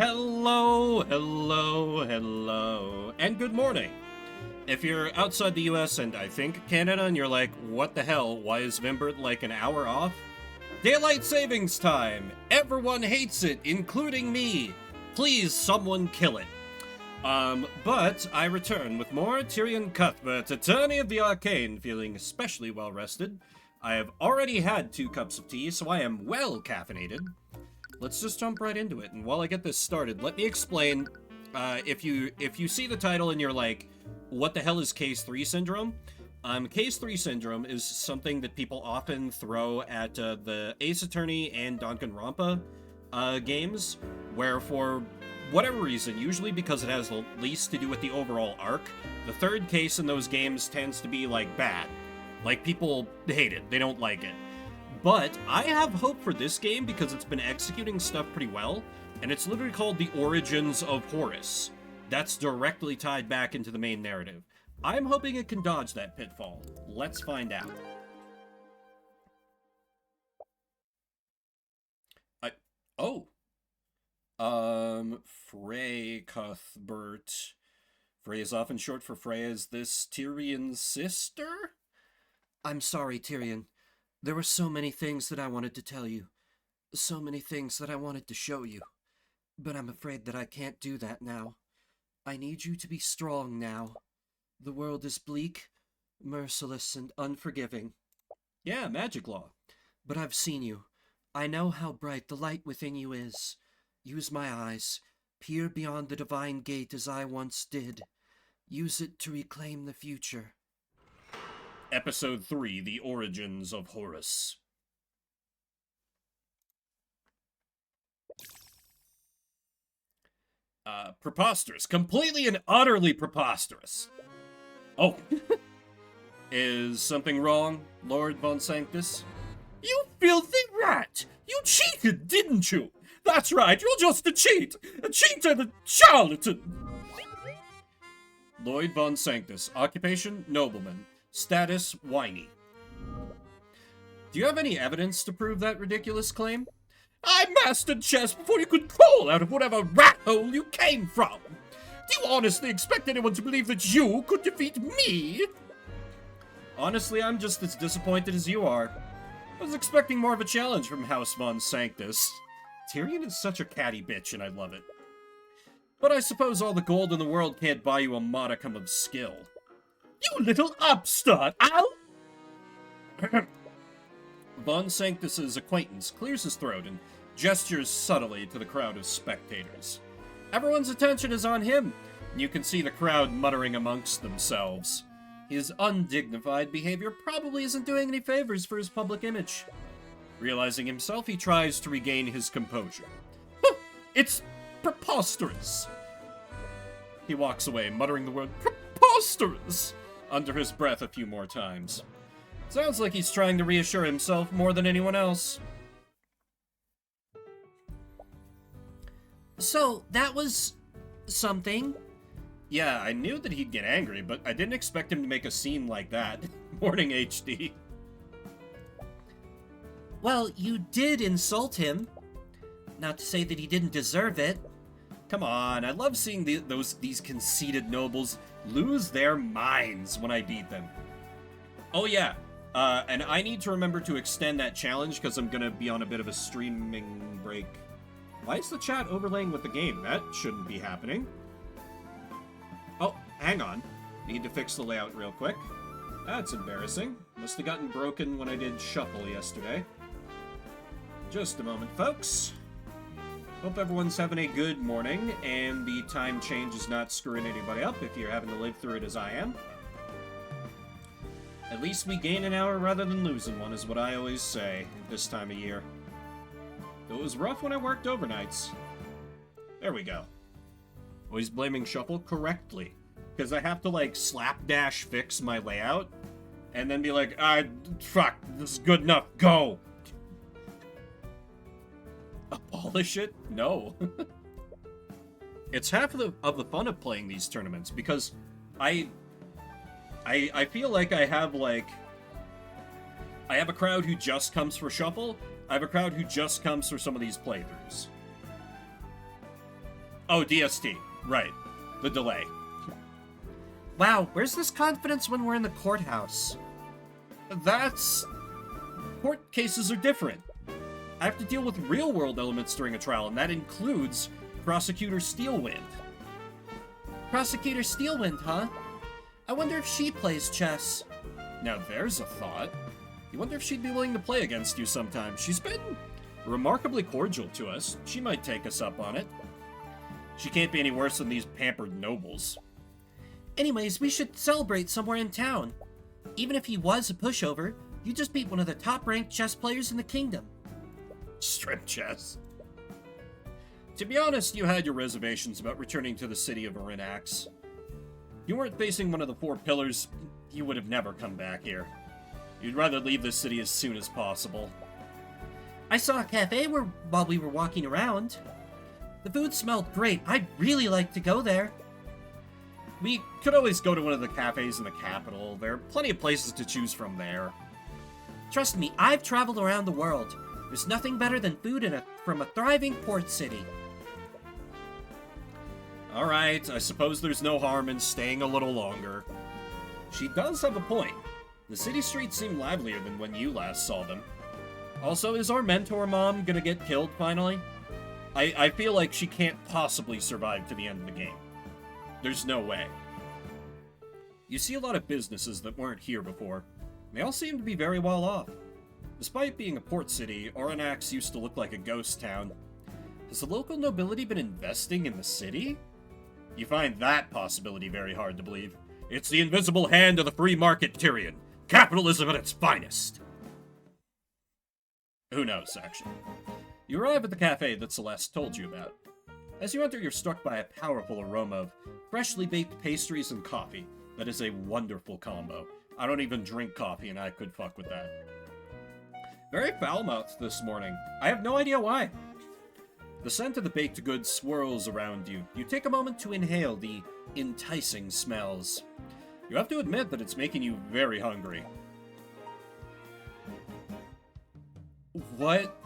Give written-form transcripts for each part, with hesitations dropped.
Hello, hello, hello, and good morning. If you're outside the US and I think Canada and you're like, what the hell, why is Vimbert like an hour off? Daylight savings time! Everyone hates it, including me! Please, someone kill it. But I return with more Tyrion Cuthbert, attorney of the Arcane, feeling especially well rested. I have already had 2 cups of tea, so I am well caffeinated. Let's just jump right into it, and while I get this started, let me explain, if you see the title and you're like, what the hell is Case 3 syndrome? Case 3 syndrome is something that people often throw at the Ace Attorney and Danganronpa games, where for whatever reason, usually because it has the least to do with the overall arc, the third case in those games tends to be, like, bad. Like, people hate it, they don't like it. But I have hope for this game because it's been executing stuff pretty well, and it's literally called The Origins of Horus. That's directly tied back into the main narrative. I'm hoping it can dodge that pitfall. Let's find out. Frey Cuthbert. Frey is often short for Freya. Is this Tyrion's sister? I'm sorry, Tyrion. There were so many things that I wanted to tell you. So many things that I wanted to show you. But I'm afraid that I can't do that now. I need you to be strong now. The world is bleak, merciless, and unforgiving. Yeah, magic law. But I've seen you. I know how bright the light within you is. Use my eyes. Peer beyond the divine gate as I once did. Use it to reclaim the future. Episode 3, The Origins of Horus. Preposterous. Completely and utterly preposterous. Oh. Is something wrong, Lord Von Sanctus? You filthy rat! You cheated, didn't you? That's right, you're just a cheat! A cheat and a charlatan! Lloyd Von Sanctus. Occupation, nobleman. Status, whiny. Do you have any evidence to prove that ridiculous claim? I mastered chess before you could crawl out of whatever rat hole you came from! Do you honestly expect anyone to believe that you could defeat me? Honestly, I'm just as disappointed as you are. I was expecting more of a challenge from House Von Sanctus. Tyrion is such a catty bitch, and I love it. But I suppose all the gold in the world can't buy you a modicum of skill. You little upstart! Ow! Von Sanctus's acquaintance clears his throat and gestures subtly to the crowd of spectators. Everyone's attention is on him, and you can see the crowd muttering amongst themselves. His undignified behavior probably isn't doing any favors for his public image. Realizing himself, he tries to regain his composure. It's preposterous! He walks away, muttering the word preposterous under his breath a few more times. Sounds like he's trying to reassure himself more than anyone else. So, that was something? Yeah, I knew that he'd get angry, but I didn't expect him to make a scene like that. Morning, HD. Well, you did insult him. Not to say that he didn't deserve it. Come on, I love seeing these conceited nobles lose their minds when I beat them. Oh yeah, and I need to remember to extend that challenge because I'm gonna be on a bit of a streaming break. Why is the chat overlaying with the game? That shouldn't be happening. Oh, hang on. Need to fix the layout real quick. That's embarrassing. Must have gotten broken when I did shuffle yesterday. Just a moment, folks. Hope everyone's having a good morning, and the time change is not screwing anybody up if you're having to live through it as I am. At least we gain an hour rather than losing one, is what I always say at this time of year. It was rough when I worked overnights. There we go. Always blaming Shuffle correctly. Because I have to, like, slapdash fix my layout, and then be like, fuck, this is good enough, go! Abolish it? No. It's half of the fun of playing these tournaments, because I feel like I have a crowd who just comes for Shuffle, I have a crowd who just comes for some of these playthroughs. Oh, DST. Right. The delay. Wow, where's this confidence when we're in the courthouse? That's... Court cases are different. I have to deal with real-world elements during a trial, and that includes Prosecutor Steelwind. Prosecutor Steelwind, huh? I wonder if she plays chess. Now there's a thought. You wonder if she'd be willing to play against you sometime. She's been remarkably cordial to us. She might take us up on it. She can't be any worse than these pampered nobles. Anyways, we should celebrate somewhere in town. Even if he was a pushover, you just beat one of the top-ranked chess players in the kingdom. Strip chess. To be honest, you had your reservations about returning to the city of Arcane. You weren't facing one of the 4 pillars, you would have never come back here. You'd rather leave this city as soon as possible. I saw a cafe while we were walking around. The food smelled great. I'd really like to go there. We could always go to one of the cafes in the capital. There are plenty of places to choose from there. Trust me, I've traveled around the world. There's nothing better than food from a thriving port city. Alright, I suppose there's no harm in staying a little longer. She does have a point. The city streets seem livelier than when you last saw them. Also, is our mentor mom gonna get killed finally? I feel like she can't possibly survive to the end of the game. There's no way. You see a lot of businesses that weren't here before. They all seem to be very well off. Despite being a port city, Arcane used to look like a ghost town. Has the local nobility been investing in the city? You find that possibility very hard to believe. It's the invisible hand of the free market, Tyrion. Capitalism at its finest. Who knows, actually. You arrive at the cafe that Celeste told you about. As you enter, you're struck by a powerful aroma of freshly baked pastries and coffee. That is a wonderful combo. I don't even drink coffee, and I could fuck with that. Very foul-mouthed this morning. I have no idea why. The scent of the baked goods swirls around you. You take a moment to inhale the enticing smells. You have to admit that it's making you very hungry. What?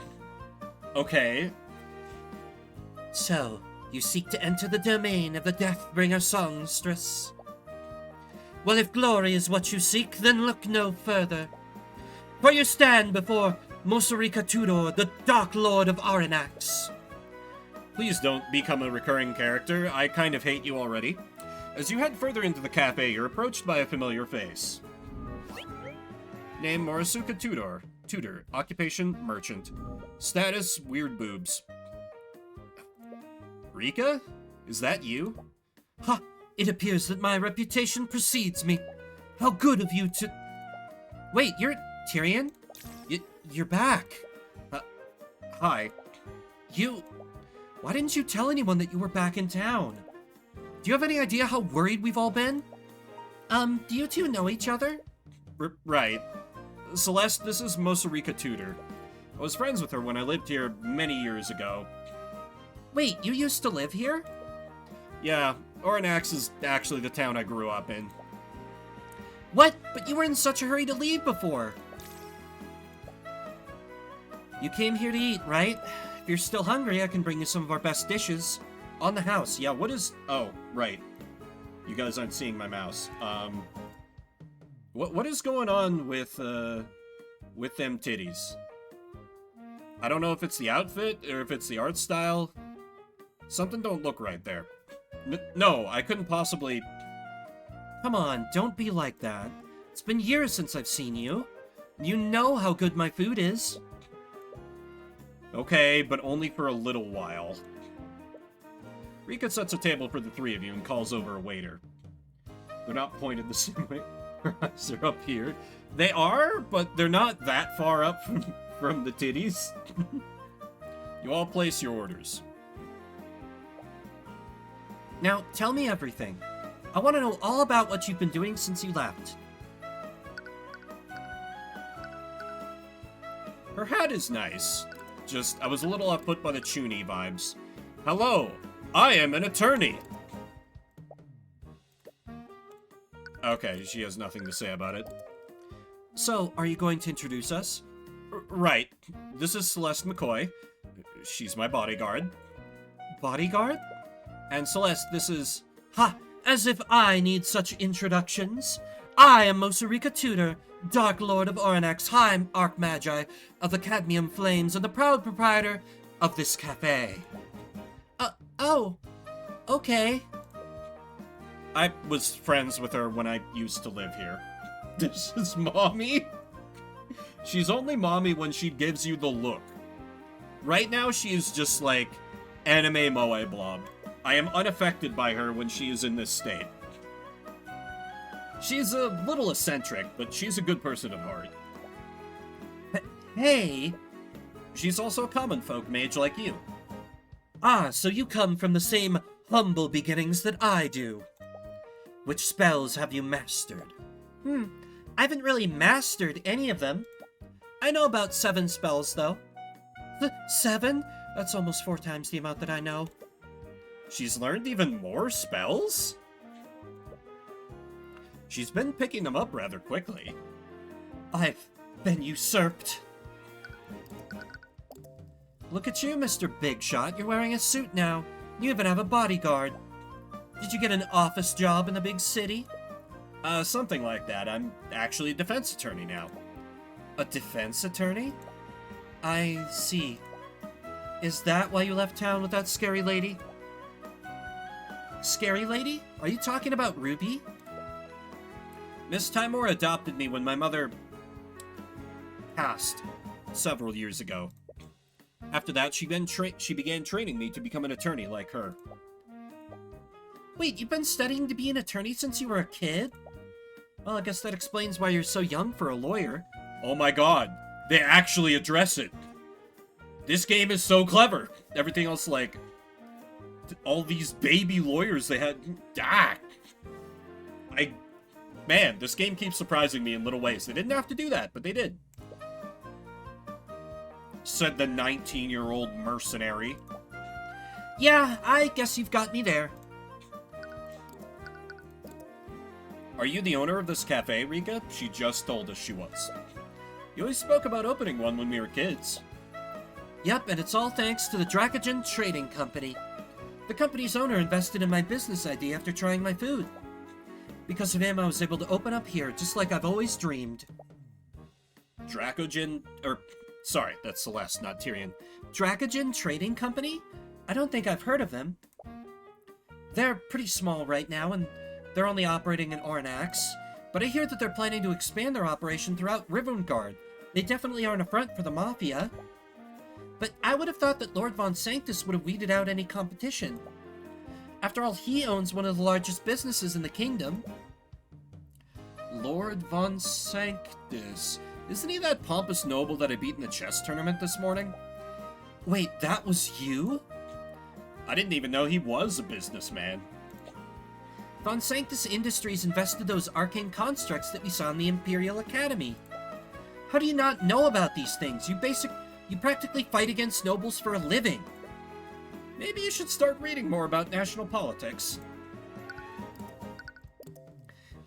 Okay. So, you seek to enter the domain of the Deathbringer songstress. Well, if glory is what you seek, then look no further. For you stand before Moserika Tudor, the Dark Lord of Arcane. Please don't become a recurring character. I kind of hate you already. As you head further into the cafe, you're approached by a familiar face. Name Morisuka Tudor. Tutor. Occupation merchant. Status weird boobs. Rika? Is that you? Ha! It appears that my reputation precedes me. How good of you to... Wait, you're Tyrion? You're back. Hi. Why didn't you tell anyone that you were back in town? Do you have any idea how worried we've all been? Do you two know each other? Right. Celeste, this is Moserika Tudor. I was friends with her when I lived here many years ago. Wait, you used to live here? Yeah, Arcane is actually the town I grew up in. What? But you were in such a hurry to leave before. You came here to eat, right? If you're still hungry, I can bring you some of our best dishes. On the house, yeah, what is... Oh, right. You guys aren't seeing my mouse. What is going on with them titties? I don't know if it's the outfit, or if it's the art style. Something don't look right there. No, I couldn't possibly... Come on, don't be like that. It's been years since I've seen you. You know how good my food is. Okay, but only for a little while. Rika sets a table for the 3 of you and calls over a waiter. They're not pointed the same way. Her eyes are up here. They are, but they're not that far up from the titties. You all place your orders. Now, tell me everything. I want to know all about what you've been doing since you left. Her hat is nice. Just, I was a little off-put by the Chuny vibes. Hello, I am an attorney! Okay, she has nothing to say about it. So, are you going to introduce us? Right. This is Celeste McCoy. She's my bodyguard. Bodyguard? And Celeste, this is... Ha! As if I need such introductions. I am Mosarika Tudor, Dark Lord of Oranax, High Archmagi of the Cadmium Flames, and the proud proprietor of this cafe. Oh. Okay. I was friends with her when I used to live here. This is Mommy. She's only Mommy when she gives you the look. Right now, she is just like anime moe blob. I am unaffected by her when she is in this state. She's a little eccentric, but she's a good person at heart. Hey. She's also a common folk mage like you. Ah, so you come from the same humble beginnings that I do. Which spells have you mastered? I haven't really mastered any of them. I know about 7 spells, though. 7? That's almost 4 times the amount that I know. She's learned even more spells? She's been picking them up rather quickly. I've been usurped. Look at you, Mr. Big Shot. You're wearing a suit now. You even have a bodyguard. Did you get an office job in the big city? Something like that. I'm actually a defense attorney now. A defense attorney? I see. Is that why you left town with that scary lady? Scary lady? Are you talking about Ruby? Miss Timor adopted me when my mother passed several years ago. After that, she began training me to become an attorney like her. Wait, you've been studying to be an attorney since you were a kid? Well, I guess that explains why you're so young for a lawyer. Oh my god, they actually address it. This game is so clever. Everything else, like, all these baby lawyers they had. Man, this game keeps surprising me in little ways. They didn't have to do that, but they did. Said the 19-year-old mercenary. Yeah, I guess you've got me there. Are you the owner of this cafe, Rika? She just told us she was. You always spoke about opening one when we were kids. Yep, and it's all thanks to the Dracogen Trading Company. The company's owner invested in my business idea after trying my food. Because of him, I was able to open up here, just like I've always dreamed. Dracogen... Sorry, that's Celeste, not Tyrion. Dracogen Trading Company? I don't think I've heard of them. They're pretty small right now, and they're only operating in Oranax. But I hear that they're planning to expand their operation throughout Rivengard. They definitely aren't a front for the Mafia. But I would have thought that Lord Von Sanctus would have weeded out any competition. After all, he owns one of the largest businesses in the kingdom. Lord Von Sanctus. Isn't he that pompous noble that I beat in the chess tournament this morning? Wait, that was you? I didn't even know he was a businessman. Von Sanctus Industries invested those arcane constructs that we saw in the Imperial Academy. How do you not know about these things? You practically fight against nobles for a living. Maybe you should start reading more about national politics.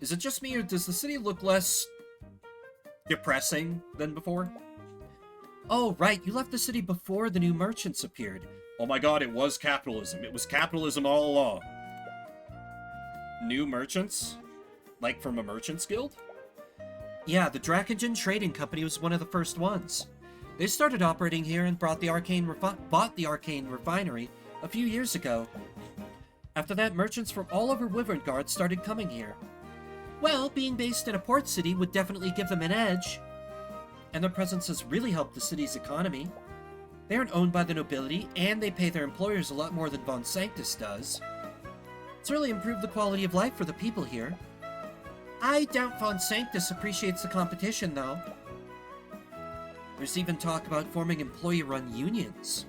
Is it just me, or does the city look less depressing than before? Oh, right, you left the city before the new merchants appeared. Oh my god, it was capitalism. It was capitalism all along. New merchants? Like from a merchant's guild? Yeah, the Dracogen Trading Company was one of the first ones. They started operating here and bought the Arcane Refinery a few years ago. After that, merchants from all over Wyverngard started coming here. Well, being based in a port city would definitely give them an edge. And their presence has really helped the city's economy. They aren't owned by the nobility, and they pay their employers a lot more than Von Sanctus does. It's really improved the quality of life for the people here. I doubt Von Sanctus appreciates the competition, though. There's even talk about forming employee-run unions.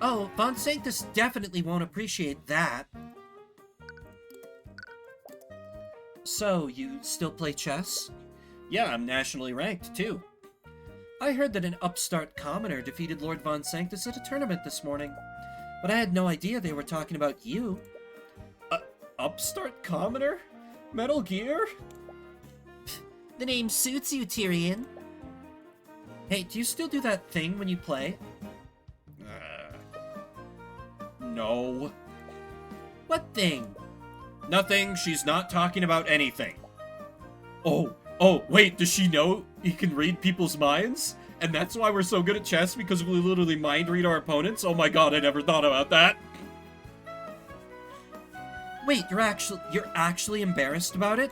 Oh, Von Sanctus definitely won't appreciate that. So, you still play chess? Yeah, I'm nationally ranked, too. I heard that an upstart commoner defeated Lord Von Sanctus at a tournament this morning, but I had no idea they were talking about you. Upstart commoner? Metal Gear? The name suits you, Tyrion. Hey, do you still do that thing when you play? No. What thing? Nothing. She's not talking about anything. Oh, wait, does she know he can read people's minds? And that's why we're so good at chess, because we literally mind read our opponents? Oh my god, I never thought about that. Wait, you're actually embarrassed about it?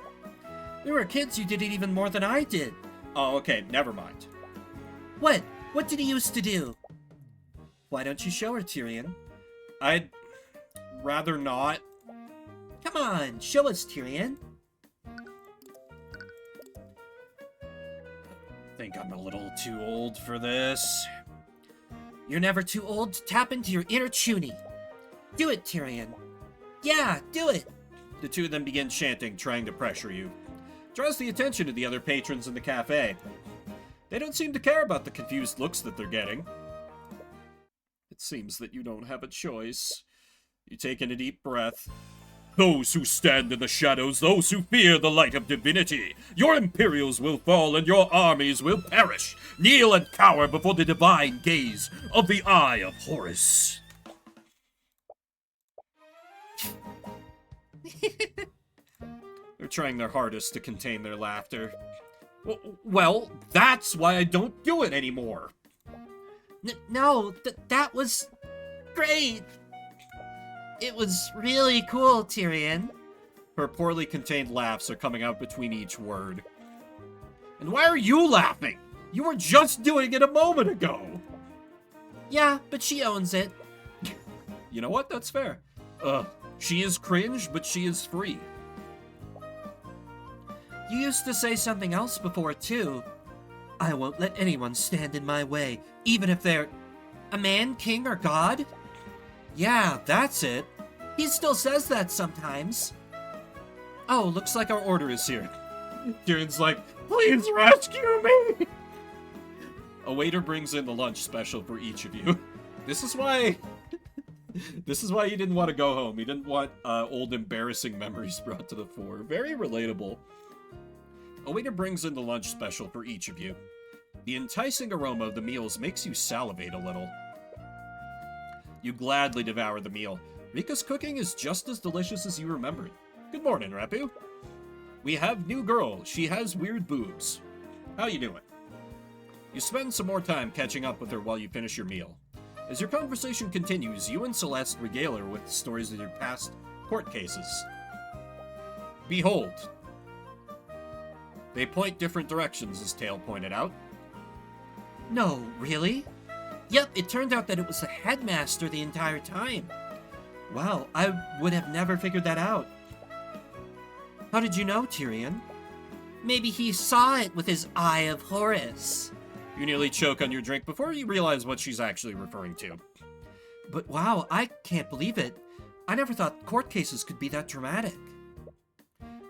We were kids, you did it even more than I did. Oh, okay, never mind. What? What did he used to do? Why don't you show her, Tyrion? I'd rather not. Come on, show us, Tyrion. I think I'm a little too old for this. You're never too old to tap into your inner Chuny. Do it, Tyrion. Yeah, do it. The two of them begin chanting, trying to pressure you. Draws the attention of the other patrons in the cafe. They don't seem to care about the confused looks that they're getting. It seems that you don't have a choice. You take in a deep breath. Those who stand in the shadows, those who fear the light of divinity, your imperials will fall and your armies will perish. Kneel and cower before the divine gaze of the Eye of Horus. They're trying their hardest to contain their laughter. Well, that's why I don't do it anymore. No, that was great. It was really cool, Tyrion. Her poorly contained laughs are coming out between each word. And why are you laughing? You were just doing it a moment ago. Yeah, but she owns it. You know what? That's fair. She is cringe, but she is free. You used to say something else before, too. I won't let anyone stand in my way, even if they're a man, king, or god. Yeah, that's it. He still says that sometimes. Oh, looks like our order is here. Tyrion's like, please rescue me! A waiter brings in the lunch special for each of you. This is why you didn't want to go home. You didn't want old embarrassing memories brought to the fore. Very relatable. A waiter brings in the lunch special for each of you. The enticing aroma of the meals makes you salivate a little. You gladly devour the meal. Rika's cooking is just as delicious as you remembered. Good morning, Rapu. We have new girl. She has weird boobs. How you doing? You spend some more time catching up with her while you finish your meal. As your conversation continues, you and Celeste regale her with stories of your past court cases. Behold. They point different directions, as Tail pointed out. No, really? Yep, it turned out that it was the headmaster the entire time. Wow, I would have never figured that out. How did you know, Tyrion? Maybe he saw it with his Eye of Horus. You nearly choke on your drink before you realize what she's actually referring to. But wow, I can't believe it. I never thought court cases could be that dramatic.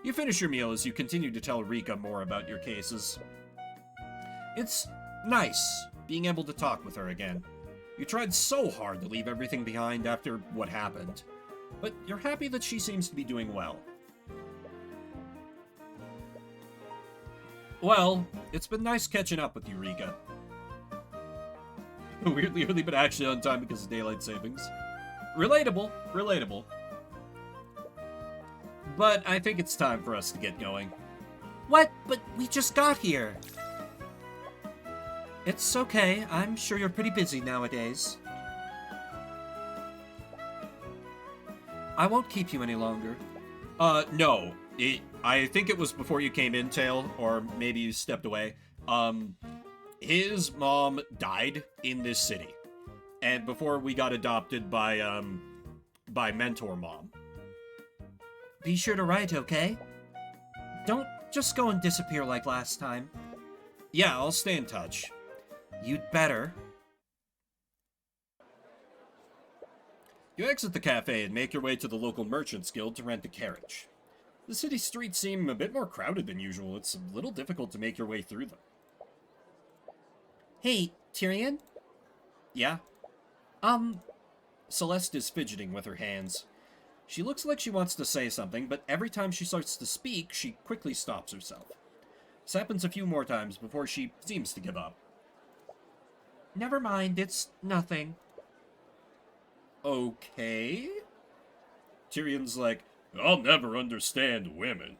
You finish your meal as you continue to tell Rika more about your cases. It's nice being able to talk with her again. You tried so hard to leave everything behind after what happened, but you're happy that she seems to be doing well. Well, it's been nice catching up with you, Rika. Weirdly early, but actually on time because of daylight savings. Relatable, relatable. But I think it's time for us to get going. What? But we just got here. It's okay. I'm sure you're pretty busy nowadays. I won't keep you any longer. No. I think it was before you came in, Tail, or maybe you stepped away. His mom died in this city. And before we got adopted by Mentor Mom. Be sure to write, okay? Don't just go and disappear like last time. Yeah, I'll stay in touch. You'd better. You exit the cafe and make your way to the local Merchants Guild to rent a carriage. The city streets seem a bit more crowded than usual. It's a little difficult to make your way through them. Hey, Tyrion? Yeah? Celeste is fidgeting with her hands. She looks like she wants to say something, but every time she starts to speak, she quickly stops herself. This happens a few more times before she seems to give up. Never mind, it's nothing. Okay. Tyrion's like, I'll never understand women.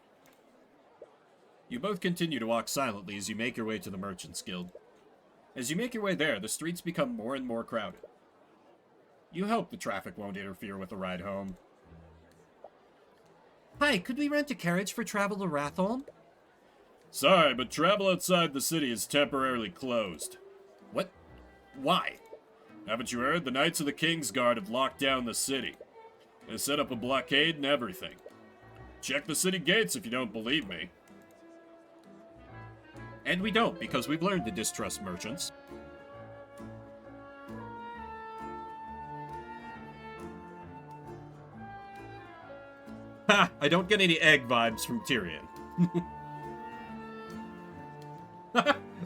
You both continue to walk silently as you make your way to the Merchants Guild. As you make your way there, the streets become more and more crowded. You hope the traffic won't interfere with the ride home. Hi, could we rent a carriage for travel to Ratholm? Sorry, but travel outside the city is temporarily closed. What? Why? Haven't you heard? The Knights of the King's Guard have locked down the city. They set up a blockade and everything. Check the city gates if you don't believe me. And we don't, because we've learned to distrust merchants. Ha! I don't get any egg vibes from Tyrion.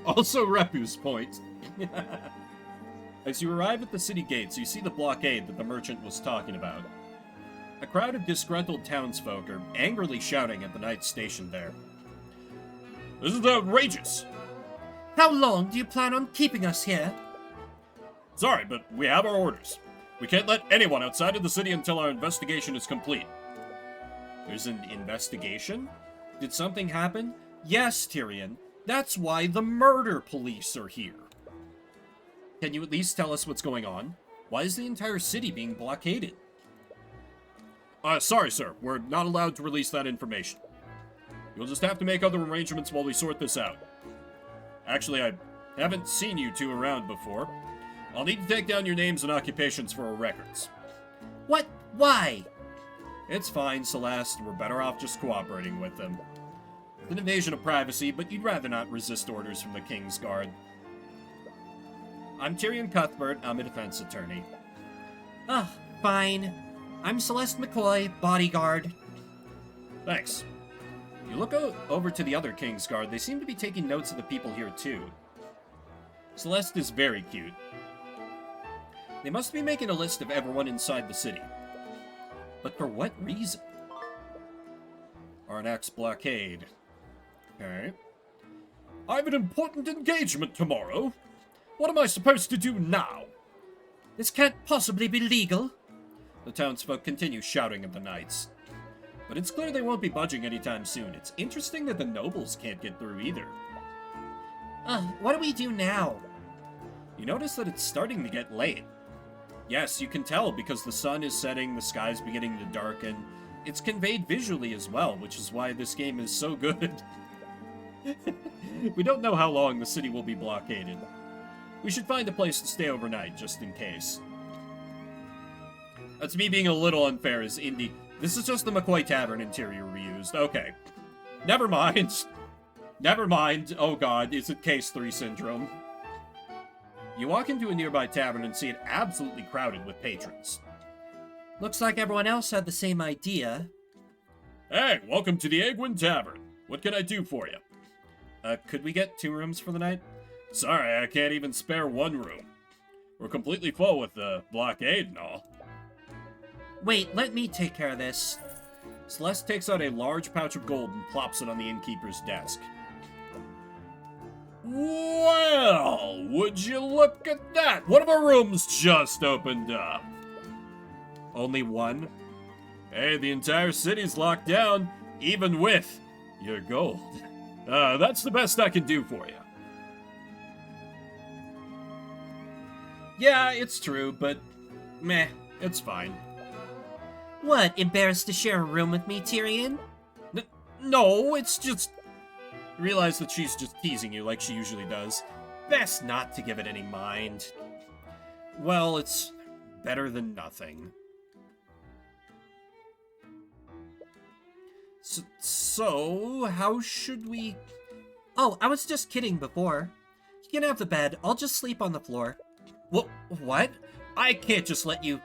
Also Repu's point. As you arrive at the city gates, you see the blockade that the merchant was talking about. A crowd of disgruntled townsfolk are angrily shouting at the knights stationed there. This is outrageous! How long do you plan on keeping us here? Sorry, but we have our orders. We can't let anyone outside of the city until our investigation is complete. There's an investigation? Did something happen? Yes, Tyrion. That's why the murder police are here. Can you at least tell us what's going on? Why is the entire city being blockaded? Sorry, sir. We're not allowed to release that information. You'll just have to make other arrangements while we sort this out. Actually, I haven't seen you two around before. I'll need to take down your names and occupations for our records. What? Why? It's fine, Celeste. We're better off just cooperating with them. It's an invasion of privacy, but you'd rather not resist orders from the King's Guard. I'm Tyrion Cuthbert. I'm a defense attorney. Fine. I'm Celeste McCoy, bodyguard. Thanks. You look over to the other King's Guard. They seem to be taking notes of the people here, too. Celeste is very cute. They must be making a list of everyone inside the city. But for what reason? Arnak's blockade. Okay. I have an important engagement tomorrow. What am I supposed to do now? This can't possibly be legal. The townsfolk continue shouting at the knights. But it's clear they won't be budging anytime soon. It's interesting that the nobles can't get through either. What do we do now? You notice that it's starting to get late. Yes, you can tell because the sun is setting, the sky's beginning to darken. It's conveyed visually as well, which is why this game is so good. We don't know how long the city will be blockaded. We should find a place to stay overnight, just in case. That's me being a little unfair as Indy. This is just the McCoy Tavern interior reused. Okay. Never mind. Never mind. Oh god, is it Case 3 syndrome? You walk into a nearby tavern and see it absolutely crowded with patrons. Looks like everyone else had the same idea. Hey, welcome to the Egwin Tavern. What can I do for you? Could we get 2 rooms for the night? Sorry, I can't even spare 1 room. We're completely full with the blockade and all. Wait, let me take care of this. Celeste takes out a large pouch of gold and plops it on the innkeeper's desk. Well, would you look at that? One of our rooms just opened up. Only one? Hey, the entire city's locked down, even with your gold. That's the best I can do for you. Yeah, it's true, but meh, it's fine. What, embarrassed to share a room with me, Tyrion? No, it's just... Realize that she's just teasing you like she usually does. Best not to give it any mind. Well, it's better than nothing. So, how should we... Oh, I was just kidding before. You can have the bed. I'll just sleep on the floor. What? I can't just let you...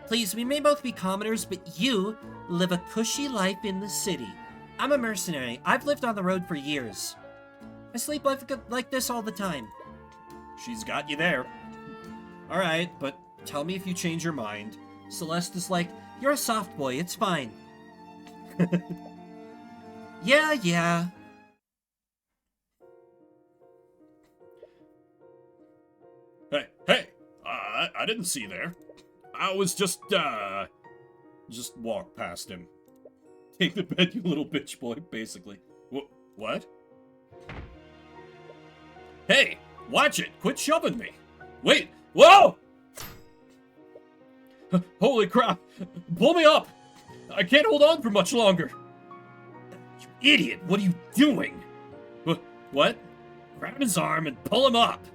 Please, we may both be commoners, but you live a cushy life in the city. I'm a mercenary. I've lived on the road for years. I sleep like this all the time. She's got you there. Alright, but tell me if you change your mind. Celeste is like, you're a soft boy, it's fine. Yeah. Hey, I didn't see there. I was just, Just walk past him. Take the bed, you little bitch boy, basically. What? Hey, watch it! Quit shoving me! Wait! Whoa! Holy crap! Pull me up! I can't hold on for much longer! You idiot! What are you doing? What? Grab his arm and pull him up!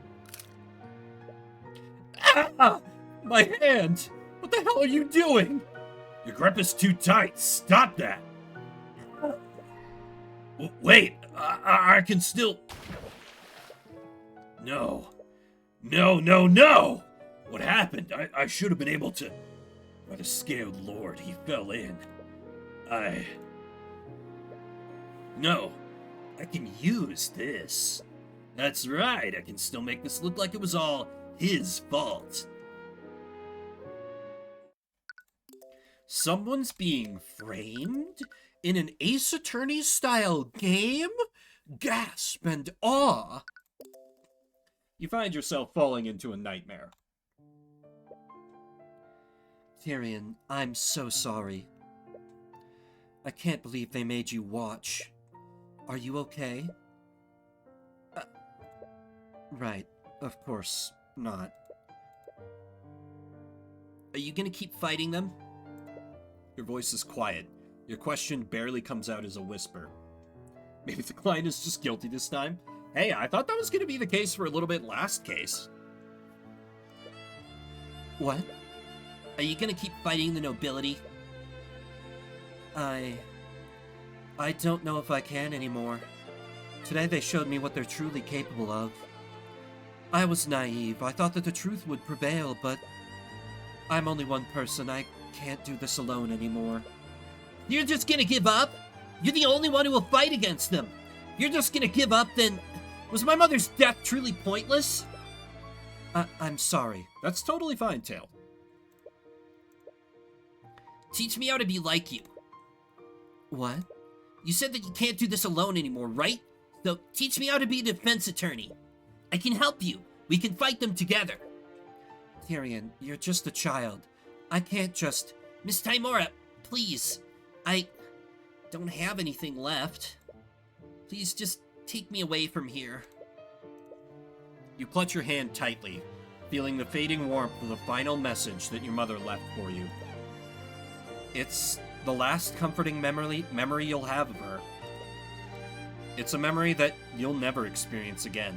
Ah! My hand! What the hell are you doing? Your grip is too tight. Stop that! Wait! I can still... No! What happened? I should have been able to... By the scared lord, he fell in. No. I can use this. That's right, I can still make this look like it was all his fault. Someone's being framed? In an Ace Attorney-style game? Gasp and awe! You find yourself falling into a nightmare. Tyrion, I'm so sorry. I can't believe they made you watch. Are you okay? Right, of course not. Are you gonna keep fighting them? Your voice is quiet. Your question barely comes out as a whisper. Maybe the client is just guilty this time? Hey, I thought that was gonna be the case for a little bit last case. What? Are you gonna keep fighting the nobility? I don't know if I can anymore. Today they showed me what they're truly capable of. I was naive. I thought that the truth would prevail, but I'm only one person. I can't do this alone anymore. You're just gonna give up? You're the only one who will fight against them. You're just gonna give up, then... Was my mother's death truly pointless? I'm sorry. That's totally fine, Tail. Teach me how to be like you. What? You said that you can't do this alone anymore, right? So teach me how to be a defense attorney. I can help you. We can fight them together. Tyrion, you're just a child. I can't just... Miss Tymora, please. I don't have anything left. Please just take me away from here. You clutch your hand tightly, feeling the fading warmth of the final message that your mother left for you. It's the last comforting memory you'll have of her. It's a memory that you'll never experience again.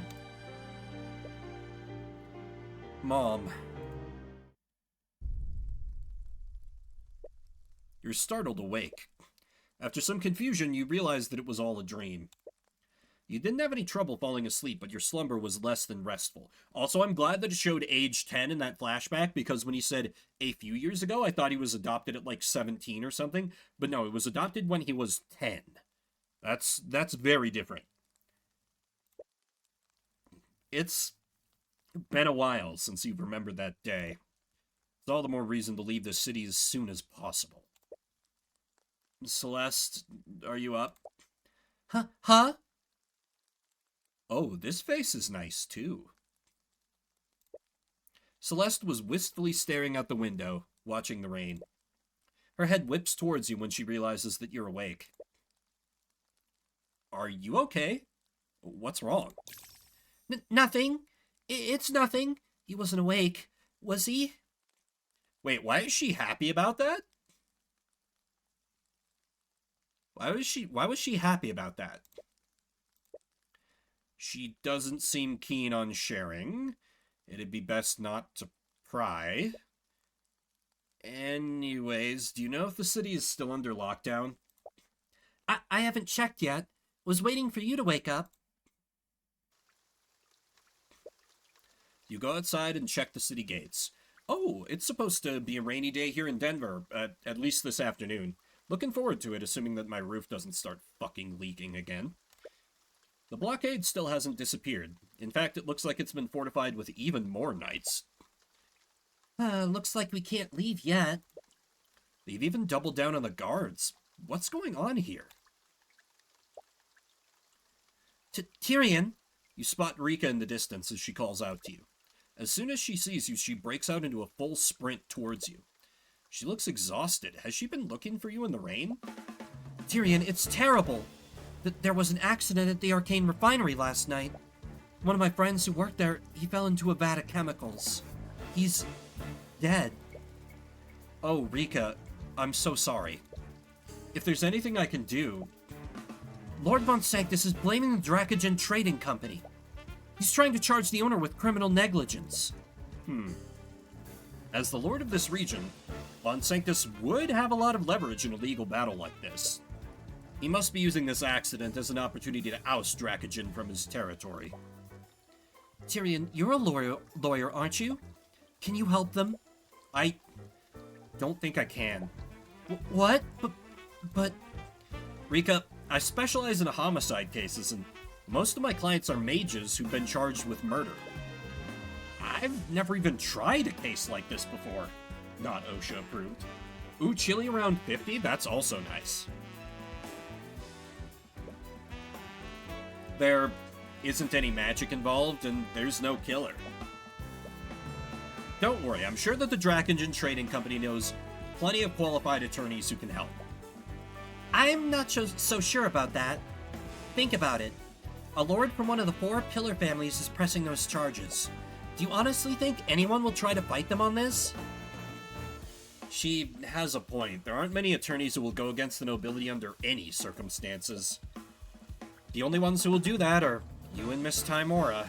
Mom. You're startled awake. After some confusion, you realize that it was all a dream. You didn't have any trouble falling asleep, but your slumber was less than restful. Also, I'm glad that it showed age 10 in that flashback, because when he said a few years ago, I thought he was adopted at like 17 or something. But no, it was adopted when he was 10. That's very different. It's been a while since you've remembered that day. It's all the more reason to leave the city as soon as possible. Celeste, are you up? Huh? Oh, this face is nice, too. Celeste was wistfully staring out the window, watching the rain. Her head whips towards you when she realizes that you're awake. Are you okay? What's wrong? Nothing. It's nothing. He wasn't awake, was he? Wait, why is she happy about that? Why was she happy about that? She doesn't seem keen on sharing. It'd be best not to pry. Anyways, do you know if the city is still under lockdown? I haven't checked yet. Was waiting for you to wake up. You go outside and check the city gates. Oh, it's supposed to be a rainy day here in Denver, at least this afternoon. Looking forward to it, assuming that my roof doesn't start fucking leaking again. The blockade still hasn't disappeared. In fact, it looks like it's been fortified with even more knights. Looks like we can't leave yet. They've even doubled down on the guards. What's going on here? Tyrion! You spot Rika in the distance as she calls out to you. As soon as she sees you, she breaks out into a full sprint towards you. She looks exhausted. Has she been looking for you in the rain? Tyrion, it's terrible. There was an accident at the Arcane refinery last night. One of my friends who worked there, he fell into a vat of chemicals. He's dead. Oh, Rika, I'm so sorry. If there's anything I can do... Lord Von Sanctus is blaming the Dracogen Trading Company. He's trying to charge the owner with criminal negligence. As the lord of this region, Von Sanctus would have a lot of leverage in a legal battle like this. He must be using this accident as an opportunity to oust Dracogen from his territory. Tyrion, you're a lawyer, aren't you? Can you help them? I don't think I can. What? But... Rika, I specialize in homicide cases, and most of my clients are mages who've been charged with murder. I've never even tried a case like this before. Not OSHA approved. Ooh, chili around 50? That's also nice. There isn't any magic involved, and there's no killer. Don't worry, I'm sure that the Dracogen Trading Company knows plenty of qualified attorneys who can help. I'm not so sure about that. Think about it. A lord from one of the 4 pillar families is pressing those charges. Do you honestly think anyone will try to fight them on this? She has a point. There aren't many attorneys who will go against the nobility under any circumstances. The only ones who will do that are you and Miss Timora.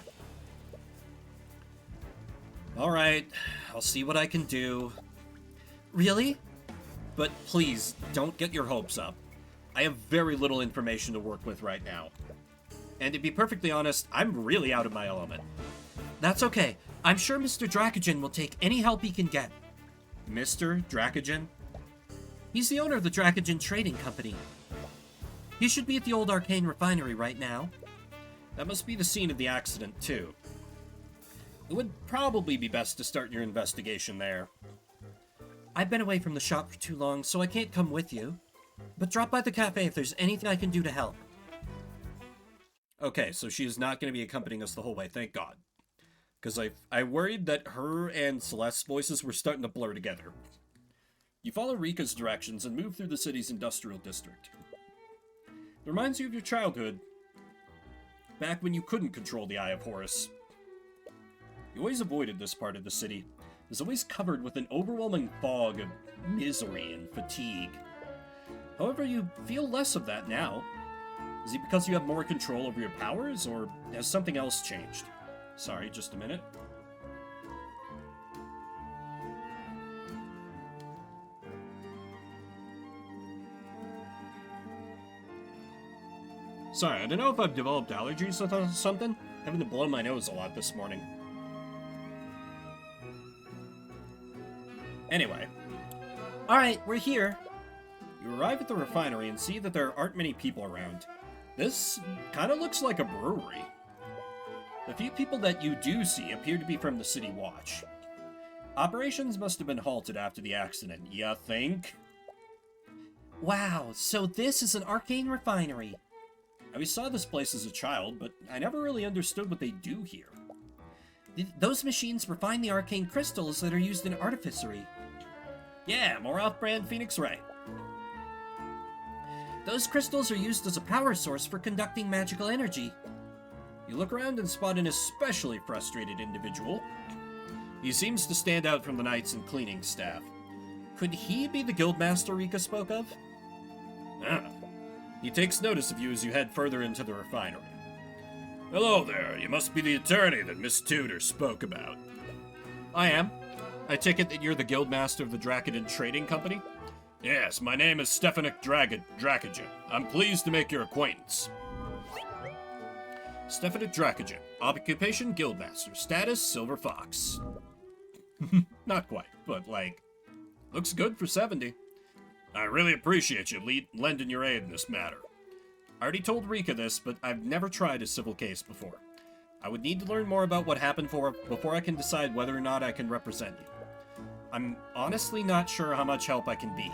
Alright, I'll see what I can do. Really? But please, don't get your hopes up. I have very little information to work with right now. And to be perfectly honest, I'm really out of my element. That's okay. I'm sure Mr. Dracogen will take any help he can get. Mr. Dracogen? He's the owner of the Dracogen Trading Company. He should be at the old Arcane refinery right now. That must be the scene of the accident, too. It would probably be best to start your investigation there. I've been away from the shop for too long, so I can't come with you. But drop by the cafe if there's anything I can do to help. Okay, so she is not going to be accompanying us the whole way, thank God. Because I worried that her and Celeste's voices were starting to blur together. You follow Rika's directions and move through the city's industrial district. It reminds you of your childhood, back when you couldn't control the Eye of Horus. You always avoided this part of the city. It was always covered with an overwhelming fog of misery and fatigue. However, you feel less of that now. Is it because you have more control over your powers, or has something else changed? Sorry, just a minute. Sorry, I don't know if I've developed allergies or something. Having to blow my nose a lot this morning. Anyway. Alright, we're here. You arrive at the refinery and see that there aren't many people around. This kind of looks like a brewery. The few people that you do see appear to be from the City Watch. Operations must have been halted after the accident, you think? Wow, so this is an Arcane refinery. I always saw this place as a child, but I never really understood what they do here. Those machines refine the arcane crystals that are used in artificery. Yeah, more off-brand Phoenix Ray. Those crystals are used as a power source for conducting magical energy. You look around and spot an especially frustrated individual. He seems to stand out from the knights and cleaning staff. Could he be the guildmaster Rika spoke of? Ah. He takes notice of you as you head further into the refinery. Hello there, you must be the attorney that Miss Tudor spoke about. I am. I take it that you're the guildmaster of the Dracogen Trading Company? Yes, my name is Stefanik Dracogen. I'm pleased to make your acquaintance. Stefanik Dracogen, occupation guildmaster, status Silver Fox. Not quite, but looks good for 70. I really appreciate you lending your aid in this matter. I already told Rika this, but I've never tried a civil case before. I would need to learn more about what happened before I can decide whether or not I can represent you. I'm honestly not sure how much help I can be.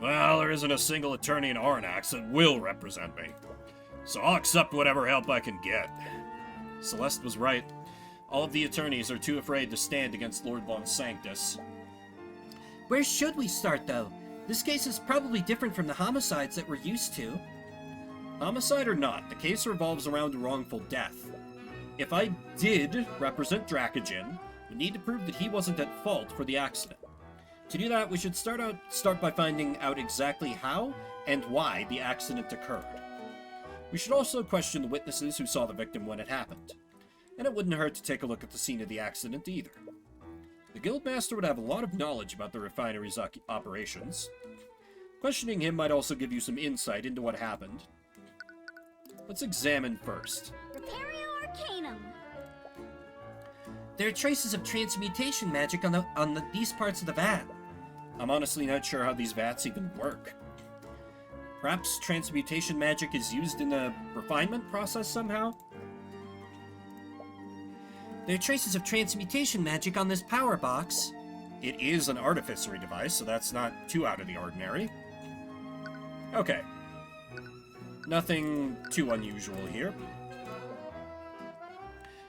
Well, there isn't a single attorney in Arnax that will represent me. So I'll accept whatever help I can get. Celeste was right. All of the attorneys are too afraid to stand against Lord Von Sanctus. Where should we start, though? This case is probably different from the homicides that we're used to. Homicide or not, the case revolves around a wrongful death. If I did represent Dracogen, we need to prove that he wasn't at fault for the accident. To do that, we should start by finding out exactly how and why the accident occurred. We should also question the witnesses who saw the victim when it happened. And it wouldn't hurt to take a look at the scene of the accident either. The Guildmaster would have a lot of knowledge about the refinery's operations. Questioning him might also give you some insight into what happened. Let's examine first. Repario Arcanum. There are traces of transmutation magic on these parts of the vat. I'm honestly not sure how these vats even work. Perhaps transmutation magic is used in the refinement process somehow? There are traces of transmutation magic on this power box. It is an artificery device, so that's not too out of the ordinary. Okay. Nothing too unusual here.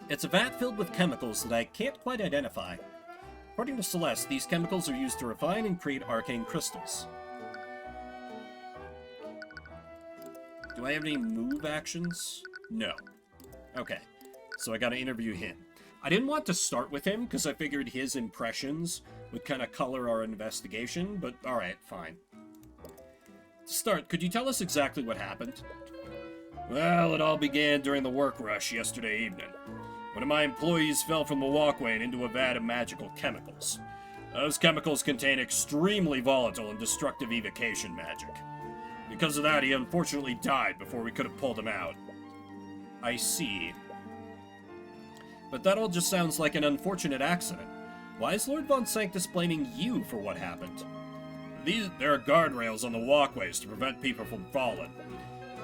It's a vat filled with chemicals that I can't quite identify. According to Celeste, these chemicals are used to refine and create arcane crystals. Do I have any move actions? No. Okay, so I gotta interview him. I didn't want to start with him, because I figured his impressions would kind of color our investigation, but alright, fine. To start, could you tell us exactly what happened? Well, it all began during the work rush yesterday evening. One of my employees fell from the walkway and into a vat of magical chemicals. Those chemicals contain extremely volatile and destructive evocation magic. Because of that, he unfortunately died before we could have pulled him out. I see. But that all just sounds like an unfortunate accident. Why is Lord Von Sanctus blaming you for what happened? There are guardrails on the walkways to prevent people from falling.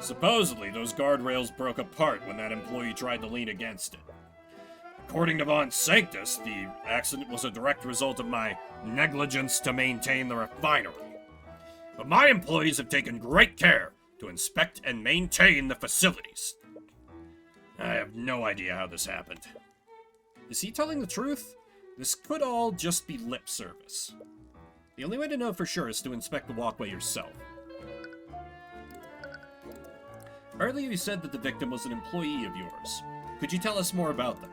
Supposedly, those guardrails broke apart when that employee tried to lean against it. According to Von Sanctus, the accident was a direct result of my negligence to maintain the refinery. But my employees have taken great care to inspect and maintain the facilities. I have no idea how this happened. Is he telling the truth? This could all just be lip service. The only way to know for sure is to inspect the walkway yourself. Earlier you said that the victim was an employee of yours. Could you tell us more about them?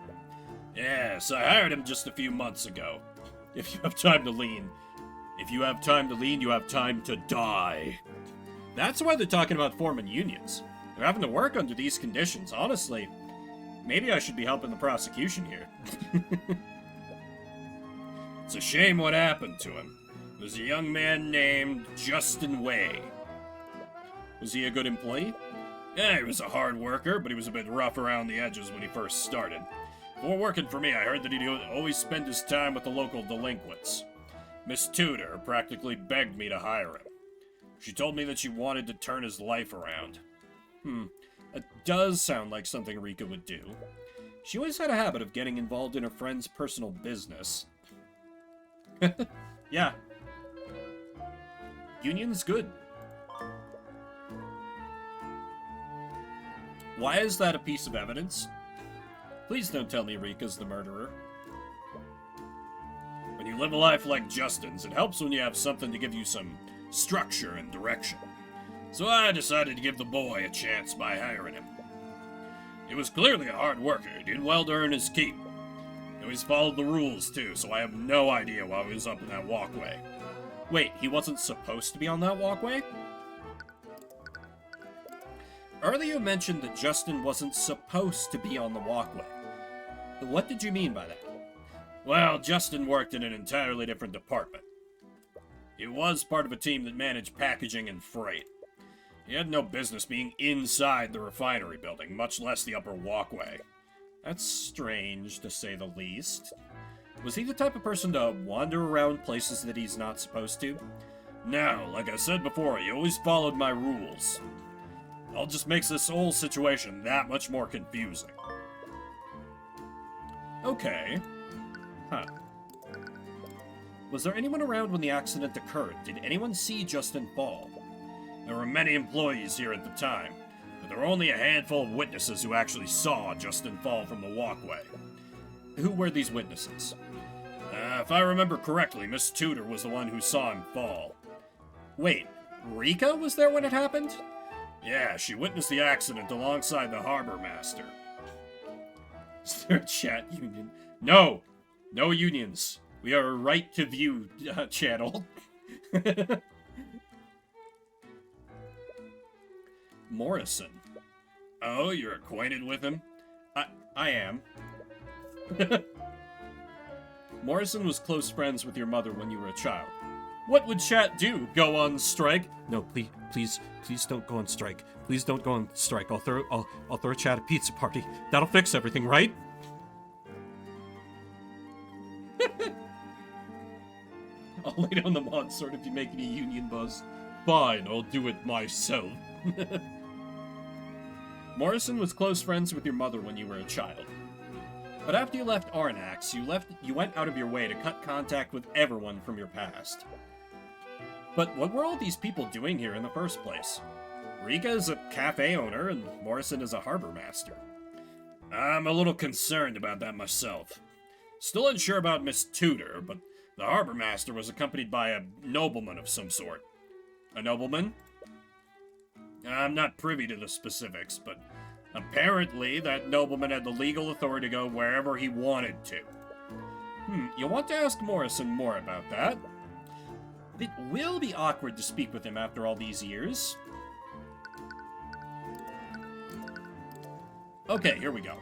Yes, I hired him just a few months ago. If you have time to lean. If you have time to lean, you have time to die. That's why they're talking about forming unions. They're having to work under these conditions, honestly. Maybe I should be helping the prosecution here. It's a shame what happened to him. There's a young man named Justin Way. Was he a good employee? Yeah, he was a hard worker, but he was a bit rough around the edges when he first started. Before working for me, I heard that he'd always spend his time with the local delinquents. Miss Tudor practically begged me to hire him. She told me that she wanted to turn his life around. It does sound like something Rika would do. She always had a habit of getting involved in her friend's personal business. Yeah. Union's good. Why is that a piece of evidence? Please don't tell me Rika's the murderer. When you live a life like Justin's, it helps when you have something to give you some structure and direction. So I decided to give the boy a chance by hiring him. He was clearly a hard worker. He did well to earn his keep. He always followed the rules, too, so I have no idea why he was up in that walkway. Wait, he wasn't supposed to be on that walkway? Earlier you mentioned that Justin wasn't supposed to be on the walkway. What did you mean by that? Well, Justin worked in an entirely different department. He was part of a team that managed packaging and freight. He had no business being inside the refinery building, much less the upper walkway. That's strange, to say the least. Was he the type of person to wander around places that he's not supposed to? No, like I said before, he always followed my rules. All just makes this whole situation that much more confusing. Okay. Huh. Was there anyone around when the accident occurred? Did anyone see Justin fall? There were many employees here at the time, but there were only a handful of witnesses who actually saw Justin fall from the walkway. Who were these witnesses? If I remember correctly, Miss Tudor was the one who saw him fall. Wait, Rika was there when it happened? Yeah, she witnessed the accident alongside the harbor master. Is there a chat union? No! No unions. We are a right to view channel. Morrison. Oh, you're acquainted with him? I am. Morrison was close friends with your mother when you were a child. What would chat do? Go on strike? No, please don't go on strike. Please don't go on strike. I'll throw chat a pizza party. That'll fix everything, right? I'll lay down the mod sword if you make any union buzz. Fine, I'll do it myself. Morrison was close friends with your mother when you were a child. But after you left Arnax, you went out of your way to cut contact with everyone from your past. But what were all these people doing here in the first place? Rika is a cafe owner, and Morrison is a harbor master. I'm a little concerned about that myself. Still unsure about Miss Tudor, but the harbor master was accompanied by a nobleman of some sort. A nobleman? I'm not privy to the specifics, but apparently that nobleman had the legal authority to go wherever he wanted to. You'll want to ask Morrison more about that. It will be awkward to speak with him after all these years. Okay, here we go.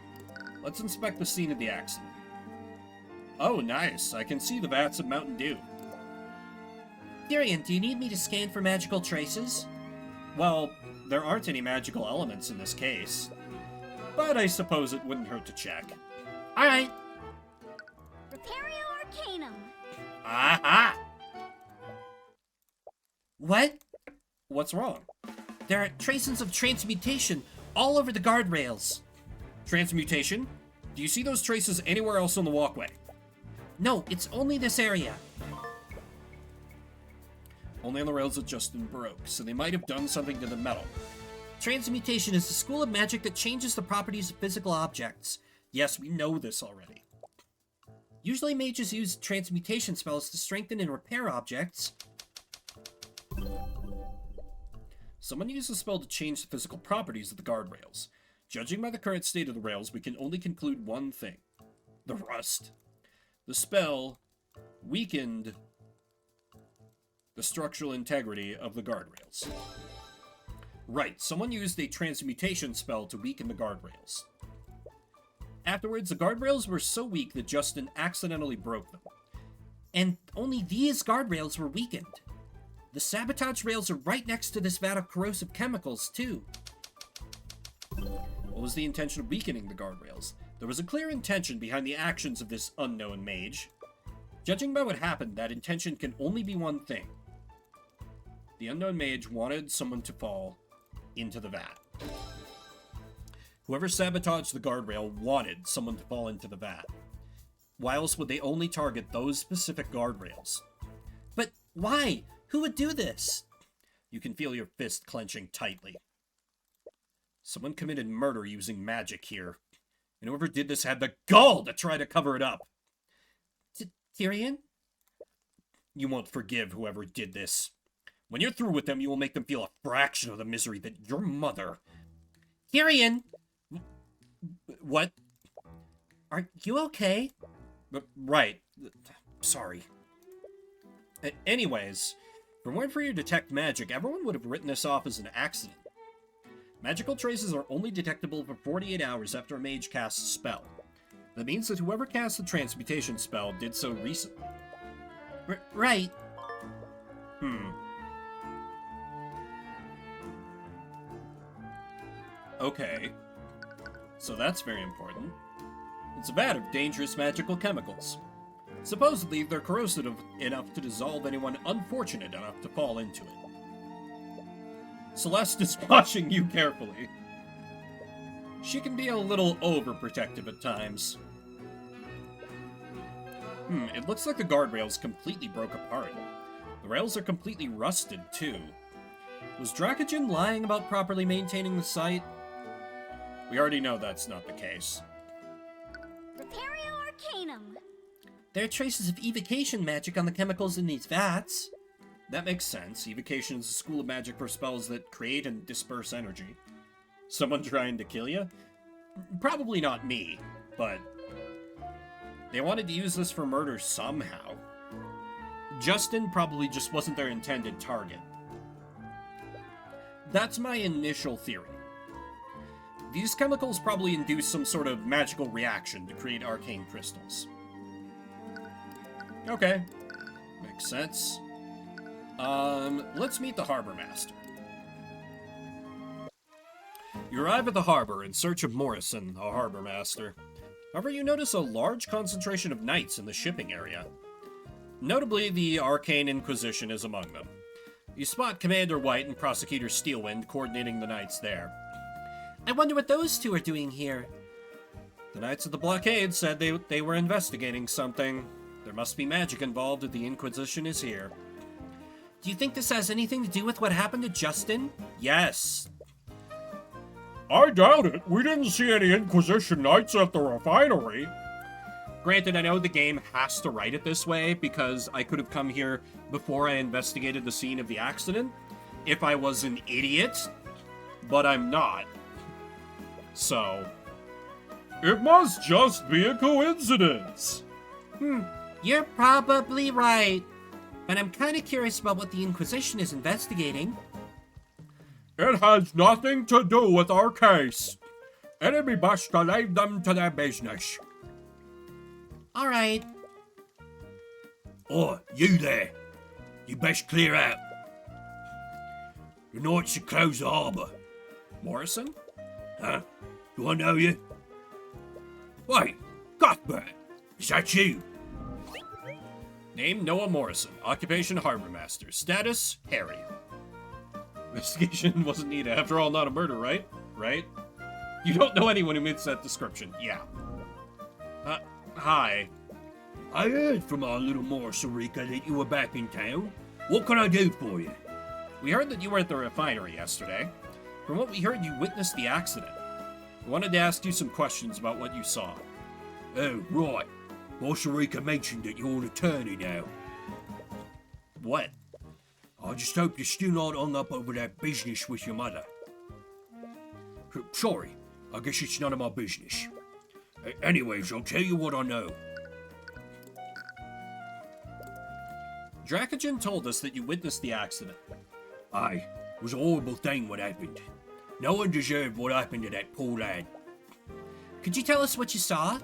Let's inspect the scene of the accident. Oh, nice. I can see the vats of Mountain Dew. Tyrion, do you need me to scan for magical traces? Well, there aren't any magical elements in this case. But I suppose it wouldn't hurt to check. Alright. Repario Arcanum. Aha! What? What's wrong? There are traces of transmutation all over the guardrails. Transmutation? Do you see those traces anywhere else on the walkway? No, it's only this area. Only on the rails that Justin broke, so they might have done something to the metal. Transmutation is a school of magic that changes the properties of physical objects. Yes, we know this already. Usually mages use transmutation spells to strengthen and repair objects. Someone used a spell to change the physical properties of the guardrails. Judging by the current state of the rails, we can only conclude one thing. The rust. The spell weakened the structural integrity of the guardrails. Right, someone used a transmutation spell to weaken the guardrails. Afterwards, the guardrails were so weak that Justin accidentally broke them. And only these guardrails were weakened. The sabotage rails are right next to this vat of corrosive chemicals, too. What was the intention of weakening the guardrails? There was a clear intention behind the actions of this unknown mage. Judging by what happened, that intention can only be one thing. The unknown mage wanted someone to fall into the vat. Whoever sabotaged the guardrail wanted someone to fall into the vat. Why else would they only target those specific guardrails? But why? Who would do this? You can feel your fist clenching tightly. Someone committed murder using magic here. And whoever did this had the gall to try to cover it up. Tyrion? You won't forgive whoever did this. When you're through with them, you will make them feel a fraction of the misery that your mother... Tyrion! What? Are you okay? Right. Sorry. Anyways, if it weren't for you to detect magic, everyone would have written this off as an accident. Magical traces are only detectable for 48 hours after a mage casts a spell. That means that whoever cast the transmutation spell did so recently. Right. Okay. So that's very important. It's a vat of dangerous magical chemicals. Supposedly, they're corrosive enough to dissolve anyone unfortunate enough to fall into it. Celeste is watching you carefully. She can be a little overprotective at times. It looks like the guardrails completely broke apart. The rails are completely rusted, too. Was Dracogen lying about properly maintaining the site? We already know that's not the case. Repario Arcanum. There are traces of evocation magic on the chemicals in these vats. That makes sense. Evocation is a school of magic for spells that create and disperse energy. Someone trying to kill you? Probably not me, but they wanted to use this for murder somehow. Justin probably just wasn't their intended target. That's my initial theory. These chemicals probably induce some sort of magical reaction to create arcane crystals. Okay, makes sense. Let's meet the harbor master. You arrive at the harbor in search of Morrison, a harbor master. However, you notice a large concentration of knights in the shipping area. Notably, the Arcane Inquisition is among them. You spot Commander White and Prosecutor Steelwind coordinating the knights there. I wonder what those two are doing here. The Knights of the Blockade said they were investigating something. There must be magic involved if the Inquisition is here. Do you think this has anything to do with what happened to Justin? Yes. I doubt it. We didn't see any Inquisition Knights at the refinery. Granted, I know the game has to write it this way because I could have come here before I investigated the scene of the accident if I was an idiot, but I'm not. So, it must just be a coincidence. You're probably right. But I'm kind of curious about what the Inquisition is investigating. It has nothing to do with our case. It'd be best to leave them to their business. Alright. Oh, you there. You best clear out. The Knights should close the harbour. Morrison? Huh? Do I know you? Wait, Cuthbert, is that you? Name Noah Morrison. Occupation Harbor Master. Status Harry. Investigation wasn't needed. After all, not a murder, right? Right? You don't know anyone who meets that description. Yeah. Hi. I heard from our little Morrison-Rica that you were back in town. What can I do for you? We heard that you were at the refinery yesterday. From what we heard, you witnessed the accident. We wanted to ask you some questions about what you saw. Oh, right. Morrison-Rica mentioned that you're an attorney now. What? I just hope you're still not hung up over that business with your mother. Sorry, I guess it's none of my business. Anyways, I'll tell you what I know. Dracogen told us that you witnessed the accident. Aye, it was a horrible thing what happened. No one deserved what happened to that poor lad. Could you tell us what you saw?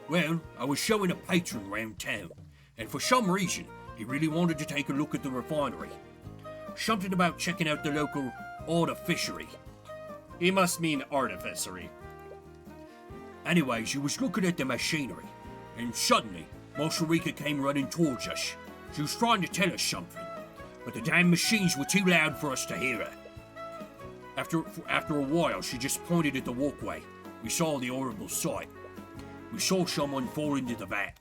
Well, I was showing a patron around town, and for some reason, he really wanted to take a look at the refinery. Something about checking out the local artificery. He must mean artificery. Anyways, he was looking at the machinery, and suddenly, Morrison-Rica came running towards us. She was trying to tell us something, but the damn machines were too loud for us to hear her. After a while, she just pointed at the walkway. We saw the horrible sight. We saw someone fall into the vat.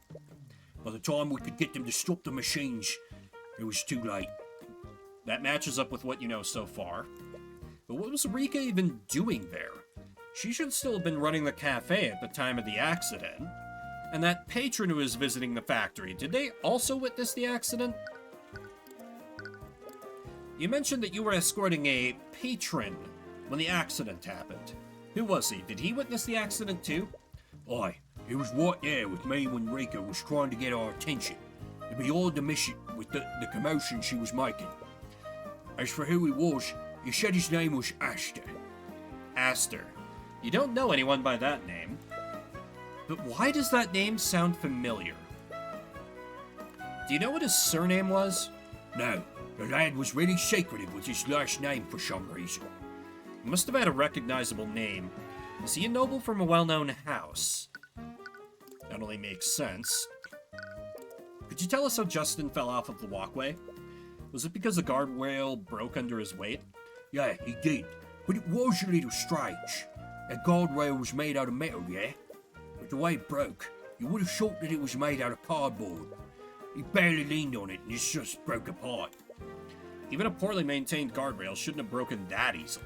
By the time we could get them to stop the machines, it was too late. That matches up with what you know so far. But what was Rika even doing there? She should still have been running the cafe at the time of the accident. And that patron who was visiting the factory, did they also witness the accident? You mentioned that you were escorting a patron when the accident happened. Who was he? Did he witness the accident too? Aye, he was right there with me when Rika was trying to get our attention. To be all the mission with the commotion she was making. As for who he was, he said his name was Aster. Aster. You don't know anyone by that name. But why does that name sound familiar? Do you know what his surname was? No, the lad was really secretive with his last name for some reason. He must have had a recognizable name. Is he a noble from a well-known house? That only makes sense. Could you tell us how Justin fell off of the walkway? Was it because the guardrail broke under his weight? Yeah, he did. But it was a little strange. That guardrail was made out of metal, yeah? But the way it broke, you would have thought that it was made out of cardboard. He barely leaned on it and it just broke apart. Even a poorly maintained guardrail shouldn't have broken that easily.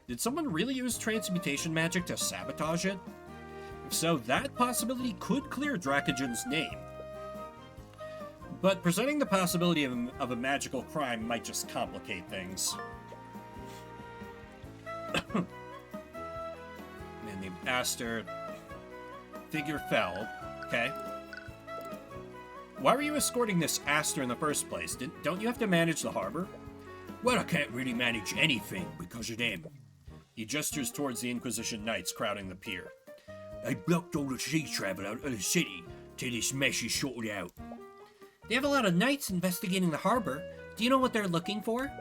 Did someone really use transmutation magic to sabotage it? If so, that possibility could clear Dracogen's name. But presenting the possibility of a magical crime might just complicate things. Man named Aster. Figure fell. Okay. Why were you escorting this Aster in the first place? Don't you have to manage the harbor? Well, I can't really manage anything because of them. He gestures towards the Inquisition Knights crowding the pier. They blocked all the sea travel out of the city till this mess is sorted out. They have a lot of knights investigating the harbor. Do you know what they're looking for?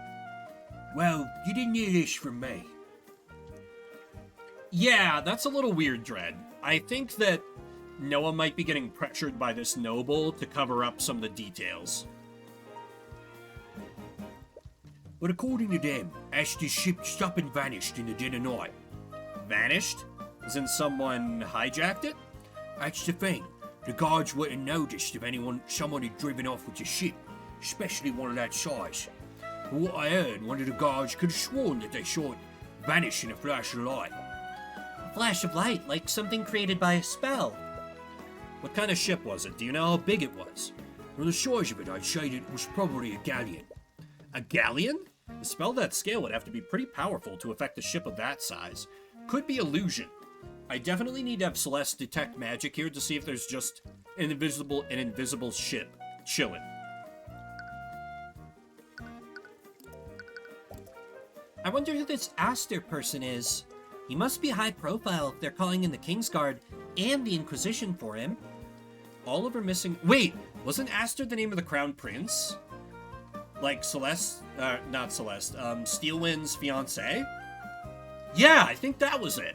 Well, you didn't hear this from me. Yeah, that's a little weird, Dredd. I think that Noah might be getting pressured by this noble to cover up some of the details. But according to them, Aster's ship stopped and vanished in the dead of night. Vanished? As in someone hijacked it? That's the thing. The guards wouldn't noticed if someone had driven off with the ship, especially one of that size. From what I heard, one of the guards could have sworn that they saw it vanish in a flash of light. A flash of light, like something created by a spell. What kind of ship was it? Do you know how big it was? From the size of it, I'd say that it was probably a galleon. A galleon? A spell that scale would have to be pretty powerful to affect a ship of that size. Could be illusion. I definitely need to have Celeste detect magic here to see if there's just an invisible ship chilling. I wonder who this Aster person is. He must be high profile if they're calling in the Kingsguard and the Inquisition for him. Oliver missing... Wait! Wasn't Aster the name of the Crown Prince? Like Celeste... not Celeste. Steelwind's fiancé? Yeah, I think that was it.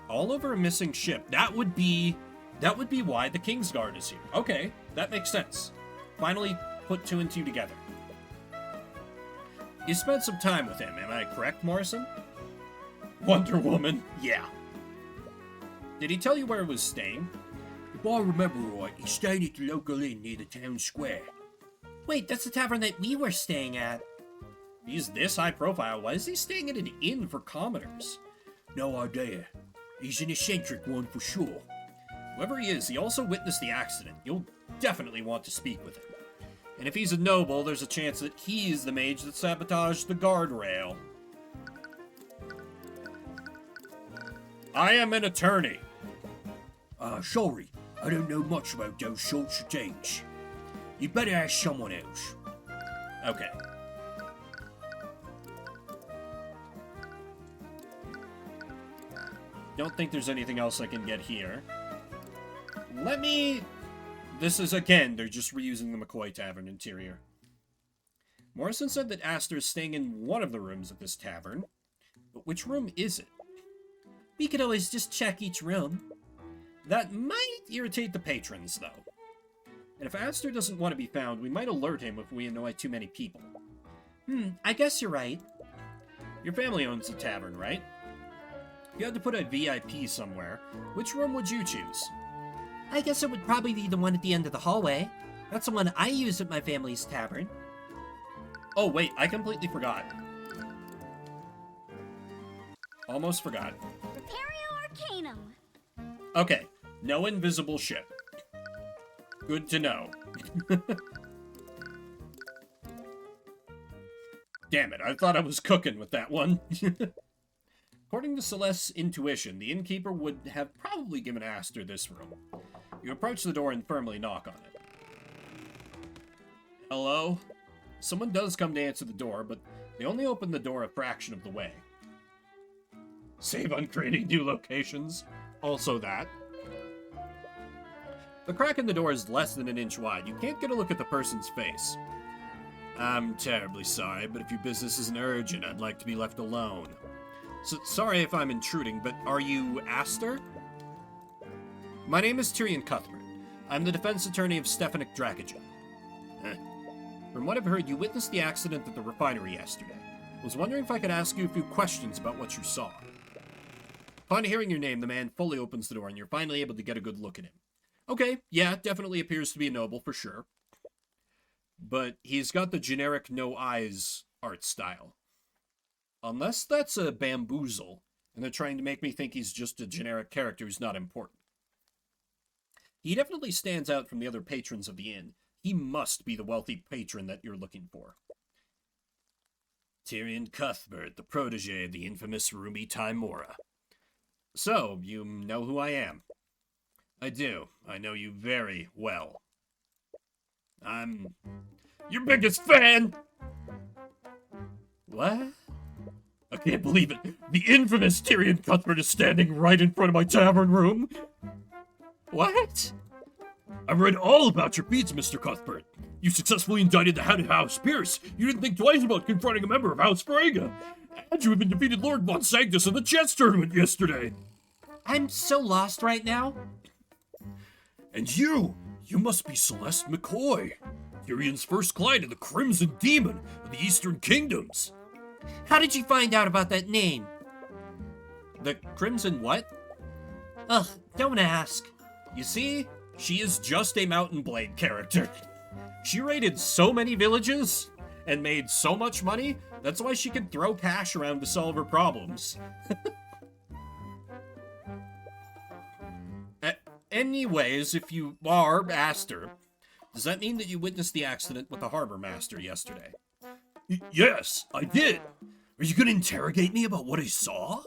All over a missing ship. That would be why the Kingsguard is here. Okay, that makes sense. Finally put two and two together. You spent some time with him, am I correct, Morrison? Wonder Woman, yeah. Did he tell you where he was staying? If I remember right, he stayed at the local inn near the town square. Wait, that's the tavern that we were staying at. If he's this high profile, why is he staying at an inn for commoners? No idea. He's an eccentric one for sure. Whoever he is, he also witnessed the accident. You'll definitely want to speak with him. And if he's a noble, there's a chance that he's the mage that sabotaged the guardrail. I am an attorney. Sorry. I don't know much about those sorts of things. You better ask someone else. Okay. Don't think there's anything else I can get here. This is, again, they're just reusing the McCoy Tavern interior. Morrison said that Aster is staying in one of the rooms at this tavern. But which room is it? We could always just check each room. That might irritate the patrons, though. And if Aster doesn't want to be found, we might alert him if we annoy too many people. I guess you're right. Your family owns the tavern, right? If you had to put a VIP somewhere, which room would you choose? I guess it would probably be the one at the end of the hallway. That's the one I use at my family's tavern. Oh, wait, I completely forgot. Almost forgot. Repario Arcanum. Okay, no invisible ship. Good to know. Damn it, I thought I was cooking with that one. According to Celeste's intuition, the innkeeper would have probably given Aster this room. You approach the door and firmly knock on it. Hello? Someone does come to answer the door, but they only open the door a fraction of the way. Save on creating new locations. Also that. The crack in the door is less than an inch wide. You can't get a look at the person's face. I'm terribly sorry, but if your business isn't urgent, I'd like to be left alone. So, sorry if I'm intruding, but are you Aster? My name is Tyrion Cuthbert. I'm the defense attorney of Stefanik Dracogen. From what I've heard, you witnessed the accident at the refinery yesterday. Was wondering if I could ask you a few questions about what you saw. Upon hearing your name, the man fully opens the door, and you're finally able to get a good look at him. Okay, yeah, definitely appears to be a noble, for sure. But he's got the generic no eyes art style. Unless that's a bamboozle, And they're trying to make me think he's just a generic character who's not important. He definitely stands out from the other patrons of the inn. He must be the wealthy patron that you're looking for. Tyrion Cuthbert, the protege of the infamous Rumi Tymora. So, you know who I am? I do. I know you very well. I'm your biggest fan! What? I can't believe it. The infamous Tyrion Cuthbert is standing right in front of my tavern room. What? I read all about your feats, Mr. Cuthbert. You successfully indicted the head of House Pierce. You didn't think twice about confronting a member of House Freyga. And you even defeated Lord Von Sanctus in the chess tournament yesterday. I'm so lost right now. And you must be Celeste McCoy, Tyrion's first client of the Crimson Demon of the Eastern Kingdoms. How did you find out about that name? The Crimson what? Ugh, don't ask. You see, she is just a Mountain Blade character. She raided so many villages and made so much money, that's why she can throw cash around to solve her problems. Anyways, if you are Aster, does that mean that you witnessed the accident with the Harbor Master yesterday? Yes, I did. Are you going to interrogate me about what I saw?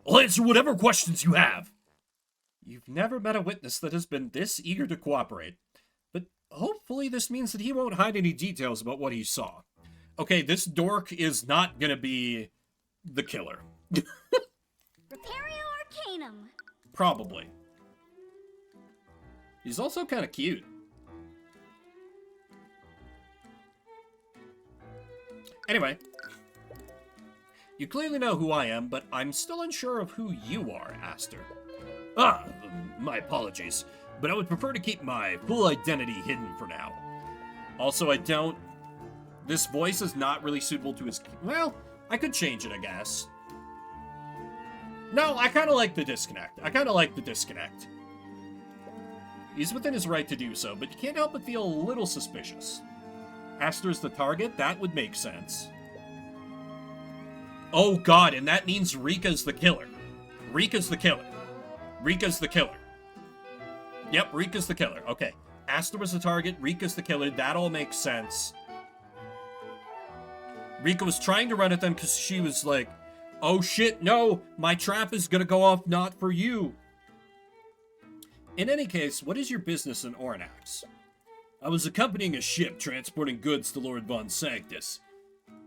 I'll answer whatever questions you have. You've never met a witness that has been this eager to cooperate. But hopefully this means that he won't hide any details about what he saw. Okay, this dork is not gonna be the killer. Repario Arcanum. Probably. He's also kind of cute. Anyway. You clearly know who I am, but I'm still unsure of who you are, Aster. My apologies, but I would prefer to keep my full identity hidden for now. Also, this voice is not really suitable to his... Well, I could change it, I guess. No, I kind of like the disconnect. He's within his right to do so, but you can't help but feel a little suspicious. Aster's the target? That would make sense. Oh god, and that means Rika's the killer. Rika's the killer. Yep, Rika's the killer. Okay. Aster was the target, Rika's the killer. That all makes sense. Rika was trying to run at them because she was like, oh shit, no, my trap is gonna go off not for you. In any case, what is your business in Ornax? I was accompanying a ship transporting goods to Lord Von Sanctus.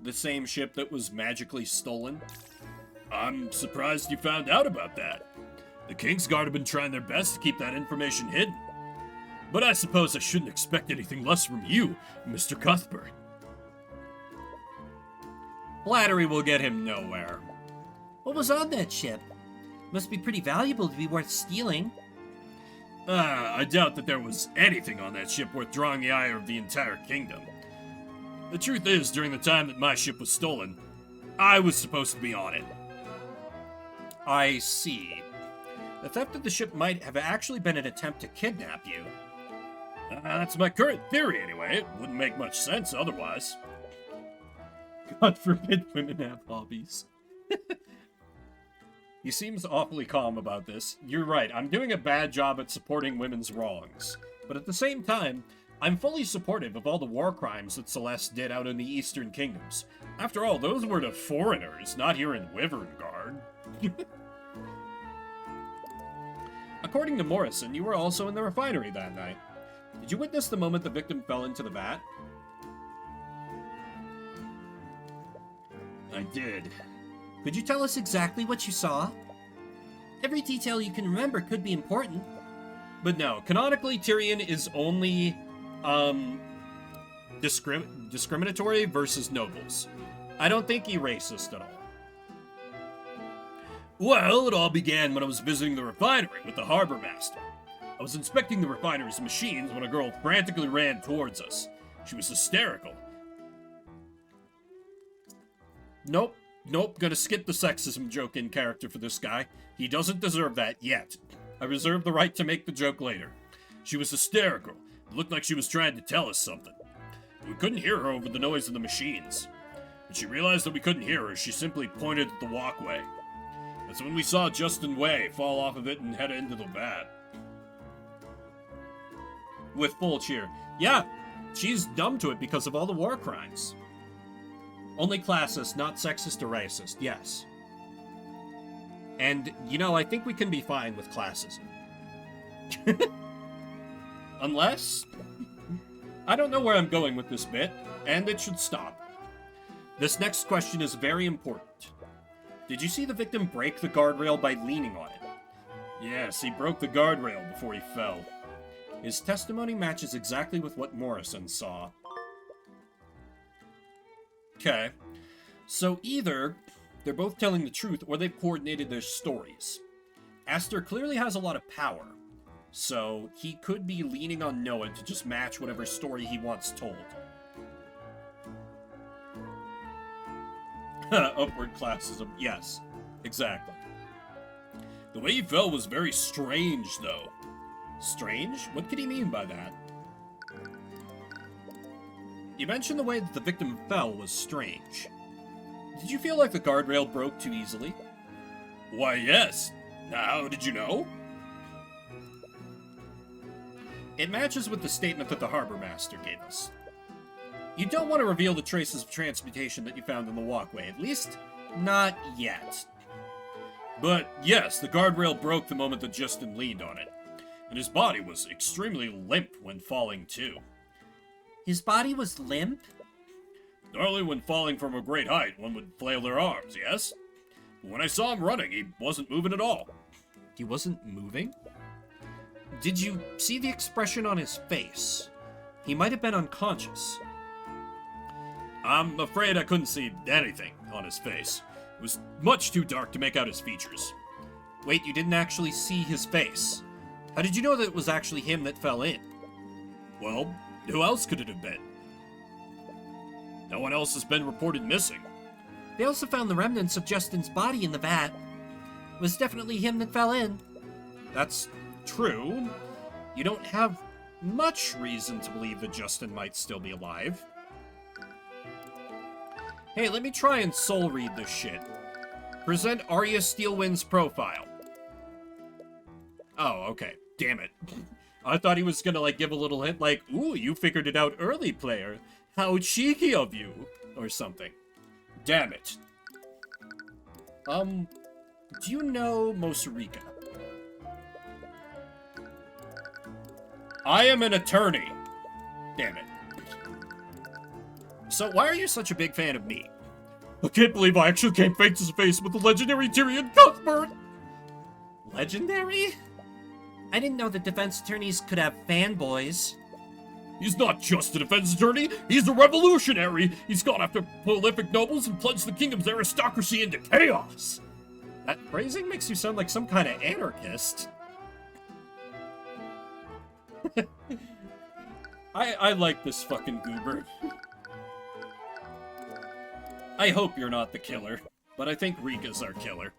The same ship that was magically stolen? I'm surprised you found out about that. The Kingsguard have been trying their best to keep that information hidden. But I suppose I shouldn't expect anything less from you, Mr. Cuthbert. Flattery will get him nowhere. What was on that ship? Must be pretty valuable to be worth stealing. I doubt that there was anything on that ship worth drawing the ire of the entire kingdom. The truth is, during the time that my ship was stolen, I was supposed to be on it. I see. The theft of the ship might have actually been an attempt to kidnap you. That's my current theory, anyway. It wouldn't make much sense otherwise. God forbid women have hobbies. He seems awfully calm about this. You're right, I'm doing a bad job at supporting women's wrongs. But at the same time, I'm fully supportive of all the war crimes that Celeste did out in the Eastern Kingdoms. After all, those were to foreigners, not here in Wyverngard. According to Morrison, you were also in the refinery that night. Did you witness the moment the victim fell into the vat? I did. Could you tell us exactly what you saw? Every detail you can remember could be important. But no, canonically, Tyrion is only, discriminatory versus nobles. I don't think he's racist at all. Well, it all began when I was visiting the refinery with the harbor master. I was inspecting the refinery's machines when a girl frantically ran towards us. She was hysterical. Nope, gonna skip the sexism joke in character for this guy. He doesn't deserve that yet. I reserve the right to make the joke later. She was hysterical. It looked like she was trying to tell us something. We couldn't hear her over the noise of the machines. When she realized that we couldn't hear her, she simply pointed at the walkway. That's when we saw Justin Way fall off of it and head into the vat. With full cheer. Yeah, she's dumb to it because of all the war crimes. Only classist, not sexist or racist, yes. And, you know, I think we can be fine with classism. Unless... I don't know where I'm going with this bit, and it should stop. This next question is very important. Did you see the victim break the guardrail by leaning on it? Yes, he broke the guardrail before he fell. His testimony matches exactly with what Morrison saw. Okay. So either they're both telling the truth or they've coordinated their stories. Aster clearly has a lot of power, so he could be leaning on Noah to just match whatever story he wants told. Upward classism, yes, exactly. The way he fell was very strange, though. Strange? What could he mean by that? You mentioned the way that the victim fell was strange. Did you feel like the guardrail broke too easily? Why, yes. How did you know? It matches with the statement that the harbor master gave us. You don't want to reveal the traces of transmutation that you found in the walkway, at least not yet. But yes, the guardrail broke the moment that Justin leaned on it, and his body was extremely limp when falling too. His body was limp? Normally when falling from a great height, one would flail their arms, yes? But when I saw him running, he wasn't moving at all. He wasn't moving? Did you see the expression on his face? He might have been unconscious. I'm afraid I couldn't see anything on his face. It was much too dark to make out his features. Wait, you didn't actually see his face? How did you know that it was actually him that fell in? Well, who else could it have been? No one else has been reported missing. They also found the remnants of Justin's body in the vat. It was definitely him that fell in. That's true. You don't have much reason to believe that Justin might still be alive. Hey, let me try and soul read this shit. Present Arya Steelwind's profile. Oh, okay. Damn it. I thought he was gonna, like, give a little hint, like, ooh, you figured it out early, player. How cheeky of you. Or something. Damn it. Do you know Mosarika? I am an attorney. Damn it. So why are you such a big fan of me? I can't believe I actually came face to face with the legendary Tyrion Cuthbert! Legendary? I didn't know that defense attorneys could have fanboys. He's not just a defense attorney, he's a revolutionary! He's gone after prolific nobles and plunged the kingdom's aristocracy into chaos! That phrasing makes you sound like some kind of anarchist. I like this fucking goober. I hope you're not the killer, but I think Rika's our killer.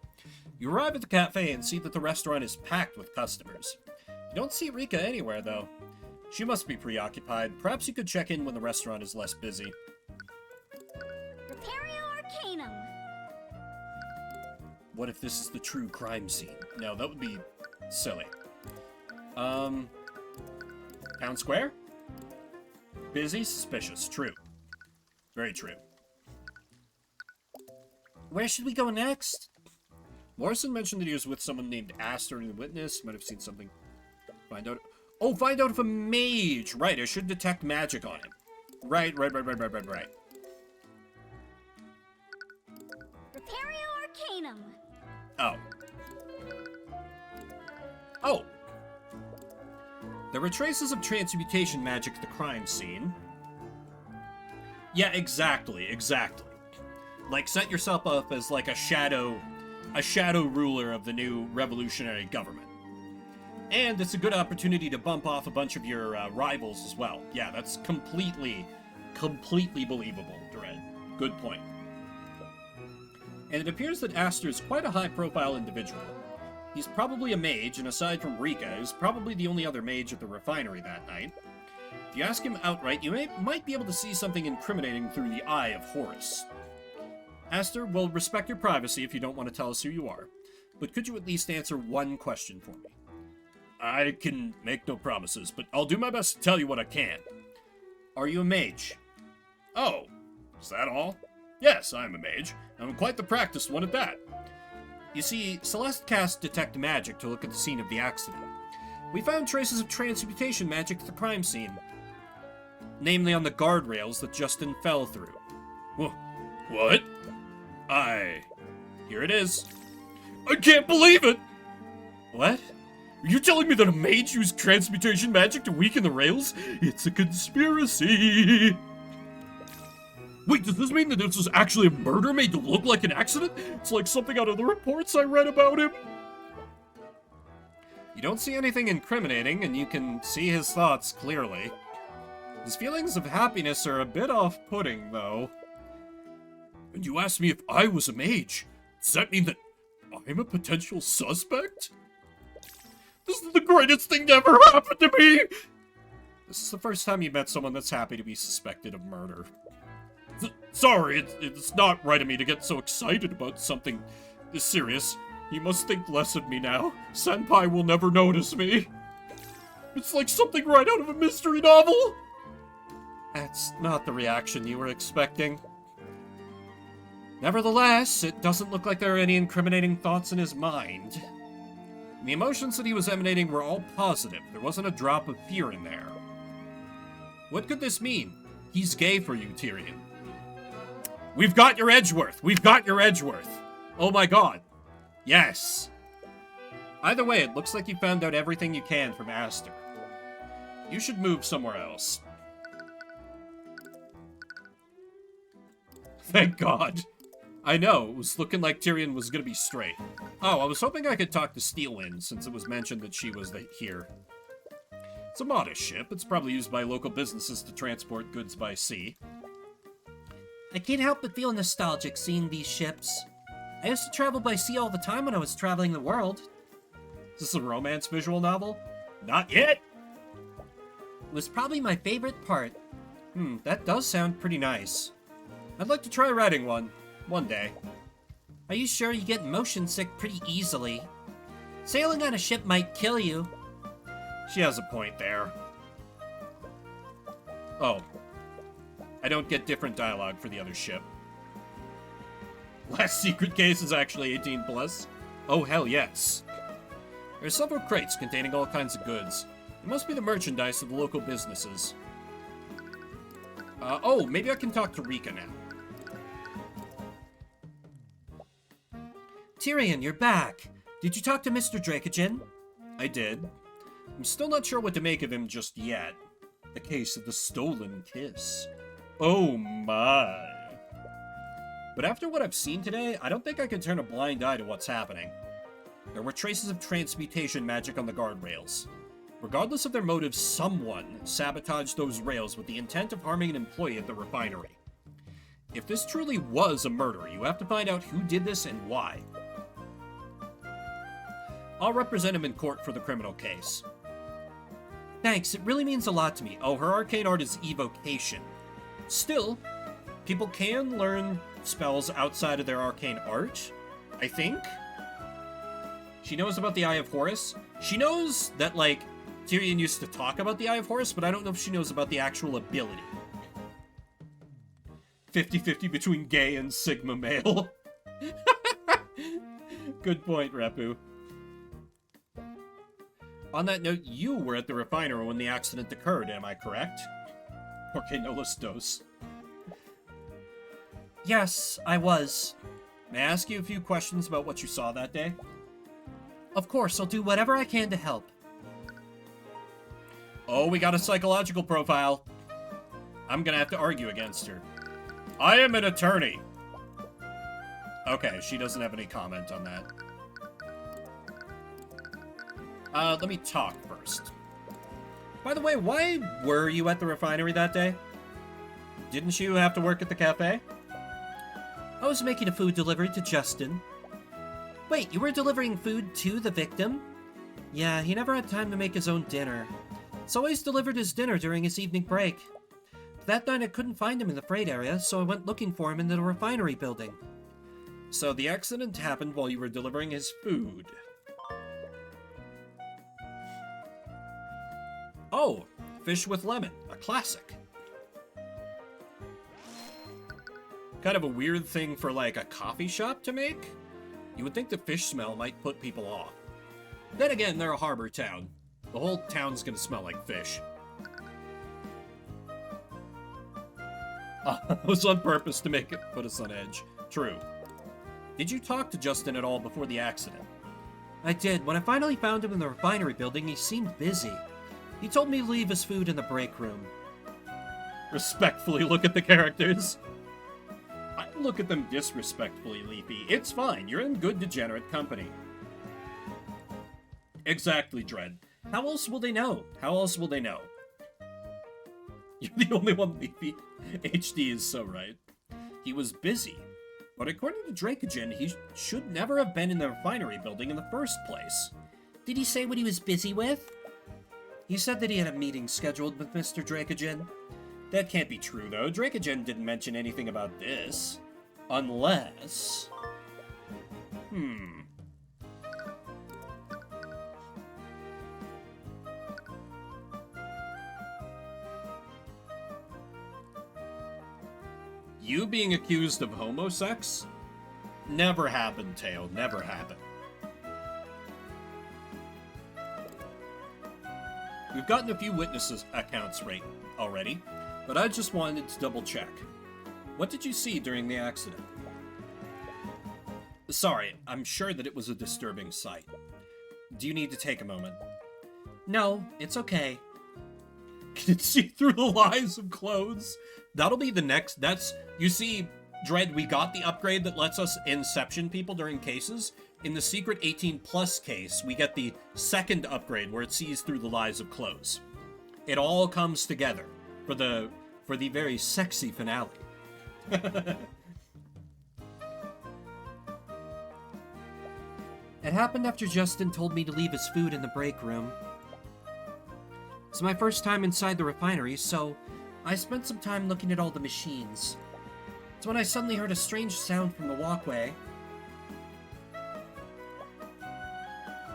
You arrive at the cafe and see that the restaurant is packed with customers. You don't see Rika anywhere, though. She must be preoccupied. Perhaps you could check in when the restaurant is less busy. Repario Arcanum. What if this is the true crime scene? No, that would be silly. Town Square? Busy, suspicious, true. Very true. Where should we go next? Morrison mentioned that he was with someone named Aster and the witness. Might have seen something. Find out. Oh, find out if a mage. Right, I should detect magic on him. Right. Repario Arcanum. Oh. Oh. There were traces of transmutation magic at the crime scene. Yeah, exactly. Like, set yourself up as, like, a shadow ruler of the new revolutionary government. And it's a good opportunity to bump off a bunch of your rivals as well. Yeah, that's completely believable, Dread. Good point. And it appears that Aster's quite a high-profile individual. He's probably a mage, and aside from Rika, is probably the only other mage at the refinery that night. If you ask him outright, you might be able to see something incriminating through the eye of Horus. Aster, we'll respect your privacy if you don't want to tell us who you are. but could you at least answer one question for me? I can make no promises, but I'll do my best to tell you what I can. Are you a mage? Oh, is that all? Yes, I'm a mage. I'm quite the practiced one at that. You see, Celeste cast Detect Magic to look at the scene of the accident. We found traces of transmutation magic at the crime scene, namely on the guardrails that Justin fell through. What? Here it is. I can't believe it! What? Are you telling me that a mage used transmutation magic to weaken the rails? It's a conspiracy! Wait, does this mean that this was actually a murder made to look like an accident? It's like something out of the reports I read about him. You don't see anything incriminating, and you can see his thoughts clearly. His feelings of happiness are a bit off-putting, though. And you asked me if I was a mage. Does that mean that I'm a potential suspect? This is the greatest thing to ever happen to me! This is the first time you met someone that's happy to be suspected of murder. Sorry, it's not right of me to get so excited about something this serious. He must think less of me now. Senpai will never notice me. It's like something right out of a mystery novel! That's not the reaction you were expecting. Nevertheless, it doesn't look like there are any incriminating thoughts in his mind. The emotions that he was emanating were all positive. There wasn't a drop of fear in there. What could this mean? He's gay for you, Tyrion. We've got your Edgeworth! We've got your Edgeworth! Oh my god. Yes. Either way, it looks like you found out everything you can from Aster. You should move somewhere else. Thank God. I know, it was looking like Tyrion was gonna be straight. Oh, I was hoping I could talk to Steelwind, since it was mentioned that she was here. It's a modest ship. It's probably used by local businesses to transport goods by sea. I can't help but feel nostalgic seeing these ships. I used to travel by sea all the time when I was traveling the world. Is this a romance visual novel? Not yet! It was probably my favorite part. That does sound pretty nice. I'd like to try writing one day. Are you sure you get motion sick pretty easily? Sailing on a ship might kill you. She has a point there. Oh. I don't get different dialogue for the other ship. Last secret case is actually 18 plus. Oh, hell yes. There are several crates containing all kinds of goods. It must be the merchandise of the local businesses. Oh, maybe I can talk to Rika now. Tyrion, you're back. Did you talk to Mr. Dracogen? I did. I'm still not sure what to make of him just yet. The case of the stolen kiss. Oh my. But after what I've seen today, I don't think I can turn a blind eye to what's happening. There were traces of transmutation magic on the guardrails. Regardless of their motives, someone sabotaged those rails with the intent of harming an employee at the refinery. If this truly was a murder, you have to find out who did this and why. I'll represent him in court for the criminal case. Thanks, it really means a lot to me. Oh, her arcane art is evocation. Still, people can learn spells outside of their arcane art, I think. She knows about the Eye of Horus. She knows that, like, Tyrion used to talk about the Eye of Horus, but I don't know if she knows about the actual ability. 50-50 between gay and Sigma male. Good point, Repu. On that note, you were at the refinery when the accident occurred, am I correct? Okay, no los dos. Yes, I was. May I ask you a few questions about what you saw that day? Of course, I'll do whatever I can to help. Oh, we got a psychological profile. I'm gonna have to argue against her. I am an attorney. Okay, she doesn't have any comment on that. Let me talk first. By the way, why were you at the refinery that day? Didn't you have to work at the cafe? I was making a food delivery to Justin. Wait, you were delivering food to the victim? Yeah, he never had time to make his own dinner. So I always delivered his dinner during his evening break. That night I couldn't find him in the freight area, so I went looking for him in the refinery building. So the accident happened while you were delivering his food. Oh, fish with lemon, a classic. Kind of a weird thing for, like, a coffee shop to make. You would think the fish smell might put people off. Then again, they're a harbor town. The whole town's gonna smell like fish. It was on purpose to make it put us on edge. True. Did you talk to Justin at all before the accident? I did. When I finally found him in the refinery building, he seemed busy. He told me to leave his food in the break room. Respectfully look at the characters. I look at them disrespectfully, Leafy. It's fine. You're in good degenerate company. Exactly, Dread. How else will they know? How else will they know? You're the only one, Leafy. HD is so right. He was busy. But according to Dracogen, he should never have been in the refinery building in the first place. Did he say what he was busy with? He said that he had a meeting scheduled with Mr. Dracogen. That can't be true, though. Dracogen didn't mention anything about this. Unless... You being accused of homosex? Never happened, Teo. Never happened. We've gotten a few witnesses' accounts right already, but I just wanted to double check. What did you see during the accident? Sorry, I'm sure that it was a disturbing sight. Do you need to take a moment? No, it's okay. Can it see through the lies of clothes? That'll be the next. You see, Dread, we got the upgrade that lets us inception people during cases. In the secret 18+ case, we get the second upgrade where it sees through the lies of clothes. It all comes together for the very sexy finale. It happened after Justin told me to leave his food in the break room. It's my first time inside the refinery, so I spent some time looking at all the machines. It's when I suddenly heard a strange sound from the walkway.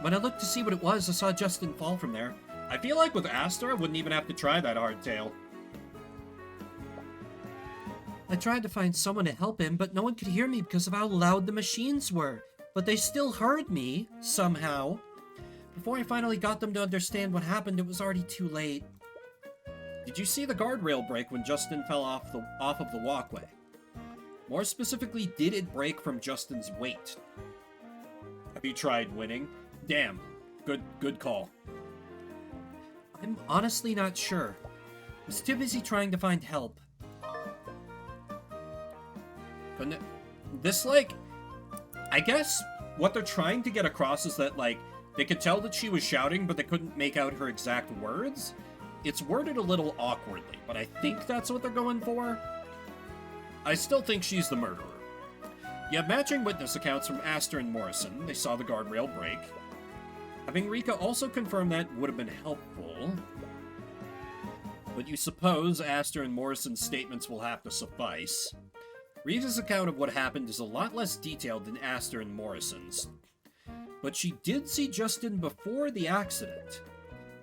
When I looked to see what it was, I saw Justin fall from there. I feel like with Aster, I wouldn't even have to try that hard, Tail. I tried to find someone to help him, but no one could hear me because of how loud the machines were. But they still heard me, somehow. Before I finally got them to understand what happened, it was already too late. Did you see the guardrail break when Justin fell off of the walkway? More specifically, did it break from Justin's weight? Have you tried winning? Damn. Good call. I'm honestly not sure. I was too busy trying to find help. Couldn't it? This, like... I guess what they're trying to get across is that, like, they could tell that she was shouting, but they couldn't make out her exact words. It's worded a little awkwardly, but I think that's what they're going for. I still think she's the murderer. You have matching witness accounts from Aster and Morrison. They saw the guardrail break. Having Rika also confirm that would have been helpful. But you suppose Aster and Morrison's statements will have to suffice. Rika's account of what happened is a lot less detailed than Aster and Morrison's. But she did see Justin before the accident.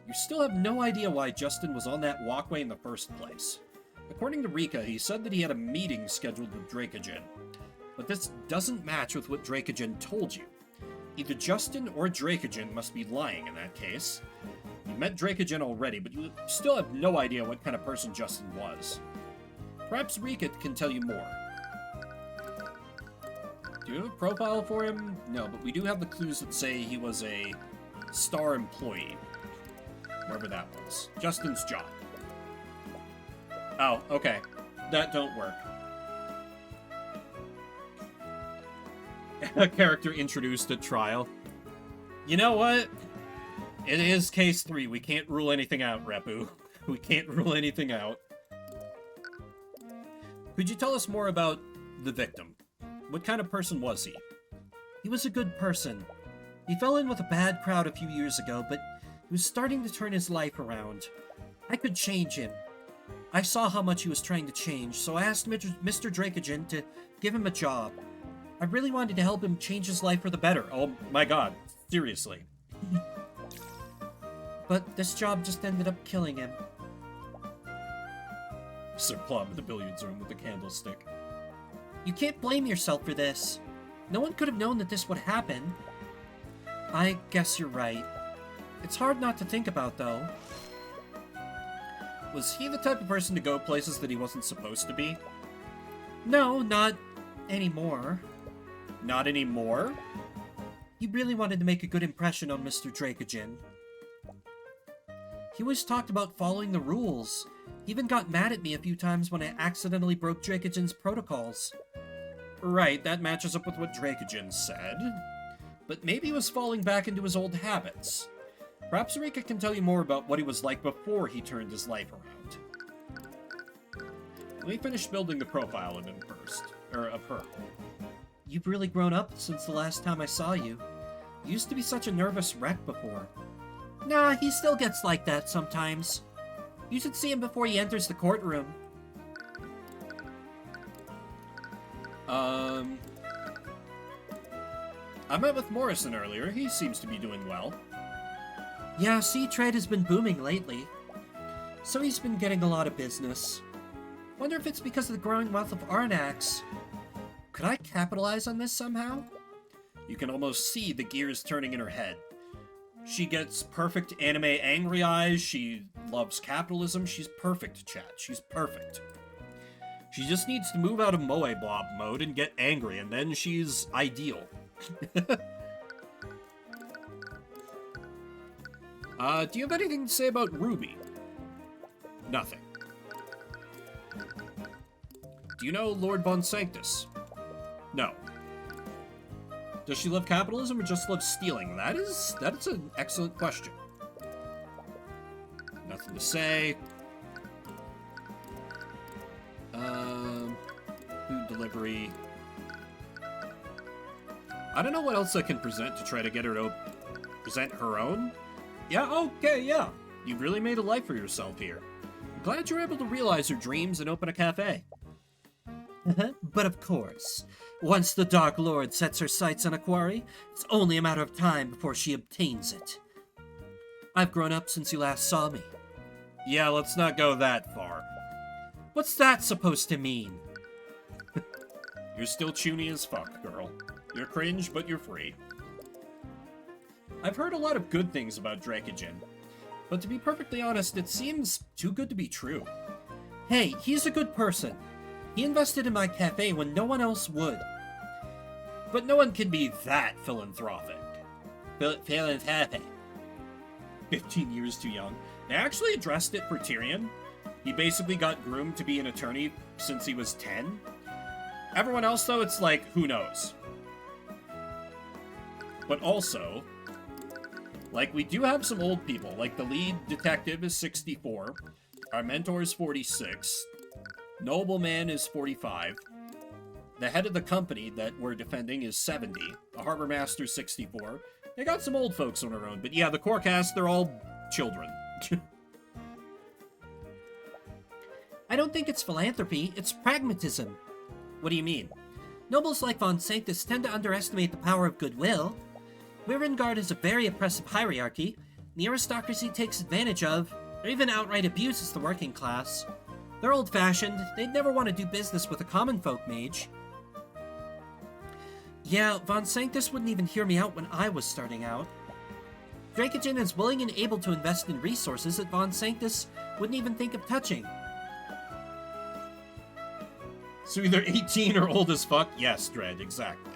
You still have no idea why Justin was on that walkway in the first place. According to Rika, he said that he had a meeting scheduled with Dracogen. But this doesn't match with what Dracogen told you. Either Justin or Dracogen must be lying in that case. You met Dracogen already, but you still have no idea what kind of person Justin was. Perhaps Rika can tell you more. Do you have a profile for him? No, but we do have the clues that say he was a star employee. Wherever that was. Justin's job. Oh, okay. That don't work. A character introduced at trial. You know what? It is case 3. We can't rule anything out, Repu. We can't rule anything out. Could you tell us more about the victim? What kind of person was he? He was a good person. He fell in with a bad crowd a few years ago, but he was starting to turn his life around. I could change him. I saw how much he was trying to change, so I asked Mr. Dracogen to give him a job. I I really wanted to help him change his life for the better. Oh my god, seriously. But this job just ended up killing him. Sir Plum in the billiards room with the candlestick. You can't blame yourself for this. No one could have known that this would happen. I guess you're right. It's hard not to think about, though. Was he the type of person to go places that he wasn't supposed to be? No, not anymore. Not anymore? He really wanted to make a good impression on Mr. Dracogen. He always talked about following the rules. He even got mad at me a few times when I accidentally broke Dracogen's protocols. Right, that matches up with what Dracogen said. But maybe he was falling back into his old habits. Perhaps Rika can tell you more about what he was like before he turned his life around. Let me finish building the profile of him first. Or of her. You've really grown up since the last time I saw you. You used to be such a nervous wreck before. Nah, he still gets like that sometimes. You should see him before he enters the courtroom. I met with Morrison earlier. He seems to be doing well. Yeah, sea trade has been booming lately. So he's been getting a lot of business. Wonder if it's because of the growing wealth of Arnax. Could I capitalize on this somehow? You can almost see the gears turning in her head. She gets perfect anime angry eyes. She loves capitalism. She's perfect, chat. She's perfect. She just needs to move out of Moe Blob mode and get angry, and then she's ideal. Do you have anything to say about Ruby? Nothing. Do you know Lord Von Sanctus? No. Does she love capitalism or just love stealing? That's an excellent question. Nothing to say. Food delivery. I don't know what else I can present to try to get her to present her own. Yeah, okay, yeah. You've really made a life for yourself here. I'm glad you're able to realize your dreams and open a cafe. But of course, once the Dark Lord sets her sights on a quarry, it's only a matter of time before she obtains it. I've grown up since you last saw me. Yeah, let's not go that far. What's that supposed to mean? You're still chuny as fuck, girl. You're cringe, but you're free. I've heard a lot of good things about Dracogen, but to be perfectly honest, it seems too good to be true. Hey, he's a good person. He invested in my cafe when no one else would. But no one can be that philanthropic. Philanthropic. 15 years too young. They actually addressed it for Tyrion. He basically got groomed to be an attorney since he was 10. Everyone else, though, it's like, who knows? But also, like, we do have some old people. Like, the lead detective is 64. Our mentor is 46. Nobleman is 45. The head of the company that we're defending is 70. The harbor master 64. They got some old folks on their own, but yeah, the core cast, they're all children. I don't think it's philanthropy, it's pragmatism. What do you mean? Nobles like Von Sanctus tend to underestimate the power of goodwill. Wyrengard is a very oppressive hierarchy. The aristocracy takes advantage of, or even outright abuses the working class. They're old-fashioned, they'd never want to do business with a common folk mage. Yeah, Von Sanctus wouldn't even hear me out when I was starting out. Dracogen is willing and able to invest in resources that Von Sanctus wouldn't even think of touching. So either 18 or old as fuck? Yes, Dredd, exactly.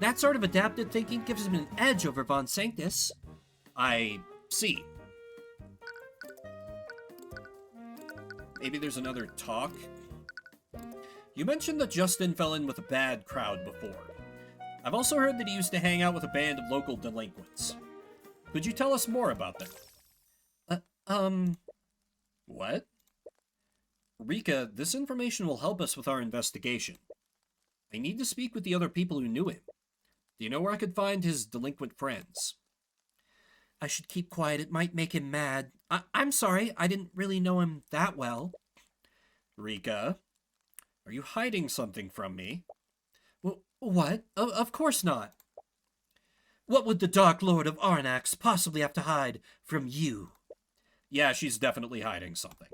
That sort of adapted thinking gives him an edge over Von Sanctus. I see. Maybe there's another talk? You mentioned that Justin fell in with a bad crowd before. I've also heard that he used to hang out with a band of local delinquents. Could you tell us more about them? What? Rika, this information will help us with our investigation. I need to speak with the other people who knew him. Do you know where I could find his delinquent friends? I should keep quiet, it might make him mad. I'm sorry, I didn't really know him that well. Rika, are you hiding something from me? Well, What? Of course not. What would the Dark Lord of Arnax possibly have to hide from you? Yeah, she's definitely hiding something.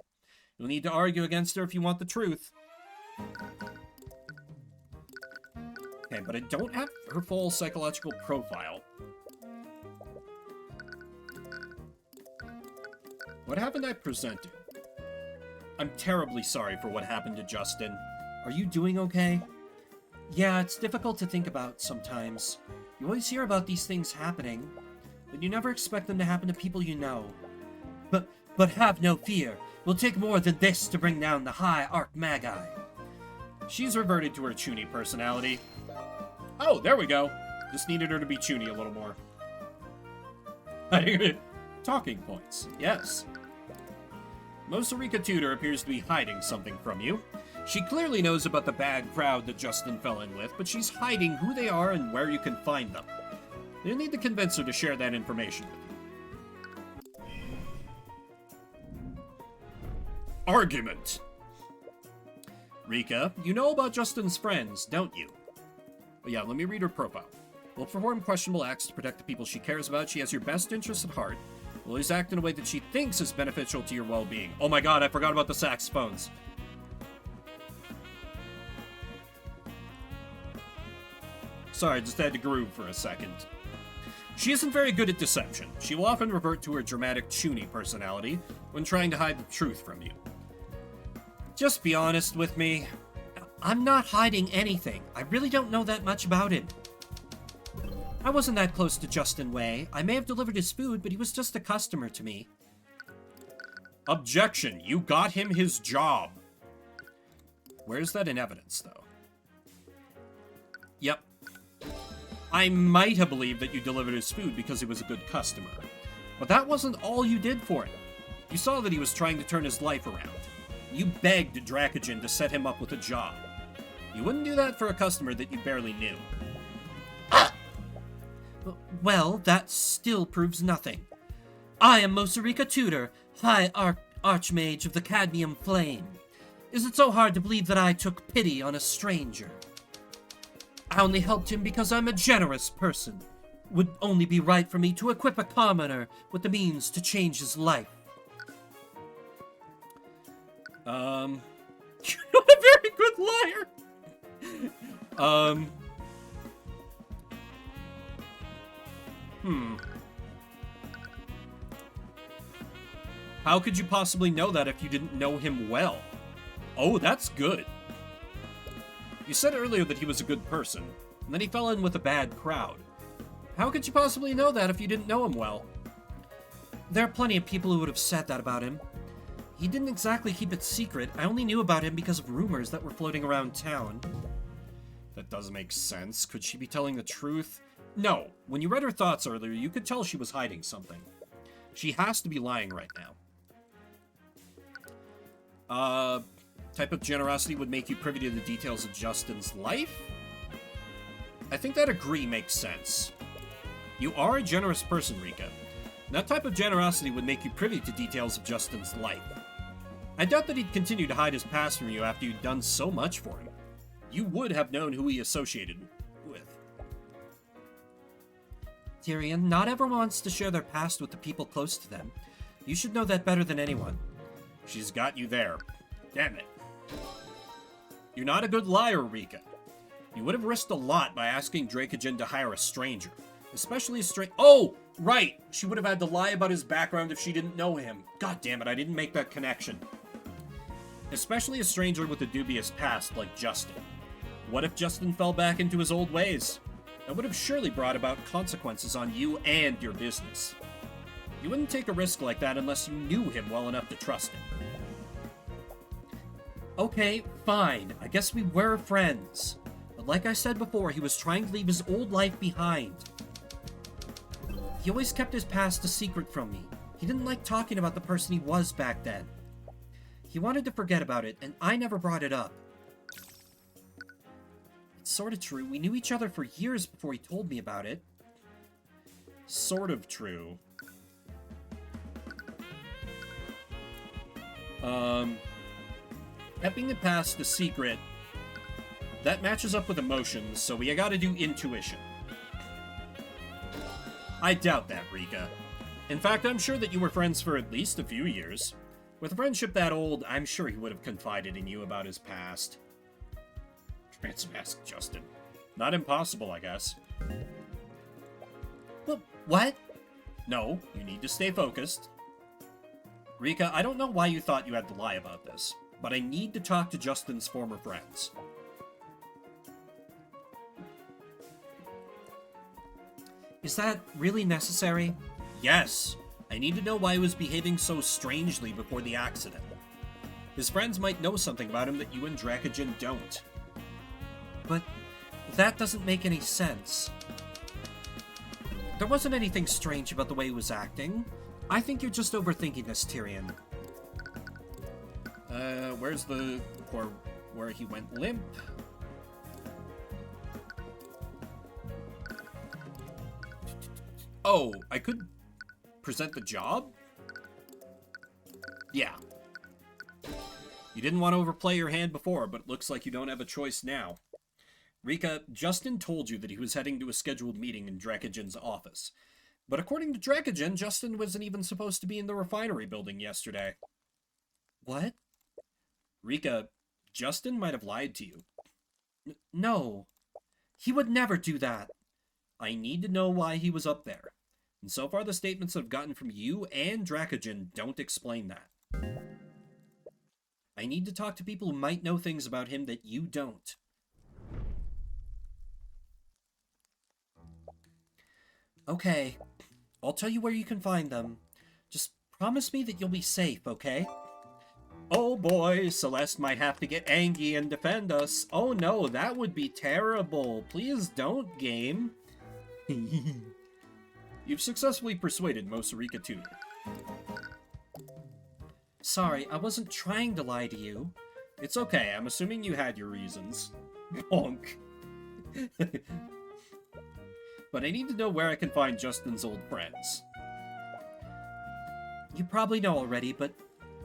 You'll need to argue against her if you want the truth. Okay, but I don't have her full psychological profile. What haven't I presented? I'm terribly sorry for what happened to Justin. Are you doing okay? Yeah, it's difficult to think about sometimes. You always hear about these things happening, but you never expect them to happen to people you know. But have no fear. We'll take more than this to bring down the High Archmagi. She's reverted to her Chuny personality. Oh, there we go. Just needed her to be Chuny a little more. Talking points. Yes. Mosarika Tudor appears to be hiding something from you. She clearly knows about the bad crowd that Justin fell in with, but she's hiding who they are and where you can find them. You need to convince her to share that information with you. Argument. Rika, you know about Justin's friends, don't you? Oh yeah, let me read her profile. Will perform questionable acts to protect the people she cares about. She has your best interests at heart. Will always act in a way that she thinks is beneficial to your well-being. Oh my god, I forgot about the saxophones. Sorry, just had to groove for a second. She isn't very good at deception. She will often revert to her dramatic Chuny personality when trying to hide the truth from you. Just be honest with me. I'm not hiding anything. I really don't know that much about him. I wasn't that close to Justin Way. I may have delivered his food, but he was just a customer to me. Objection! You got him his job! Where's that in evidence, though? Yep. I might have believed that you delivered his food because he was a good customer. But that wasn't all you did for him. You saw that he was trying to turn his life around. You begged Dracogen to set him up with a job. You wouldn't do that for a customer that you barely knew. Well, that still proves nothing. I am Mosarika Tudor, High Archmage of the Cadmium Flame. Is it so hard to believe that I took pity on a stranger? I only helped him because I'm a generous person. Would only be right for me to equip a commoner with the means to change his life. You're not a very good liar! How could you possibly know that if you didn't know him well? Oh, that's good. You said earlier that he was a good person, and then he fell in with a bad crowd. How could you possibly know that if you didn't know him well? There are plenty of people who would have said that about him. He didn't exactly keep it secret. I only knew about him because of rumors that were floating around town. That doesn't make sense. Could she be telling the truth? No. When you read her thoughts earlier, you could tell she was hiding something. She has to be lying right now. Type of generosity would make you privy to the details of Justin's life? I think that agree makes sense. You are a generous person, Rika. That type of generosity would make you privy to details of Justin's life. I doubt that he'd continue to hide his past from you after you'd done so much for him. You would have known who he associated with. Tyrion, not everyone wants to share their past with the people close to them. You should know that better than anyone. She's got you there. Damn it. You're not a good liar, Rika. You would have risked a lot by asking Dracogen to hire a stranger. Especially a Oh! Right! She would have had to lie about his background if she didn't know him. God damn it, I didn't make that connection. Especially a stranger with a dubious past like Justin. What if Justin fell back into his old ways? That would have surely brought about consequences on you and your business. You wouldn't take a risk like that unless you knew him well enough to trust him. Okay, fine. I guess we were friends. But like I said before, he was trying to leave his old life behind. He always kept his past a secret from me. He didn't like talking about the person he was back then. He wanted to forget about it, and I never brought it up. It's sort of true. We knew each other for years before he told me about it. Sort of true. Keeping the past a secret That matches up with emotions, so we gotta do intuition. I doubt that, Rika. In fact, I'm sure that you were friends for at least a few years. With a friendship that old, I'm sure he would have confided in you about his past. Transmask Justin. Not impossible, I guess. What? No, you need to stay focused. Rika, I don't know why you thought you had to lie about this, but I need to talk to Justin's former friends. Is that really necessary? Yes, I need to know why he was behaving so strangely before the accident. His friends might know something about him that you and Dracogen don't. But that doesn't make any sense. There wasn't anything strange about the way he was acting. I think you're just overthinking this, Tyrion. Where's the... or where he went limp? Oh, I could present the job? Yeah. You didn't want to overplay your hand before, but it looks like you don't have a choice now. Rika, Justin told you that he was heading to a scheduled meeting in Dracogen's office. But according to Dracogen, Justin wasn't even supposed to be in the refinery building yesterday. What? Rika, Justin might have lied to you. No. He would never do that. I need to know why he was up there. And so far the statements I've gotten from you and Dracogen don't explain that. I need to talk to people who might know things about him that you don't. Okay. I'll tell you where you can find them. Just promise me that you'll be safe, okay? Oh boy, Celeste might have to get angry and defend us. Oh no, that would be terrible. Please don't, game. You've successfully persuaded Mosarika to you. Sorry, I wasn't trying to lie to you. It's okay, I'm assuming you had your reasons. Bonk. But I need to know where I can find Justin's old friends. You probably know already, but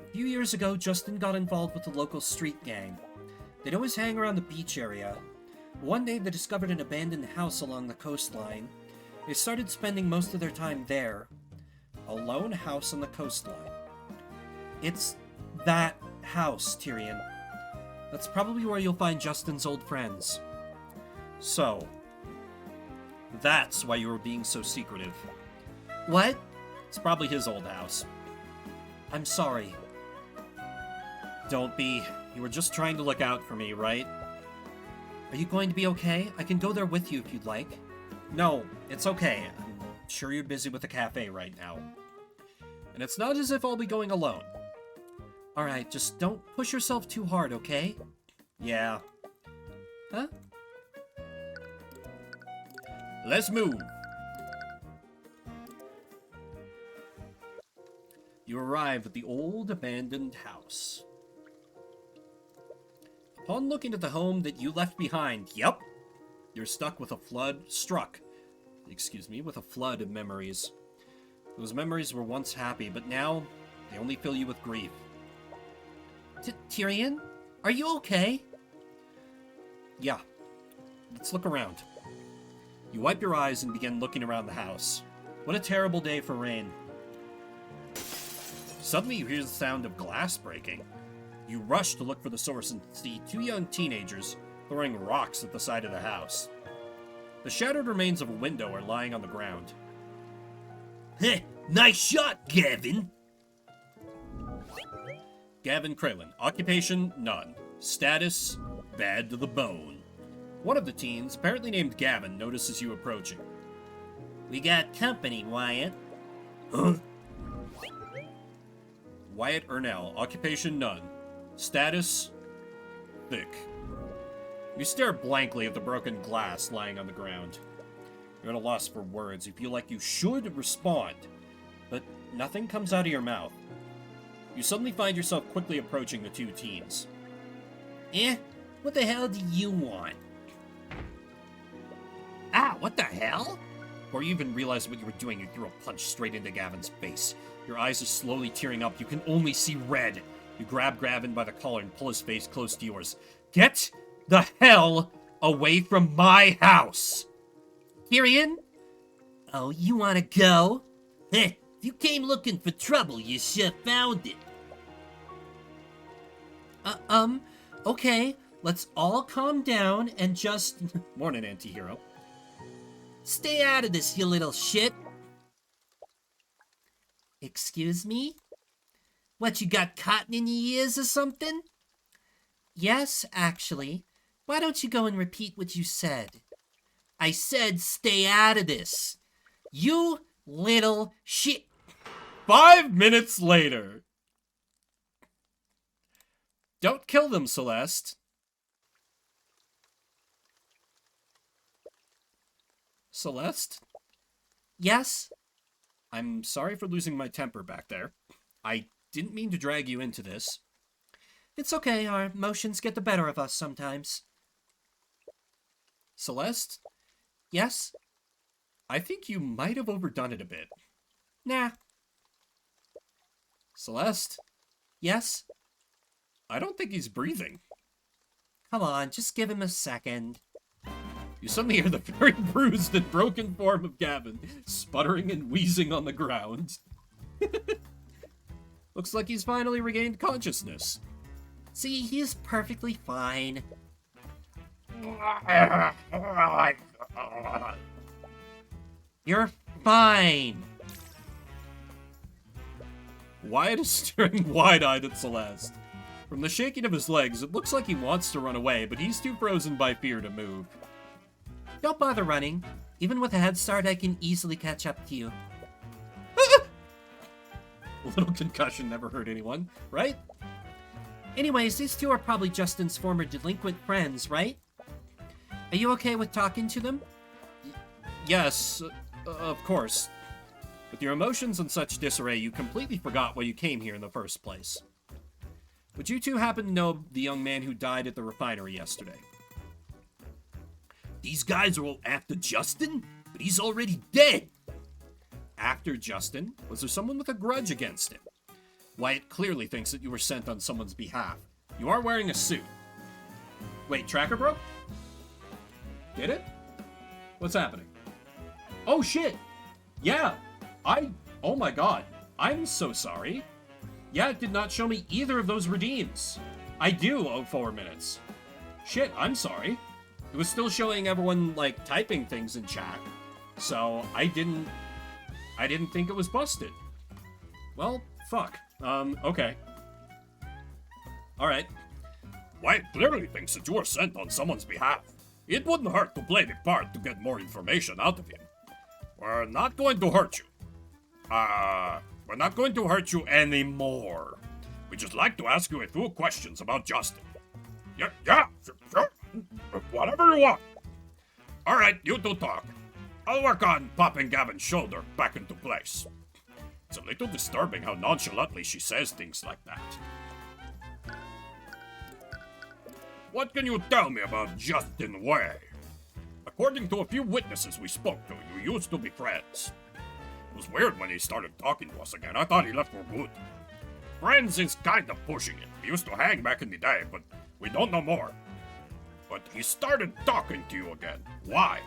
a few years ago, Justin got involved with the local street gang. They'd always hang around the beach area. One day, they discovered an abandoned house along the coastline. They started spending most of their time there. A lone house on the coastline. It's that house, Tyrion. That's probably where you'll find Justin's old friends. So, that's why you were being so secretive. What? It's probably his old house. I'm sorry. Don't be. You were just trying to look out for me, right? Are you going to be okay? I can go there with you if you'd like. No, it's okay. I'm sure you're busy with the cafe right now. And it's not as if I'll be going alone. Alright, just don't push yourself too hard, okay? Yeah. Huh? Let's move. You arrive at the old abandoned house. Upon looking at the home that you left behind, yep, you're with a flood of memories. Those memories were once happy, but now they only fill you with grief. Tyrion? Are you okay? Yeah. Let's look around. You wipe your eyes and begin looking around the house. What a terrible day for rain. Suddenly you hear the sound of glass breaking. You rush to look for the source and see two young teenagers throwing rocks at the side of the house. The shattered remains of a window are lying on the ground. Heh, nice shot, Gavin. Gavin Kralin. Occupation, none. Status, bad to the bone. One of the teens, apparently named Gavin, notices you approaching. We got company, Wyatt. Huh? Wyatt Ernell. Occupation, none. Status, thick. You stare blankly at the broken glass lying on the ground. You're at a loss for words. You feel like you should respond, but nothing comes out of your mouth. You suddenly find yourself quickly approaching the two teens. What the hell do you want? Ah, what the hell? Before you even realize what you were doing, you threw a punch straight into Gavin's face. Your eyes are slowly tearing up. You can only see red. You grab Gavin by the collar and pull his face close to yours. Get the hell away from my house. Tyrion? Oh, you wanna go? Heh, if you came looking for trouble, you sure found it. Okay, let's all calm down and just... Morning, anti-hero. Stay out of this, you little shit. Excuse me? What, you got cotton in your ears or something? Yes, actually. Why don't you go and repeat what you said? I said stay out of this. You little shit. 5 minutes later. Don't kill them, Celeste. Celeste? Yes? I'm sorry for losing my temper back there. I didn't mean to drag you into this. It's okay, our emotions get the better of us sometimes. Celeste? Yes? I think you might have overdone it a bit. Nah. Celeste? Yes? I don't think he's breathing. Come on, just give him a second. You suddenly hear the very bruised and broken form of Gavin, sputtering and wheezing on the ground. Looks like he's finally regained consciousness. See, he's perfectly fine. You're fine. Wyatt is staring wide-eyed at Celeste. From the shaking of his legs, it looks like he wants to run away, but he's too frozen by fear to move. Don't bother running. Even with a head start, I can easily catch up to you. A little concussion never hurt anyone, right? Anyways, these two are probably Justin's former delinquent friends, right? Are you okay with talking to them? Yes, of course. With your emotions in such disarray, you completely forgot why you came here in the first place. Would you two happen to know the young man who died at the refinery yesterday? These guys are all after Justin, but he's already dead. After Justin? Was there someone with a grudge against him? Wyatt clearly thinks that you were sent on someone's behalf. You are wearing a suit. Wait, tracker broke? Did it? What's happening? Oh shit! Yeah! Oh my god. I'm so sorry. Yeah, it did not show me either of those redeems. I do owe 4 minutes. Shit, I'm sorry. It was still showing everyone, like, typing things in chat. So, I didn't think it was busted. Well, fuck. Okay. Alright. White clearly thinks that you were sent on someone's behalf. It wouldn't hurt to play the part to get more information out of him. We're not going to hurt you. We're not going to hurt you anymore. We just like to ask you a few questions about Justin. Yeah, sure. Whatever you want. Alright, you two talk. I'll work on popping Gavin's shoulder back into place. It's a little disturbing how nonchalantly she says things like that. What can you tell me about Justin Way? According to a few witnesses we spoke to, you used to be friends. It was weird when he started talking to us again. I thought he left for good. Friends is kind of pushing it. We used to hang back in the day, but we don't know more. But he started talking to you again. Why?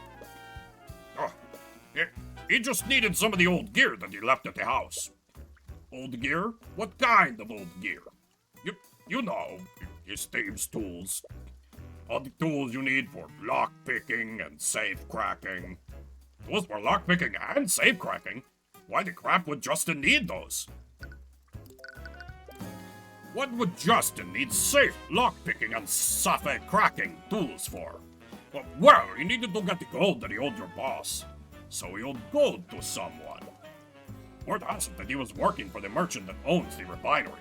Oh, he just needed some of the old gear that he left at the house. Old gear? What kind of old gear? You know, his thieves' tools. All the tools you need for lock-picking and safe-cracking. Tools for lock-picking and safe-cracking? Why the crap would Justin need those? What would Justin need safe lock-picking and safe-cracking tools for? Well, he needed to get the gold that he owed your boss. So he owed gold to someone. Word has it that he was working for the merchant that owns the refinery.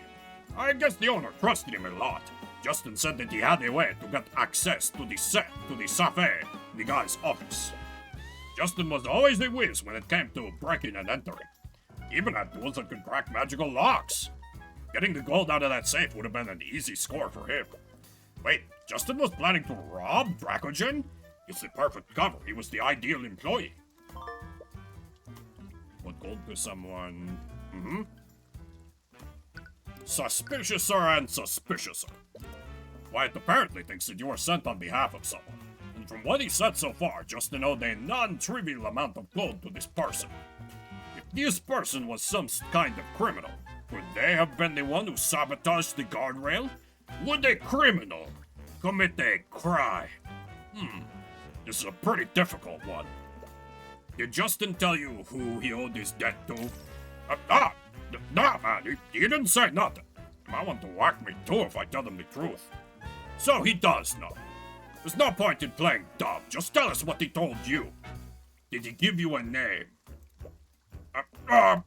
I guess the owner trusted him a lot. Justin said that he had a way to get access to the safe, the guy's office. Justin was always a whiz when it came to breaking and entering. He even had tools that could crack magical locks. Getting the gold out of that safe would have been an easy score for him. Wait, Justin was planning to rob Dracogen? It's the perfect cover. He was the ideal employee. Put gold to someone. Suspiciouser and suspiciouser. Wyatt apparently thinks that you were sent on behalf of someone. And from what he said so far, Justin owed a non-trivial amount of gold to this person. If this person was some kind of criminal, could they have been the one who sabotaged the guardrail? Would a criminal commit a crime? This is a pretty difficult one. Did Justin tell you who he owed his debt to? Nah, man, he didn't say nothing. He might want to whack me too if I tell him the truth. So he does know. There's no point in playing dumb. Just tell us what he told you. Did he give you a name? Oh,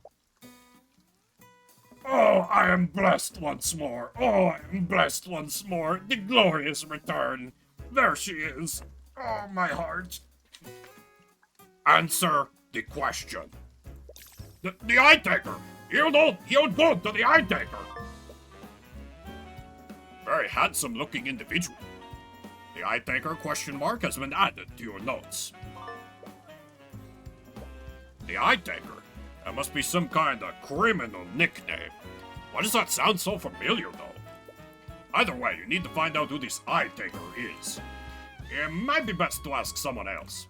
I am blessed once more. Oh, I am blessed once more. The glorious return. There she is. Oh, my heart. Answer the question. The Eye Taker. He owed gold to the Eye Taker. Very handsome-looking individual. The Eye Taker question mark has been added to your notes. The Eye Taker? That must be some kind of criminal nickname. Why does that sound so familiar, though? Either way, you need to find out who this Eye Taker is. It might be best to ask someone else.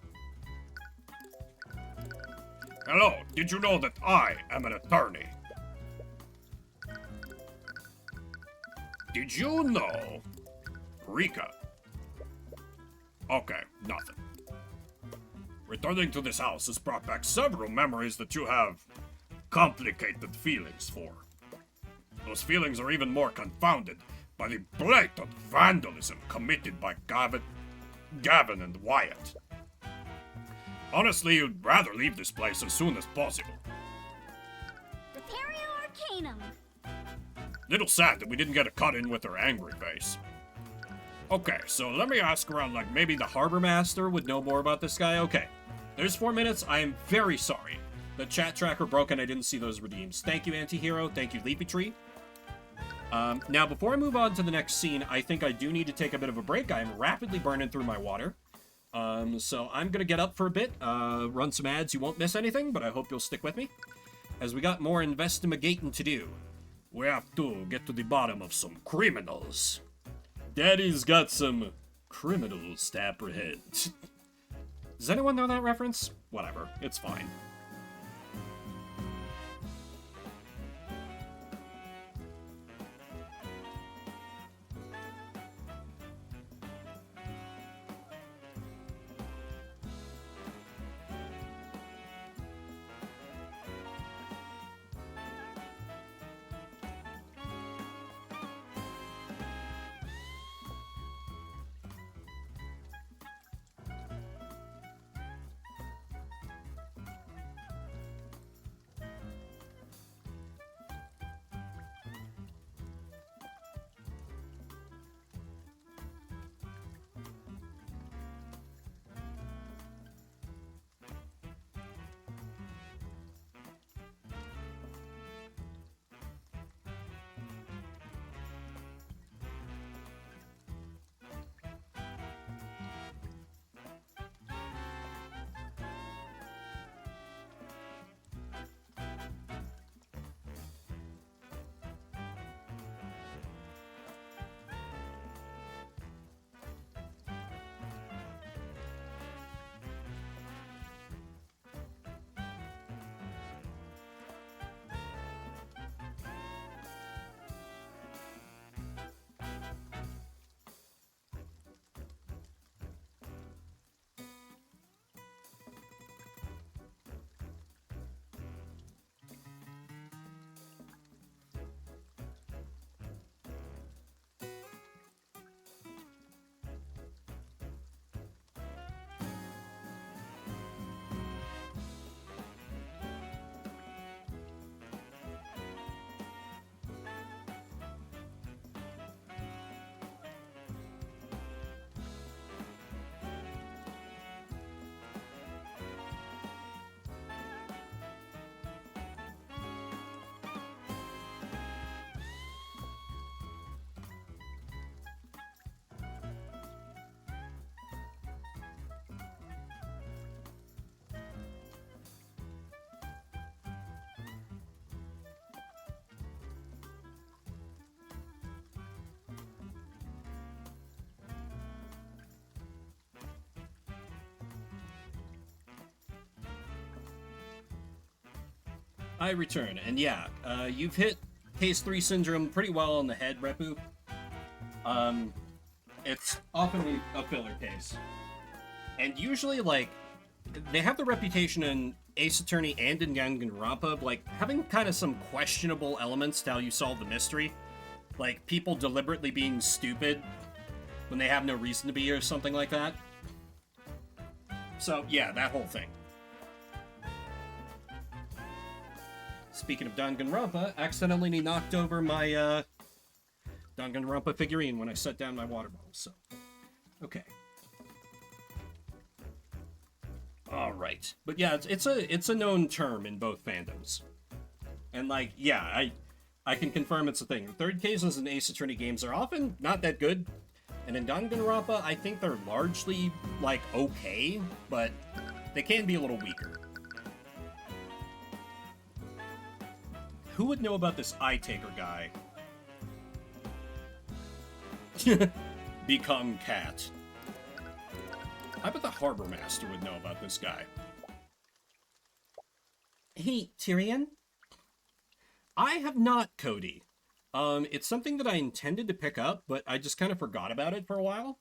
Hello, did you know that I am an attorney? Did you know... Rika? Okay, nothing. Returning to this house has brought back several memories that you have complicated feelings for. Those feelings are even more confounded by the blatant vandalism committed by Gavin and Wyatt. Honestly, you'd rather leave this place as soon as possible. Repario Arcanum. Little sad that we didn't get a cut-in with her angry face. Okay, so let me ask around, like, maybe the harbor master would know more about this guy. Okay, there's 4 minutes. I am very sorry. The chat tracker broke and I didn't see those redeems. Thank you, Antihero. Thank you, Leafy Tree. Now, before I move on to the next scene, I think I do need to take a bit of a break. I am rapidly burning through my water. So I'm gonna get up for a bit, run some ads. You won't miss anything, but I hope you'll stick with me, as we got more investigating to do. We have to get to the bottom of some criminals. Daddy's got some criminals to apprehend. Does anyone know that reference? Whatever, it's fine. I return, and yeah, you've hit Case 3 syndrome pretty well on the head, Repu. It's often a filler case. And usually, like, they have the reputation in Ace Attorney and in Danganronpa of, like, having kind of some questionable elements to how you solve the mystery. Like, people deliberately being stupid when they have no reason to be or something like that. So, yeah, that whole thing. Speaking of Danganronpa, accidentally knocked over my, Danganronpa figurine when I set down my water bottle, so... Okay. Alright. But yeah, it's a known term in both fandoms. And, like, yeah, I can confirm it's a thing. Third cases in Ace Attorney games are often not that good. And in Danganronpa, I think they're largely, like, okay, but they can be a little weaker. Who would know about this Eye Taker guy? Become cat. I bet the Harbor Master would know about this guy. Hey, Tyrion? I have not, Cody. It's something that I intended to pick up, but I just kind of forgot about it for a while.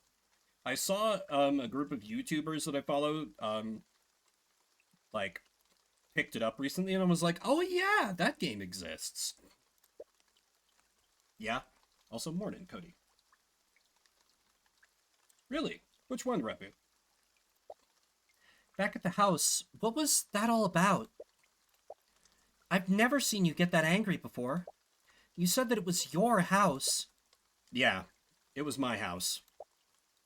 I saw a group of YouTubers that I follow, like, picked it up recently, and I was like, oh yeah, that game exists. Yeah. Also, morning, Cody. Really? Which one, Repu? Back at the house, what was that all about? I've never seen you get that angry before. You said that it was your house. Yeah, it was my house.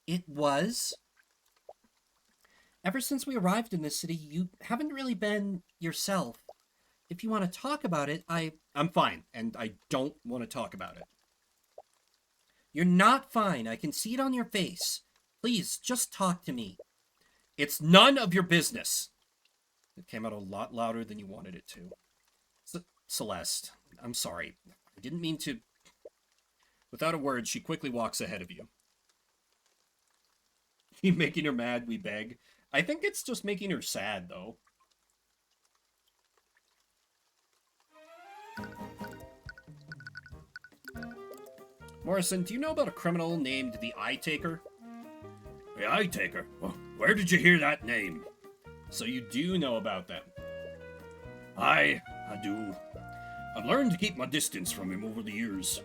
It was? Ever since we arrived in this city, you haven't really been yourself. If you want to talk about it, I'm fine, and I don't want to talk about it. You're not fine. I can see it on your face. Please, just talk to me. It's none of your business. It came out a lot louder than you wanted it to. Celeste, I'm sorry. I didn't mean to... Without a word, she quickly walks ahead of you. You making her mad, we beg. I think it's just making her sad, though. Morrison, do you know about a criminal named the Eye Taker? The Eye Taker? Well, where did you hear that name? So you do know about them. I do. I've learned to keep my distance from him over the years.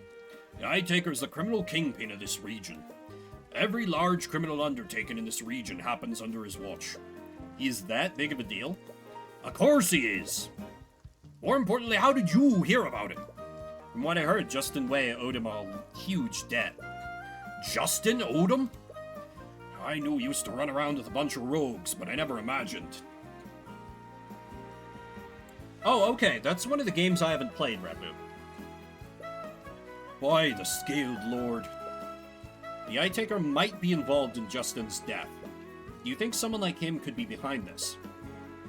The Eye Taker is the criminal kingpin of this region. Every large criminal undertaking in this region happens under his watch. He's that big of a deal? Of course he is! More importantly, how did you hear about it? From what I heard, Justin Way owed him a huge debt. Justin owed him? I knew he used to run around with a bunch of rogues, but I never imagined. Oh, okay, that's one of the games I haven't played, Repu. By the Scaled Lord. The Eye Taker might be involved in Justin's death. Do you think someone like him could be behind this?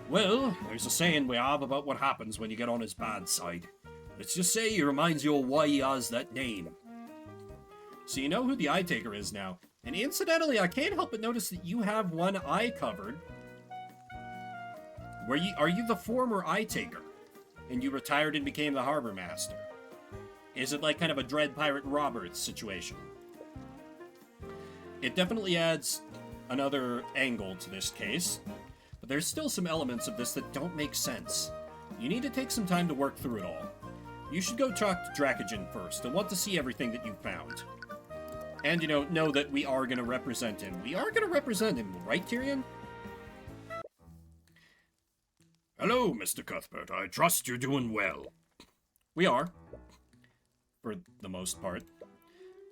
Well, there's a saying we have about what happens when you get on his bad side. Let's just say he reminds you of why he has that name. So you know who the Eye Taker is now. And incidentally, I can't help but notice that you have one eye covered. Are you the former Eye Taker? And you retired and became the Harbor Master? Is it like kind of a Dread Pirate Roberts situation? It definitely adds another angle to this case, but there's still some elements of this that don't make sense. You need to take some time to work through it all. You should go talk to Dracogen first. I want to see everything that you've found. And, know that we are going to represent him. We are going to represent him, right, Tyrion? Hello, Mr. Cuthbert. I trust you're doing well. We are. For the most part.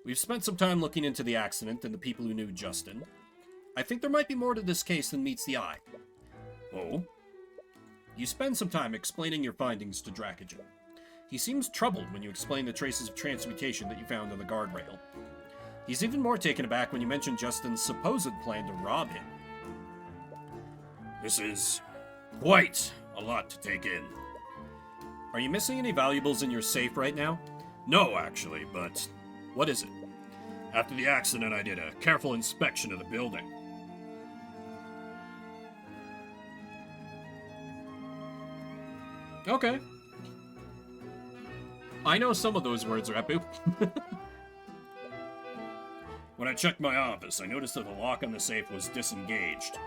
We've spent some time looking into the accident and the people who knew Justin. I think there might be more to this case than meets the eye. Oh? You spend some time explaining your findings to Dracogen. He seems troubled when you explain the traces of transmutation that you found on the guardrail. He's even more taken aback when you mention Justin's supposed plan to rob him. This is quite a lot to take in. Are you missing any valuables in your safe right now? No, actually, but What is it? after the accident I did a careful inspection of the building. Okay. I know some of those words, Repu. When I checked my office, I noticed that the lock on the safe was disengaged.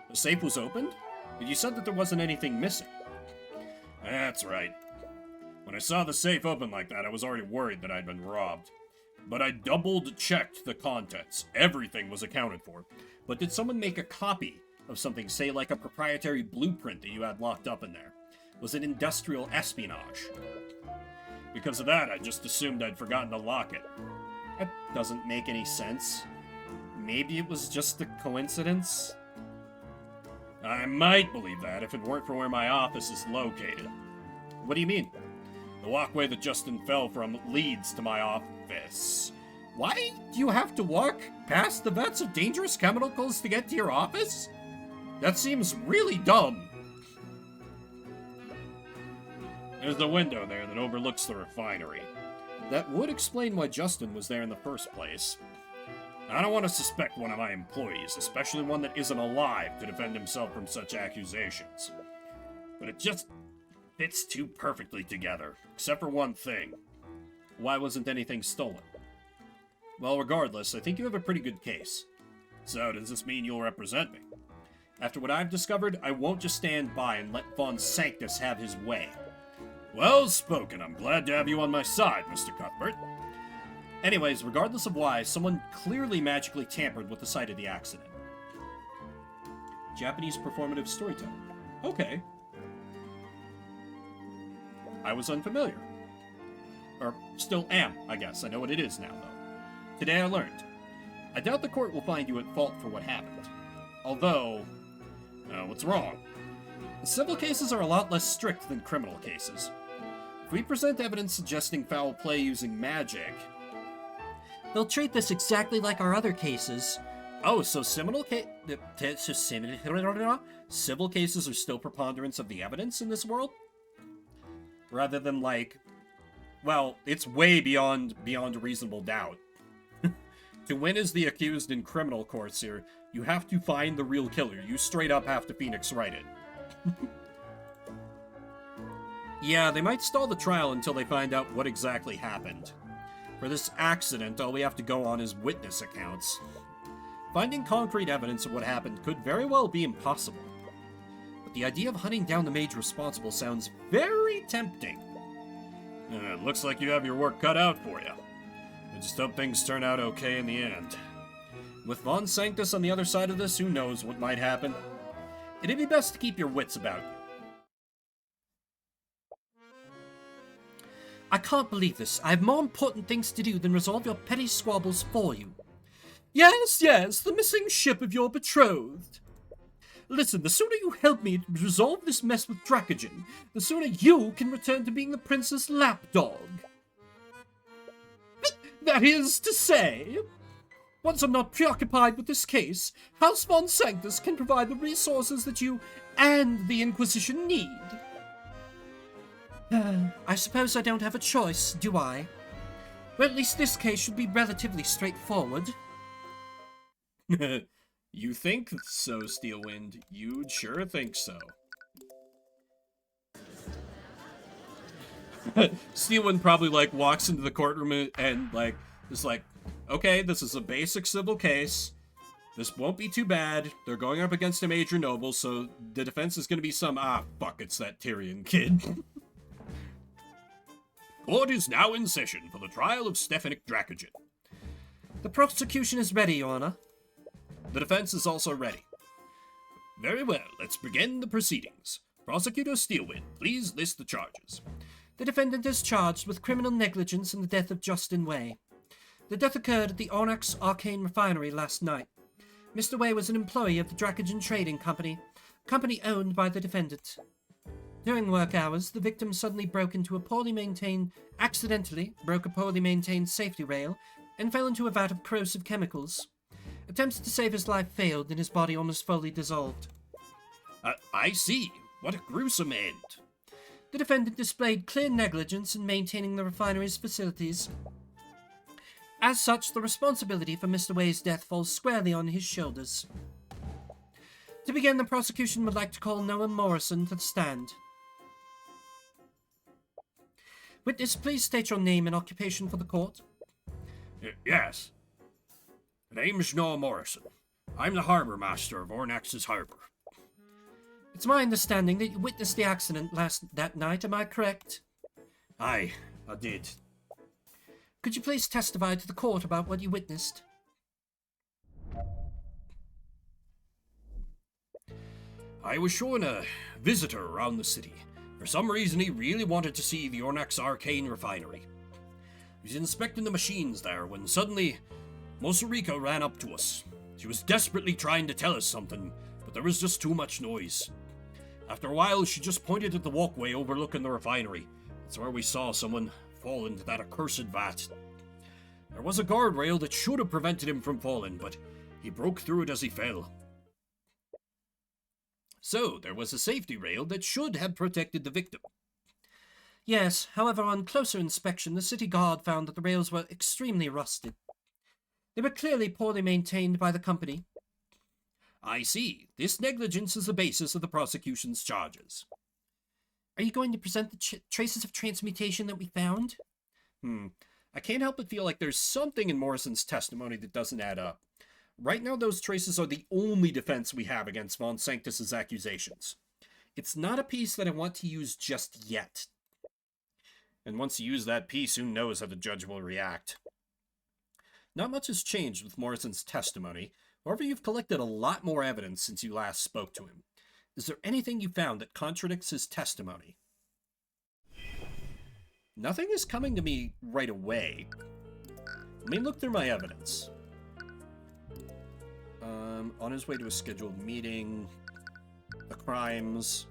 The safe was opened? But you said that there wasn't anything missing. That's right. When I saw the safe open like that, I was already worried that I'd been robbed. But I double-checked the contents. Everything was accounted for. But did someone make a copy of something, say like a proprietary blueprint that you had locked up in there? Was it industrial espionage? Because of that, I just assumed I'd forgotten to lock it. That doesn't make any sense. Maybe it was just a coincidence? I might believe that if it weren't for where my office is located. What do you mean? The walkway that Justin fell from leads to my office. Why do you have to walk past the vets of dangerous chemicals to get to your office? That seems really dumb. There's the window there that overlooks the refinery. That would explain why Justin was there in the first place. I don't want to suspect one of my employees, especially one that isn't alive, to defend himself from such accusations. But it just fits too perfectly together, except for one thing. Why wasn't anything stolen? Well, regardless, I think you have a pretty good case. So, does this mean you'll represent me? After what I've discovered, I won't just stand by and let Von Sanctus have his way. Well spoken. I'm glad to have you on my side, Mr. Cuthbert. Anyways, regardless of why, someone clearly magically tampered with the site of the accident. Japanese performative storytelling. Okay. I was unfamiliar. Or still am, I guess. I know what it is now, though. Today I learned. I doubt the court will find you at fault for what happened. Although... what's wrong? Civil cases are a lot less strict than criminal cases. If we present evidence suggesting foul play using magic... They'll treat this exactly like our other cases. Oh, so civil cases are still preponderance of the evidence in this world? Rather than like... Well, it's way beyond reasonable doubt. To win as the accused in criminal courts here, you have to find the real killer. You straight up have to Phoenix Wright it. Yeah, they might stall the trial until they find out what exactly happened. For this accident, all we have to go on is witness accounts. Finding concrete evidence of what happened could very well be impossible. But the idea of hunting down the mage responsible sounds very tempting. It looks like you have your work cut out for you. I just hope things turn out okay in the end. With Von Sanctus on the other side of this, who knows what might happen? It'd be best to keep your wits about you. I can't believe this. I have more important things to do than resolve your petty squabbles for you. Yes, yes, the missing ship of your betrothed. Listen, the sooner you help me resolve this mess with Dracogen, the sooner you can return to being the princess lapdog. That is to say, once I'm not preoccupied with this case, House Von Sanctus can provide the resources that you and the Inquisition need. I suppose I don't have a choice, do I? Well, at least this case should be relatively straightforward. You think so, Steelwind. You'd sure think so. Steelwind probably, like, walks into the courtroom and, like, is like, okay, this is a basic civil case. This won't be too bad. They're going up against a major noble, so the defense is going to be some, fuck, it's that Tyrion kid. Court is now in session for the trial of Stefanik Dracogen. The prosecution is ready, Your Honor. The defense is also ready. Very well, let's begin the proceedings. Prosecutor Steelwind, please list the charges. The defendant is charged with criminal negligence in the death of Justin Way. The death occurred at the Onyx Arcane refinery last night. Mr. Way was an employee of the Dracogen Trading Company, a company owned by the defendant. During work hours, the victim suddenly accidentally broke a poorly maintained safety rail and fell into a vat of corrosive chemicals. Attempts to save his life failed and his body almost fully dissolved. I see. What a gruesome end. The defendant displayed clear negligence in maintaining the refinery's facilities. As such, the responsibility for Mr. Way's death falls squarely on his shoulders. To begin, the prosecution would like to call Noah Morrison to the stand. Witness, please state your name and occupation for the court. Yes. The name is Noah Morrison. I'm the harbor master of Ornax's harbor. It's my understanding that you witnessed the accident that night, am I correct? Aye, I did. Could you please testify to the court about what you witnessed? I was showing a visitor around the city. For some reason, he really wanted to see the Ornax Arcane refinery. He was inspecting the machines there when suddenly Mosarika ran up to us. She was desperately trying to tell us something, but there was just too much noise. After a while, she just pointed at the walkway overlooking the refinery. That's where we saw someone fall into that accursed vat. There was a guardrail that should have prevented him from falling, but he broke through it as he fell. So, there was a safety rail that should have protected the victim. Yes, however, on closer inspection, the city guard found that the rails were extremely rusted. They were clearly poorly maintained by the company. I see. This negligence is the basis of the prosecution's charges. Are you going to present the traces of transmutation that we found? I can't help but feel like there's something in Morrison's testimony that doesn't add up. Right now, those traces are the only defense we have against Von Sanctus's accusations. It's not a piece that I want to use just yet. And once you use that piece, who knows how the judge will react. Not much has changed with Morrison's testimony. However, you've collected a lot more evidence since you last spoke to him. Is there anything you found that contradicts his testimony? Nothing is coming to me right away. Let me look through my evidence. On his way to a scheduled meeting, the crimes,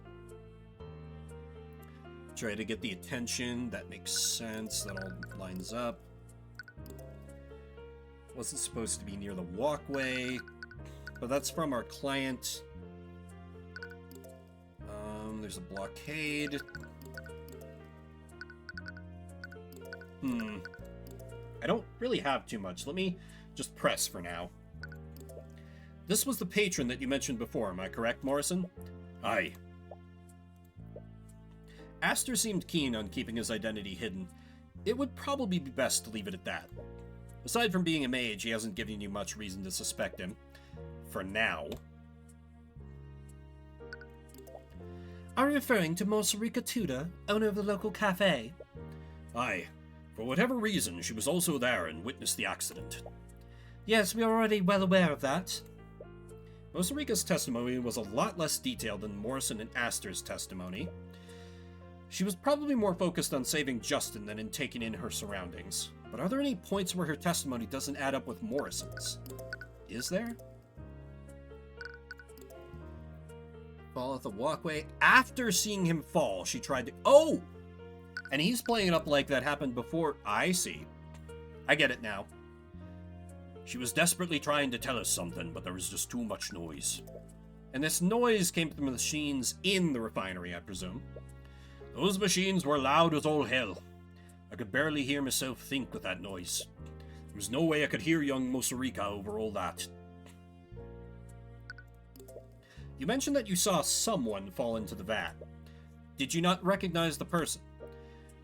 try to get the attention, that makes sense, that all lines up. Wasn't supposed to be near the walkway, but that's from our client. There's a blockade. I don't really have too much. Let me just press for now. This was the patron that you mentioned before, am I correct, Morrison? Aye. Aster seemed keen on keeping his identity hidden. It would probably be best to leave it at that. Aside from being a mage, he hasn't given you much reason to suspect him. For now. Are you referring to Mosarika Tudor, owner of the local cafe? Aye. For whatever reason, she was also there and witnessed the accident. Yes, we are already well aware of that. Mosarika's testimony was a lot less detailed than Morrison and Aster's testimony. She was probably more focused on saving Justin than in taking in her surroundings. But are there any points where her testimony doesn't add up with Morrison's? Is there? Fall off the walkway. After seeing him fall, she tried to... Oh! And he's playing it up like that happened before. I see. I get it now. She was desperately trying to tell us something, but there was just too much noise. And this noise came from the machines in the refinery, I presume. Those machines were loud as all hell. I could barely hear myself think with that noise. There was no way I could hear young Mosarika over all that. You mentioned that you saw someone fall into the vat. Did you not recognize the person?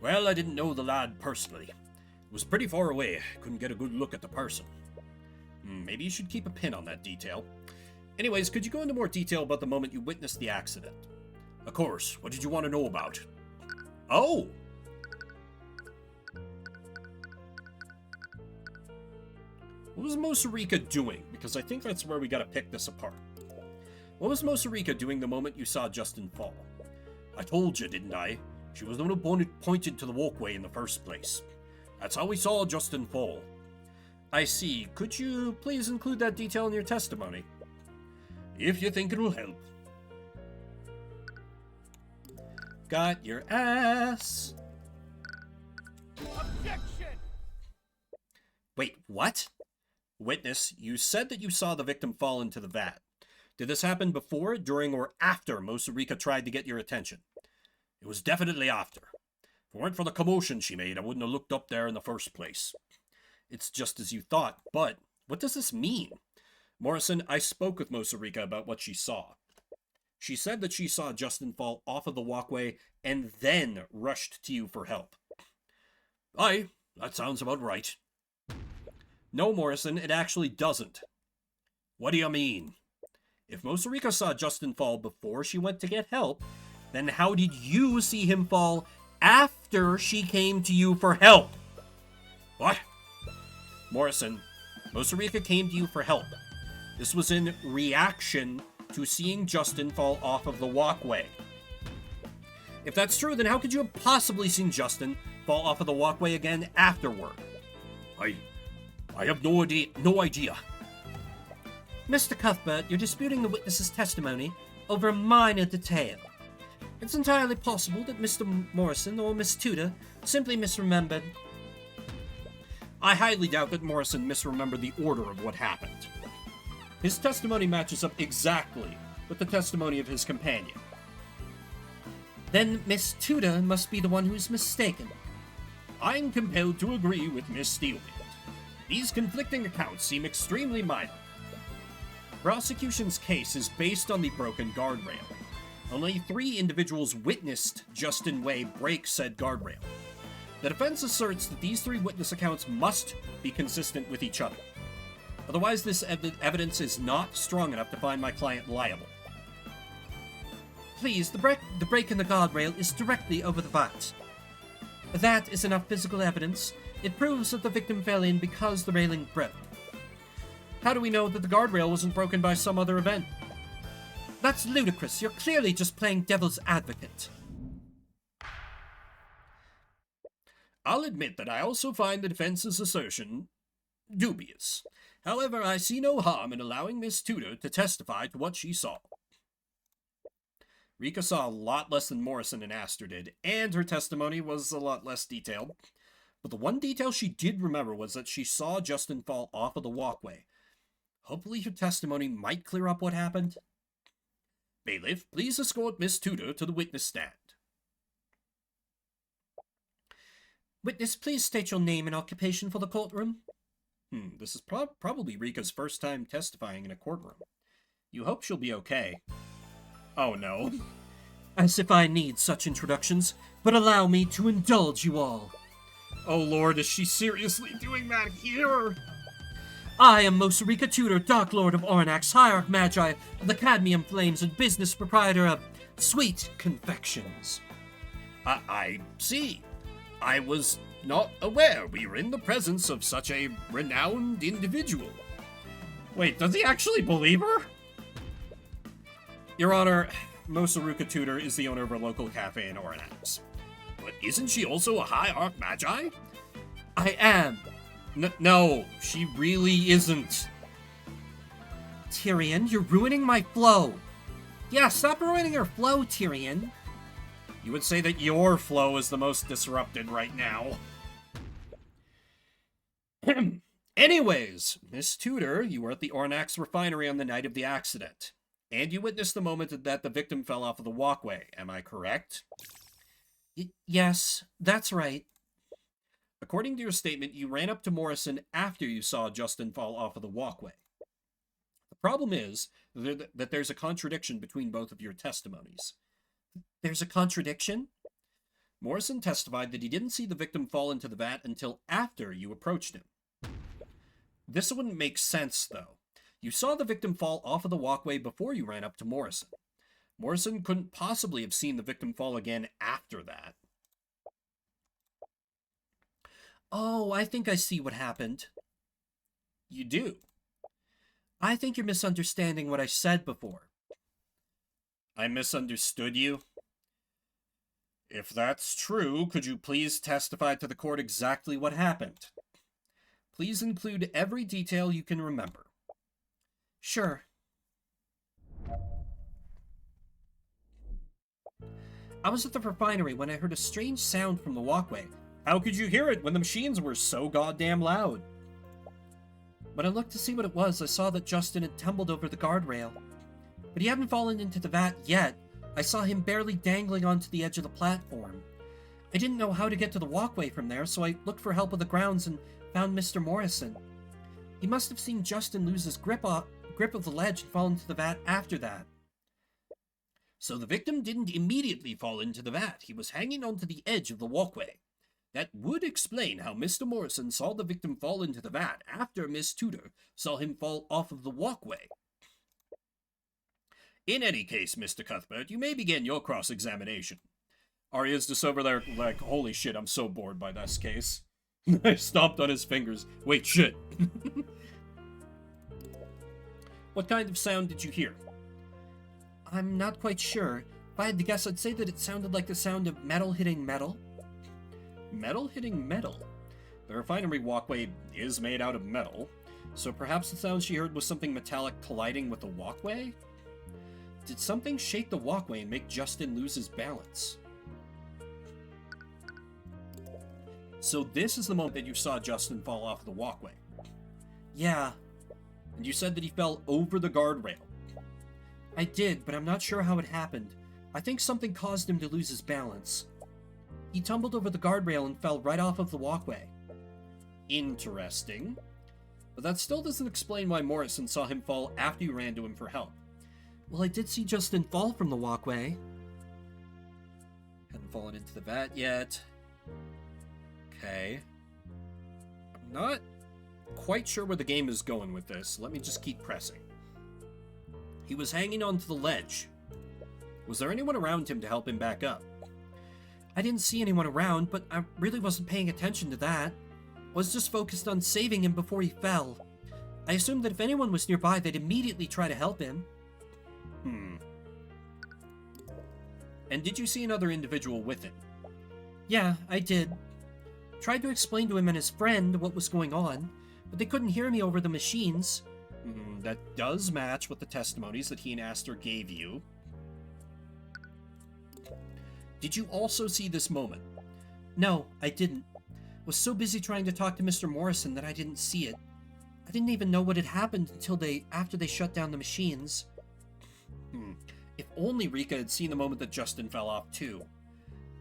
Well, I didn't know the lad personally. It was pretty far away. I couldn't get a good look at the person. Maybe you should keep a pin on that detail. Anyways, could you go into more detail about the moment you witnessed the accident? Of course. What did you want to know about? Oh! What was Mosarika doing? Because I think that's where we gotta pick this apart. What was Mosarika doing the moment you saw Justin fall? I told you, didn't I? She was the one who pointed to the walkway in the first place. That's how we saw Justin fall. I see. Could you please include that detail in your testimony? If you think it will help. Got your ass. Objection! Wait, what? Witness, you said that you saw the victim fall into the vat. Did this happen before, during, or after Mosarika tried to get your attention? It was definitely after. If it weren't for the commotion she made, I wouldn't have looked up there in the first place. It's just as you thought, but what does this mean? Morrison, I spoke with Mosarika about what she saw. She said that she saw Justin fall off of the walkway and then rushed to you for help. Aye, that sounds about right. No, Morrison, it actually doesn't. What do you mean? If Mosarika saw Justin fall before she went to get help, then how did you see him fall after she came to you for help? What? Morrison, Mosarika came to you for help. This was in reaction to seeing Justin fall off of the walkway. If that's true, then how could you have possibly seen Justin fall off of the walkway again afterward? I have no idea. Mr. Cuthbert, you're disputing the witness's testimony over a minor detail. It's entirely possible that Mr. Morrison or Miss Tudor simply misremembered. I highly doubt that Morrison misremembered the order of what happened. His testimony matches up exactly with the testimony of his companion. Then Miss Tudor must be the one who's mistaken. I'm compelled to agree with Miss Steelbeard. These conflicting accounts seem extremely minor. Prosecution's case is based on the broken guardrail. Only 3 individuals witnessed Justin Way break said guardrail. The defense asserts that these 3 witness accounts must be consistent with each other. Otherwise, this evidence is not strong enough to find my client liable. Please, the break in the guardrail is directly over the vat. That is enough physical evidence. It proves that the victim fell in because the railing broke. How do we know that the guardrail wasn't broken by some other event? That's ludicrous. You're clearly just playing devil's advocate. I'll admit that I also find the defense's assertion dubious. However, I see no harm in allowing Miss Tudor to testify to what she saw. Rika saw a lot less than Morrison and Astor did, and her testimony was a lot less detailed. But the one detail she did remember was that she saw Justin fall off of the walkway. Hopefully her testimony might clear up what happened. Bailiff, please escort Miss Tudor to the witness stand. Witness, please state your name and occupation for the courtroom. This is probably Rika's first time testifying in a courtroom. You hope she'll be okay. Oh no. As if I need such introductions, but allow me to indulge you all. Oh lord, is she seriously doing that here? I am Mosarika Tudor, Dark Lord of Ornax, Hierarch Magi of the Cadmium Flames, and business proprietor of Sweet Confections. I see. I was not aware we were in the presence of such a renowned individual. Wait, does he actually believe her? Your Honor, Mosarika Tudor is the owner of a local cafe in Ornax. But isn't she also a Hierarch Magi? I am. No, she really isn't. Tyrion, you're ruining my flow. Yeah, stop ruining her flow, Tyrion. You would say that your flow is the most disrupted right now. Anyways, Miss Tudor, you were at the Ornax refinery on the night of the accident. And you witnessed the moment that the victim fell off of the walkway, am I correct? Yes, that's right. According to your statement, you ran up to Morrison after you saw Justin fall off of the walkway. The problem is that there's a contradiction between both of your testimonies. There's a contradiction? Morrison testified that he didn't see the victim fall into the vat until after you approached him. This wouldn't make sense, though. You saw the victim fall off of the walkway before you ran up to Morrison. Morrison couldn't possibly have seen the victim fall again after that. Oh, I think I see what happened. You do? I think you're misunderstanding what I said before. I misunderstood you? If that's true, could you please testify to the court exactly what happened? Please include every detail you can remember. Sure. I was at the refinery when I heard a strange sound from the walkway. How could you hear it when the machines were so goddamn loud? When I looked to see what it was, I saw that Justin had tumbled over the guardrail. But he hadn't fallen into the vat yet. I saw him barely dangling onto the edge of the platform. I didn't know how to get to the walkway from there, so I looked for help on the grounds and found Mr. Morrison. He must have seen Justin lose his grip of the ledge and fall into the vat after that. So the victim didn't immediately fall into the vat. He was hanging onto the edge of the walkway. That would explain how Mr. Morrison saw the victim fall into the vat after Miss Tudor saw him fall off of the walkway. In any case, Mr. Cuthbert, you may begin your cross-examination. Arya's just over there like, holy shit, I'm so bored by this case. I stomped on his fingers. Wait, shit. What kind of sound did you hear? I'm not quite sure. If I had to guess, I'd say that it sounded like the sound of metal hitting metal. Metal hitting metal? The refinery walkway is made out of metal, so perhaps the sound she heard was something metallic colliding with the walkway? Did something shake the walkway and make Justin lose his balance? So this is the moment that you saw Justin fall off the walkway. Yeah, And you said that he fell over the guardrail. I did, but I'm not sure how it happened. I think something caused him to lose his balance. He tumbled over the guardrail and fell right off of the walkway. Interesting. But that still doesn't explain why Morrison saw him fall after you ran to him for help. Well, I did see Justin fall from the walkway. Hadn't fallen into the vat yet. Okay. I'm not quite sure where the game is going with this. Let me just keep pressing. He was hanging onto the ledge. Was there anyone around him to help him back up? I didn't see anyone around, but I really wasn't paying attention to that. I was just focused on saving him before he fell. I assumed that if anyone was nearby, they'd immediately try to help him. And did you see another individual with him? Yeah, I did. Tried to explain to him and his friend what was going on, but they couldn't hear me over the machines. That does match with the testimonies that he and Aster gave you. Did you also see this moment? No, I didn't. Was so busy trying to talk to Mr. Morrison that I didn't see it. I didn't even know what had happened until after they shut down the machines. If only Rika had seen the moment that Justin fell off too.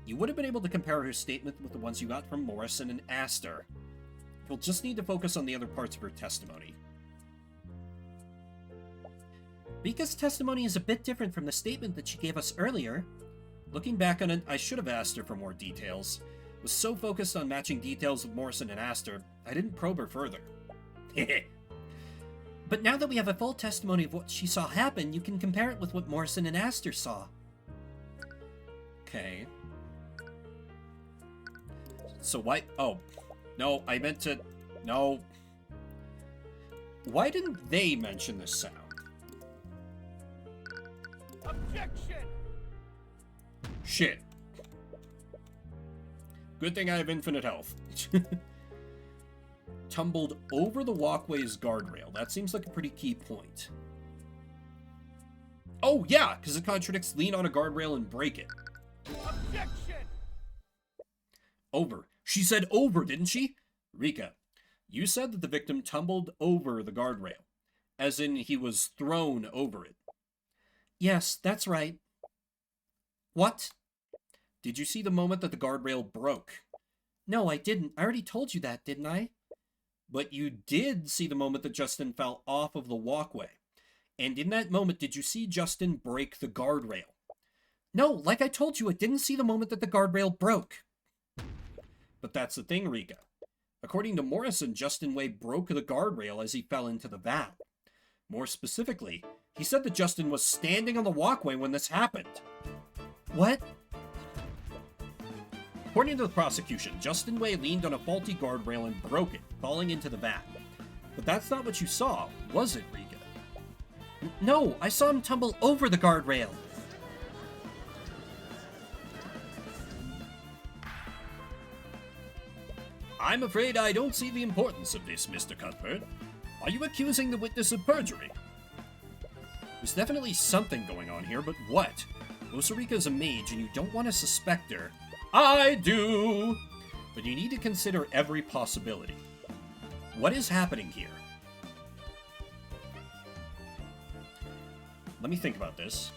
You would have been able to compare her statement with the ones you got from Morrison and Aster. You'll just need to focus on the other parts of her testimony. Rika's testimony is a bit different from the statement that she gave us earlier. Looking back on it, I should have asked her for more details. Was so focused on matching details with Morrison and Aster, I didn't probe her further. But now that we have a full testimony of what she saw happen, you can compare it with what Morrison and Aster saw. Okay. So why... Oh. No, I meant to... No. Why didn't they mention this sound? Objection! Shit. Good thing I have infinite health. Tumbled over the walkway's guardrail. That seems like a pretty key point. Oh, yeah, because it contradicts lean on a guardrail and break it. Objection! Over. She said over, didn't she? Rika, you said that the victim tumbled over the guardrail. As in, he was thrown over it. Yes, that's right. What? Did you see the moment that the guardrail broke? No, I didn't. I already told you that, didn't I? But you did see the moment that Justin fell off of the walkway. And in that moment, did you see Justin break the guardrail? No, like I told you, I didn't see the moment that the guardrail broke. But that's the thing, Rika. According to Morrison, Justin Way broke the guardrail as he fell into the vat. More specifically, he said that Justin was standing on the walkway when this happened. What? According to the prosecution, Justin Way leaned on a faulty guardrail and broke it, falling into the vat. But that's not what you saw, was it, Rika? No, I saw him tumble over the guardrail. I'm afraid I don't see the importance of this, Mr. Cuthbert. Are you accusing the witness of perjury? There's definitely something going on here, but what? Osarika's a mage and you don't want to suspect her. I do! But you need to consider every possibility. What is happening here? Let me think about this.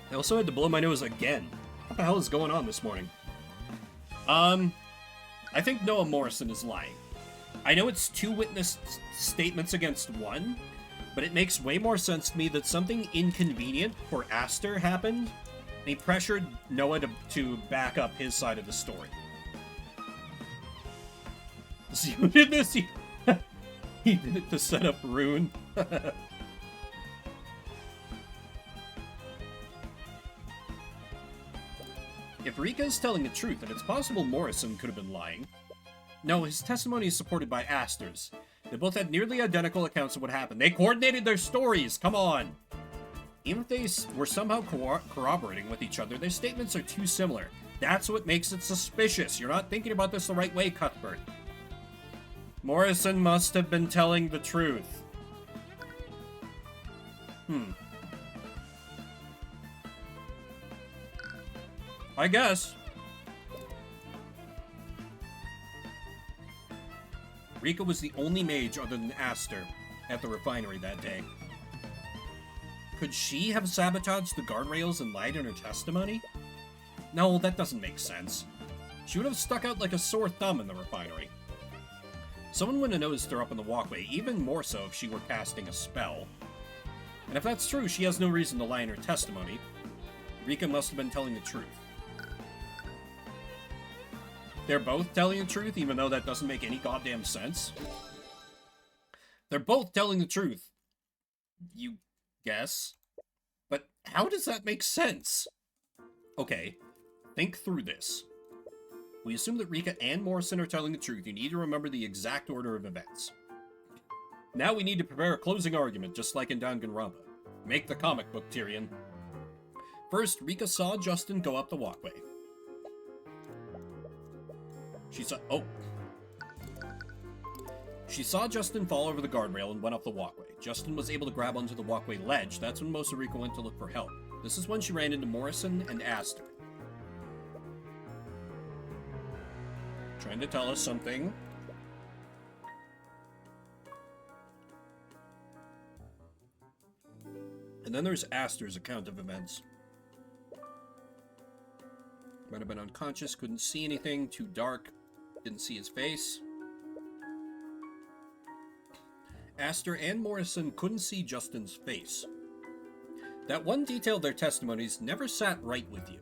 I also had to blow my nose again. What the hell is going on this morning? I think Noah Morrison is lying. I know it's two witness statements against one, But it makes way more sense to me that something inconvenient for Aster happened, and he pressured Noah to back up his side of the story. See who did this? He did it to set up Rune. If Rika is telling the truth, then it's possible Morrison could have been lying. No, his testimony is supported by Aster's. They both had nearly identical accounts of what happened. They coordinated their stories, come on! Even if they were somehow corroborating with each other, their statements are too similar. That's what makes it suspicious. You're not thinking about this the right way, Cuthbert. Morrison must have been telling the truth. I guess. Rika was the only mage other than Aster at the refinery that day. Could she have sabotaged the guardrails and lied in her testimony? No, that doesn't make sense. She would have stuck out like a sore thumb in the refinery. Someone would have noticed her up on the walkway, even more so if she were casting a spell. And if that's true, she has no reason to lie in her testimony. Rika must have been telling the truth. They're both telling the truth, even though that doesn't make any goddamn sense. They're both telling the truth. You guess? But how does that make sense? Okay, think through this. We assume that Rika and Morrison are telling the truth. You need to remember the exact order of events. Now we need to prepare a closing argument, just like in Danganronpa. Make the comic book, Tyrion. First, Rika saw Justin go up the walkway. She saw Justin fall over the guardrail and went up the walkway. Justin was able to grab onto the walkway ledge. That's when Rika went to look for help. This is when she ran into Morrison and Aster. Trying to tell us something. And then there's Aster's account of events. Might have been unconscious, couldn't see anything, too dark, didn't see his face. Aster and Morrison couldn't see Justin's face. That one detail of their testimonies never sat right with you.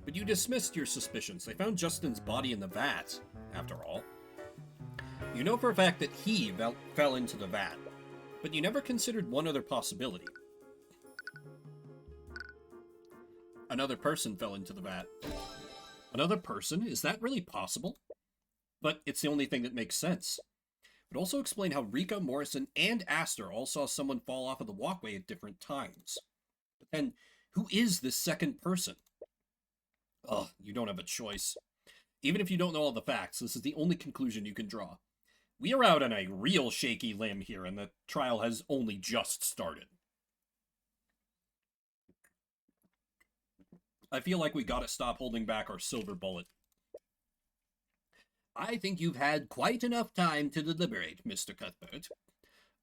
But you dismissed your suspicions. They found Justin's body in the vat, after all. You know for a fact that he fell into the vat, but you never considered one other possibility. Another person fell into the vat. Another person? Is that really possible? But it's the only thing that makes sense. But also explain how Rika, Morrison, and Aster all saw someone fall off of the walkway at different times. But then, who is this second person? Ugh, you don't have a choice. Even if you don't know all the facts, this is the only conclusion you can draw. We are out on a real shaky limb here, and the trial has only just started. I feel like we gotta stop holding back our silver bullet. I think you've had quite enough time to deliberate, Mr. Cuthbert.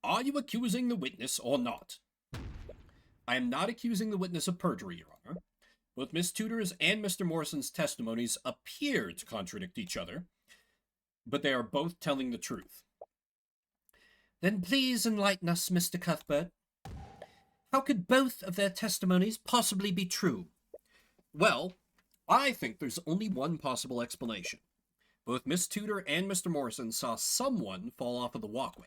Are you accusing the witness or not? I am not accusing the witness of perjury, Your Honor. Both Miss Tudor's and Mr. Morrison's testimonies appear to contradict each other, but they are both telling the truth. Then please enlighten us, Mr. Cuthbert. How could both of their testimonies possibly be true? Well, I think there's only one possible explanation. Both Miss Tudor and Mr. Morrison saw someone fall off of the walkway.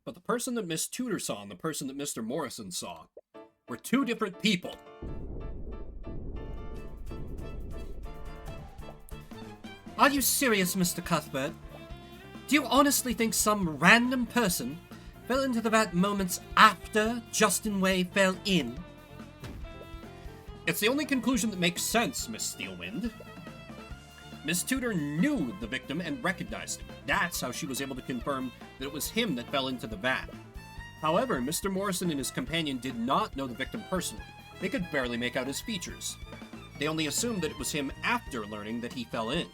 But the person that Miss Tudor saw and the person that Mr. Morrison saw were two different people. Are you serious, Mr. Cuthbert? Do you honestly think some random person fell into the vat moments after Justin Way fell in? It's the only conclusion that makes sense, Miss Steelwind. Miss Tudor knew the victim and recognized him. That's how she was able to confirm that it was him that fell into the vat. However, Mr. Morrison and his companion did not know the victim personally. They could barely make out his features. They only assumed that it was him after learning that he fell in.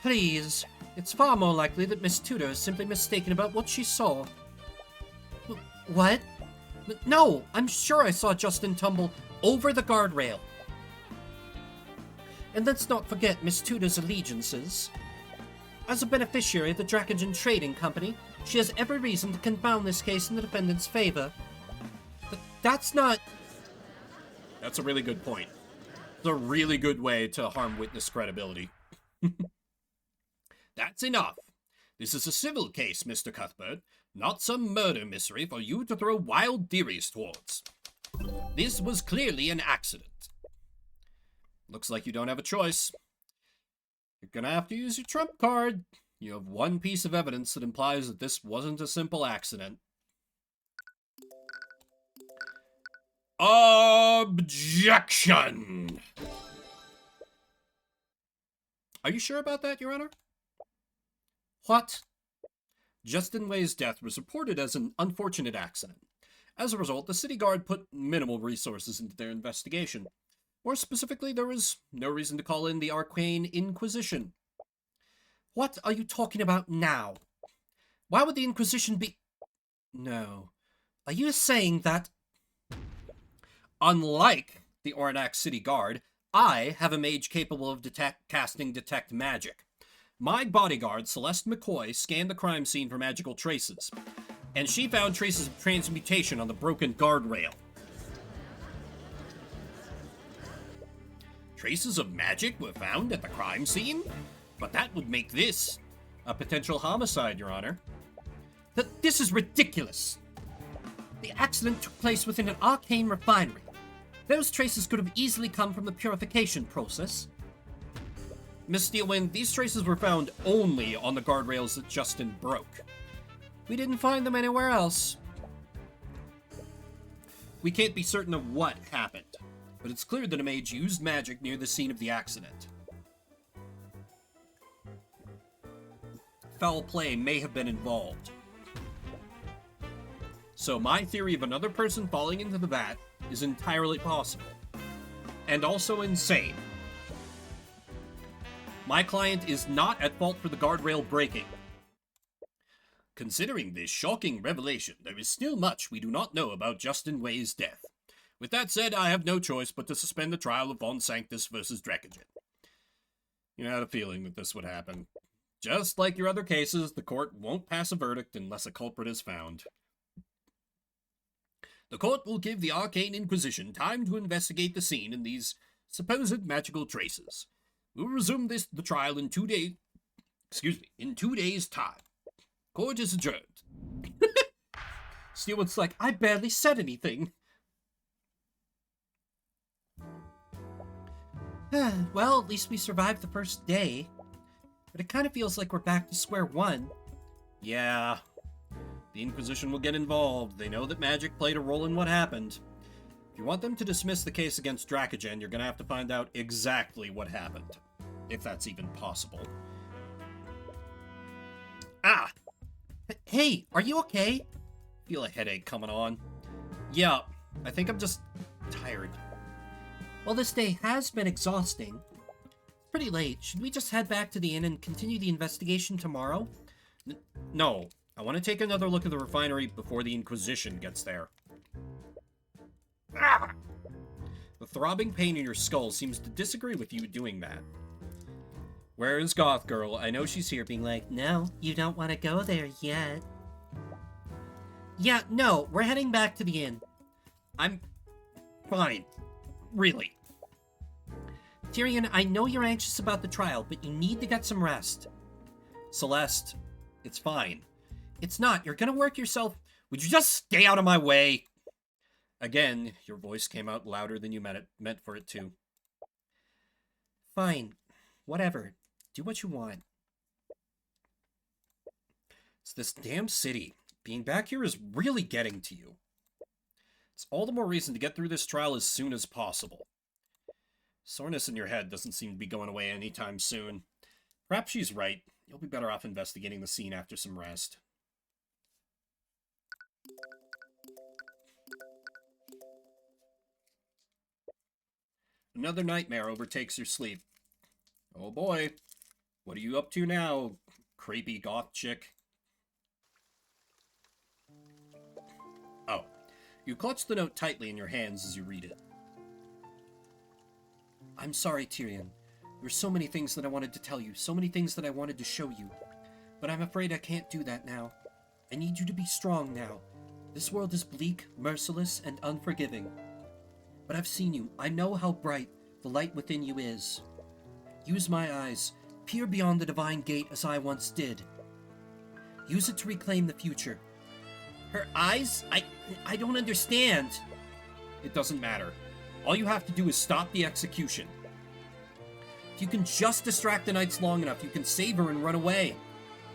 Please, it's far more likely that Miss Tudor is simply mistaken about what she saw. What? No, I'm sure I saw Justin tumble over the guardrail. And let's not forget Miss Tudor's allegiances. As a beneficiary of the Dracogen Trading Company, She has every reason to confound this case in the defendant's favor. But that's not... That's a really good point. It's a really good way to harm witness credibility. That's enough. This is a civil case, Mr. Cuthbert, not some murder mystery for you to throw wild theories towards. This was clearly an accident. Looks like you don't have a choice. You're gonna have to use your trump card. You have one piece of evidence that implies that this wasn't a simple accident. Objection! Are you sure about that, Your Honor? What? Justin Way's death was reported as an unfortunate accident. As a result, the city guard put minimal resources into their investigation. More specifically, there was no reason to call in the Arcane Inquisition. What are you talking about now? Why would the Inquisition be... No. Are you saying that... Unlike the Ornax City Guard, I have a mage capable of casting Detect Magic. My bodyguard, Celeste McCoy, scanned the crime scene for magical traces, and she found traces of transmutation on the broken guardrail. Traces of magic were found at the crime scene? But that would make this a potential homicide, Your Honor. This is ridiculous. The accident took place within an arcane refinery. Those traces could have easily come from the purification process. Miss Steelwind, these traces were found only on the guardrails that Justin broke. We didn't find them anywhere else. We can't be certain of what happened, but it's clear that a mage used magic near the scene of the accident. Foul play may have been involved. So my theory of another person falling into the vat is entirely possible. And also insane. My client is not at fault for the guardrail breaking. Considering this shocking revelation, there is still much we do not know about Justin Way's death. With that said, I have no choice but to suspend the trial of Von Sanctus versus Dracogen. You had a feeling that this would happen. Just like your other cases, the court won't pass a verdict unless a culprit is found. The court will give the Arcane Inquisition time to investigate the scene and these supposed magical traces. We'll resume the trial in 2 days. In 2 days' time. Court is adjourned. Steelwood's like, I barely said anything. Well, at least we survived the first day. But it kind of feels like we're back to square one. Yeah. The Inquisition will get involved. They know that magic played a role in what happened. If you want them to dismiss the case against Dracogen, you're gonna have to find out exactly what happened. If that's even possible. Ah! Hey, are you okay? Feel a headache coming on. Yeah, I think I'm just tired. Well, this day has been exhausting. It's pretty late. Should we just head back to the inn and continue the investigation tomorrow? No. I want to take another look at the refinery before the Inquisition gets there. Ah! The throbbing pain in your skull seems to disagree with you doing that. Where is Goth Girl? I know she's here being like, no, you don't want to go there yet. Yeah, no, we're heading back to the inn. I'm fine. Really. Tyrion, I know you're anxious about the trial, but you need to get some rest. Celeste, it's fine. It's not. You're gonna work yourself... Would you just stay out of my way? Again, your voice came out louder than you meant for it to. Fine. Whatever. Do what you want. It's this damn city. Being back here is really getting to you. It's all the more reason to get through this trial as soon as possible. Soreness in your head doesn't seem to be going away anytime soon. Perhaps she's right. You'll be better off investigating the scene after some rest. Another nightmare overtakes your sleep. Oh boy. What are you up to now, creepy goth chick? Oh. You clutch the note tightly in your hands as you read it. I'm sorry, Tyrion. There were so many things that I wanted to tell you, so many things that I wanted to show you. But I'm afraid I can't do that now. I need you to be strong now. This world is bleak, merciless, and unforgiving. But I've seen you. I know how bright the light within you is. Use my eyes. Peer beyond the divine gate as I once did. Use it to reclaim the future. Her eyes? I don't understand. It doesn't matter. All you have to do is stop the execution. If you can just distract the knights long enough, you can save her and run away.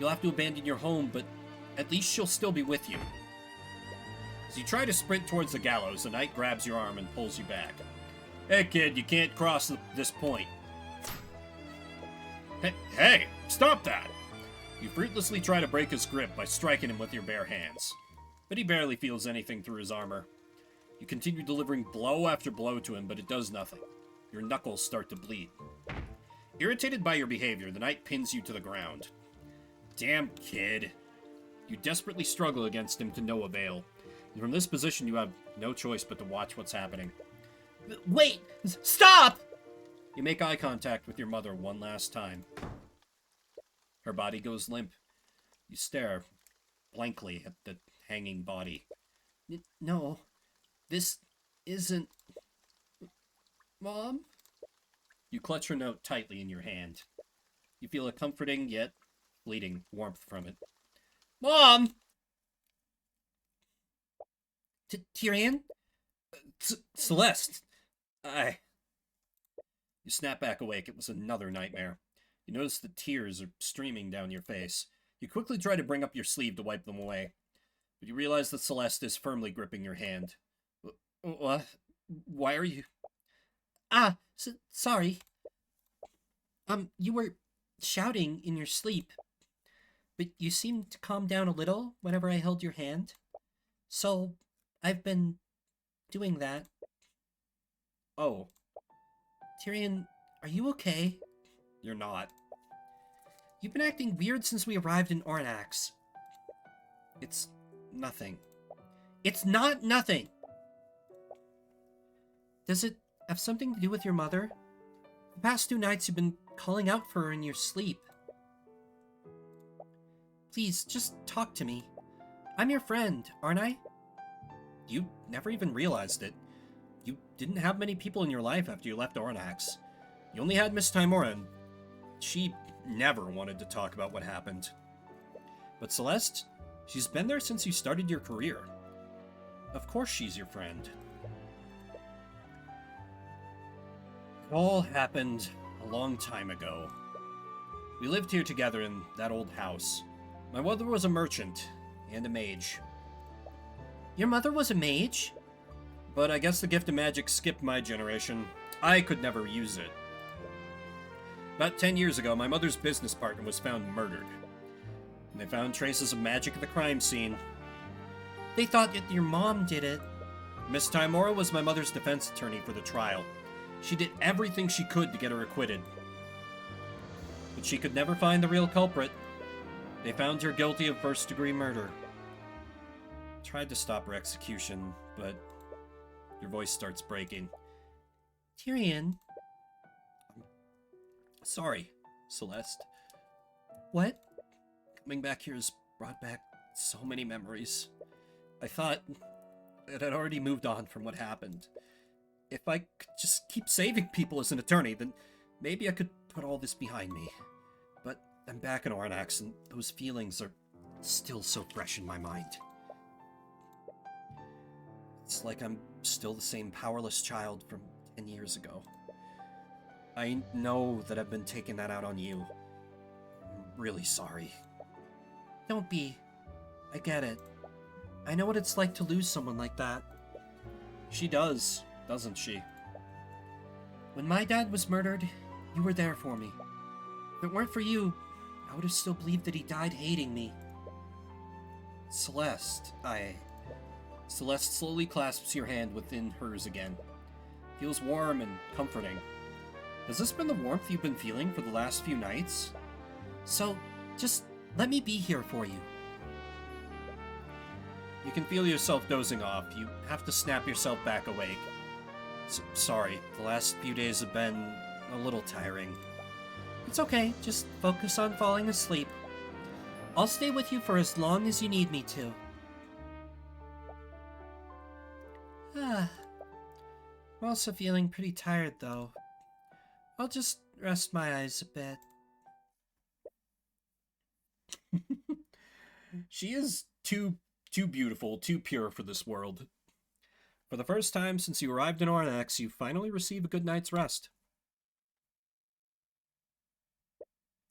You'll have to abandon your home, but at least she'll still be with you. As you try to sprint towards the gallows, the knight grabs your arm and pulls you back. Hey kid, you can't cross this point. Hey, stop that! You fruitlessly try to break his grip by striking him with your bare hands, but he barely feels anything through his armor. You continue delivering blow after blow to him, but it does nothing. Your knuckles start to bleed. Irritated by your behavior, the knight pins you to the ground. Damn kid. You desperately struggle against him to no avail. And from this position, you have no choice but to watch what's happening. Wait! Stop! You make eye contact with your mother one last time. Her body goes limp. You stare blankly at the hanging body. No, this isn't... Mom? You clutch her note tightly in your hand. You feel a comforting yet fleeting warmth from it. Mom! Tyrion? Celeste! You snap back awake. It was another nightmare. You notice the tears are streaming down your face. You quickly try to bring up your sleeve to wipe them away, but you realize that Celeste is firmly gripping your hand. What? Why are you... Sorry. You were shouting in your sleep, but you seemed to calm down a little whenever I held your hand. So, I've been doing that. Oh. Tyrion, are you okay? You're not. You've been acting weird since we arrived in Ornax. It's nothing. It's not nothing! Does it have something to do with your mother? The past 2 nights you've been calling out for her in your sleep. Please, just talk to me. I'm your friend, aren't I? You never even realized it. You didn't have many people in your life after you left Ornax. You only had Miss Timora, and she never wanted to talk about what happened. But Celeste, she's been there since you started your career. Of course she's your friend. It all happened a long time ago. We lived here together in that old house. My mother was a merchant and a mage. Your mother was a mage? But I guess the gift of magic skipped my generation. I could never use it. About 10 years ago, my mother's business partner was found murdered. And they found traces of magic at the crime scene. They thought that your mom did it. Miss Timora was my mother's defense attorney for the trial. She did everything she could to get her acquitted. But she could never find the real culprit. They found her guilty of first-degree murder. Tried to stop her execution, but your voice starts breaking. Tyrion. Sorry, Celeste. What? Coming back here has brought back so many memories. I thought that I'd already moved on from what happened. If I could just keep saving people as an attorney, then maybe I could put all this behind me. But I'm back in Ornax, and those feelings are still so fresh in my mind. It's like I'm still the same powerless child from 10 years ago. I know that I've been taking that out on you. I'm really sorry. Don't be. I get it. I know what it's like to lose someone like that. She does, doesn't she? When my dad was murdered, you were there for me. If it weren't for you, I would have still believed that he died hating me. Celeste, Celeste slowly clasps your hand within hers again. Feels warm and comforting. Has this been the warmth you've been feeling for the last few nights? So, just let me be here for you. You can feel yourself dozing off. You have to snap yourself back awake. Sorry, the last few days have been a little tiring. It's okay, just focus on falling asleep. I'll stay with you for as long as you need me to. I'm also feeling pretty tired, though. I'll just rest my eyes a bit. She is too beautiful, too pure for this world. For the first time since you arrived in Ornax, you finally receive a good night's rest.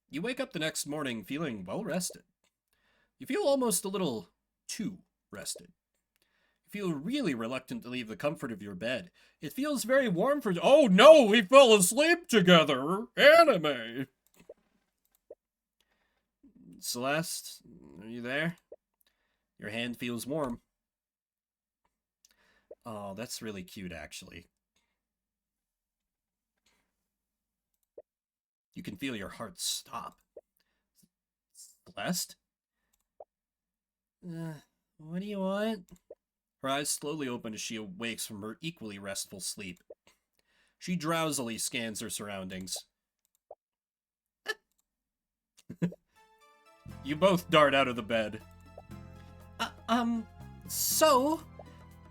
You wake up the next morning feeling well rested. You feel almost a little too rested. You feel really reluctant to leave the comfort of your bed. It feels very warm for— oh no, we fell asleep together! Anime! Celeste, are you there? Your hand feels warm. Oh, that's really cute, actually. You can feel your heart stop. Celeste? What do you want? Her eyes slowly open as she awakes from her equally restful sleep. She drowsily scans her surroundings. You both dart out of the bed. So,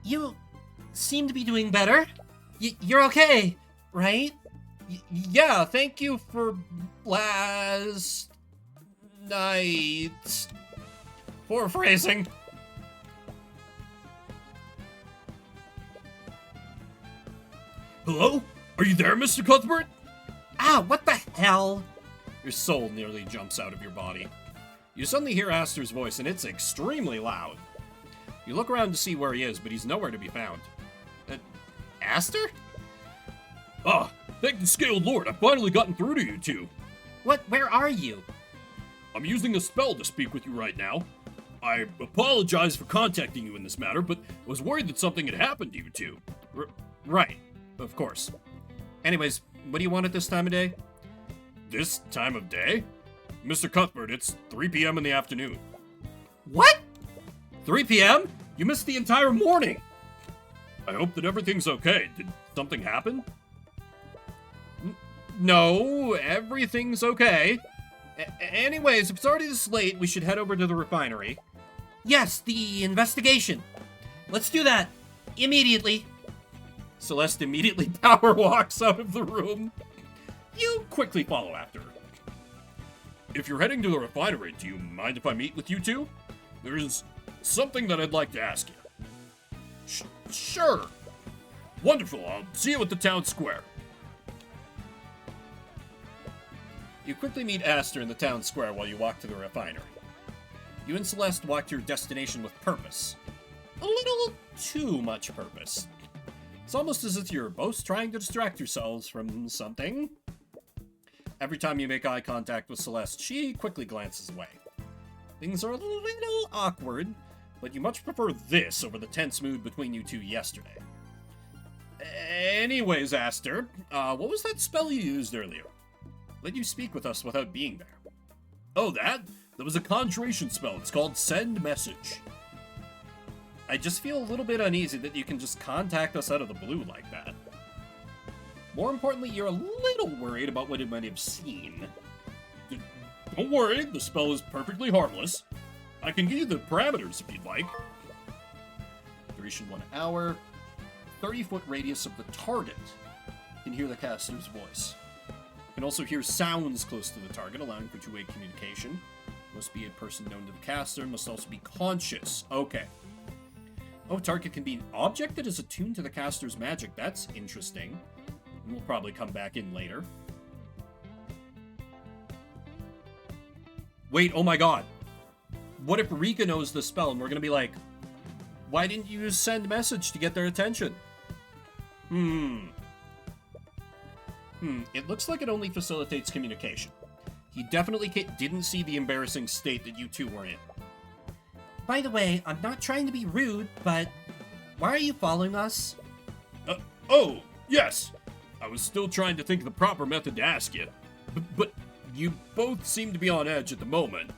you seem to be doing better. You're okay, right? Yeah, thank you for last night. Poor phrasing. Hello? Are you there, Mr. Cuthbert? What the hell? Your soul nearly jumps out of your body. You suddenly hear Aster's voice, and it's extremely loud. You look around to see where he is, but he's nowhere to be found. Aster? Ah, thank the Scaled Lord, I've finally gotten through to you two. Where are you? I'm using a spell to speak with you right now. I apologize for contacting you in this matter, but was worried that something had happened to you two. Right, of course. Anyways, what do you want at this time of day? This time of day? Mr. Cuthbert, it's 3 p.m. in the afternoon. What? 3 p.m.? You missed the entire morning! I hope that everything's okay. Did something happen? No, everything's okay. Anyways, if it's already this late, we should head over to the refinery. Yes, the investigation. Let's do that. Immediately. Celeste immediately power walks out of the room. You quickly follow after her. If you're heading to the refinery, do you mind if I meet with you two? There's something that I'd like to ask you. Sure. Wonderful. I'll see you at the town square. You quickly meet Aster in the town square while you walk to the refinery. You and Celeste walk to your destination with purpose. A little too much purpose. It's almost as if you're both trying to distract yourselves from something. Every time you make eye contact with Celeste, she quickly glances away. Things are a little awkward, but you much prefer this over the tense mood between you two yesterday. Anyways, Aster, what was that spell you used earlier? Let you speak with us without being there. Oh, that? That was a conjuration spell. It's called Send Message. I just feel a little bit uneasy that you can just contact us out of the blue like that. More importantly, you're a little worried about what it might have seen. Don't worry, the spell is perfectly harmless. I can give you the parameters if you'd like. Duration 1 hour. 30-foot radius of the target. You can hear the caster's voice. You can also hear sounds close to the target, allowing for two-way communication. Must be a person known to the caster, must also be conscious. Okay. Oh, target can be an object that is attuned to the caster's magic. That's interesting. We'll probably come back in later. Wait, oh my god. What if Rika knows the spell and we're gonna be like, why didn't you use send message to get their attention? It looks like it only facilitates communication. He definitely didn't see the embarrassing state that you two were in. By the way, I'm not trying to be rude, but why are you following us? Oh, yes. I was still trying to think of the proper method to ask you. But you both seem to be on edge at the moment.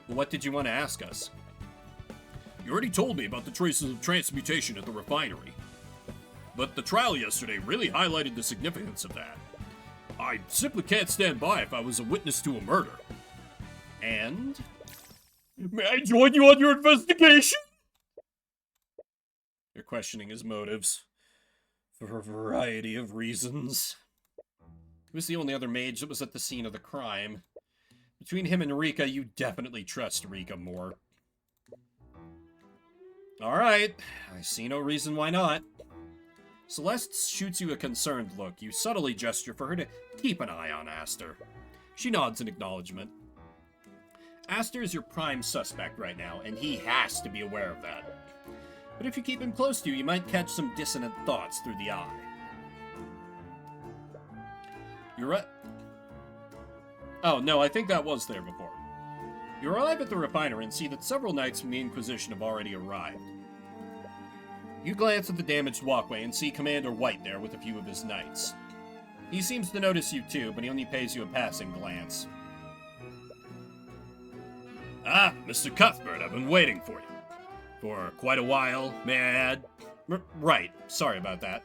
What did you want to ask us? You already told me about the traces of transmutation at the refinery. But the trial yesterday really highlighted the significance of that. I simply can't stand by if I was a witness to a murder. And? May I join you on your investigation? You're questioning his motives. For a variety of reasons. He was the only other mage that was at the scene of the crime. Between him and Rika, you definitely trust Rika more. Alright, I see no reason why not. Celeste shoots you a concerned look. You subtly gesture for her to keep an eye on Aster. She nods in acknowledgement. Aster is your prime suspect right now, and he has to be aware of that. But if you keep him close to you, you might catch some dissonant thoughts through the eye. You're right. Oh, no, I think that was there before. You arrive at the refinery and see that several knights from the Inquisition have already arrived. You glance at the damaged walkway and see Commander White there with a few of his knights. He seems to notice you too, but he only pays you a passing glance. Ah, Mr. Cuthbert, I've been waiting for you. For quite a while, may I add? Right, sorry about that.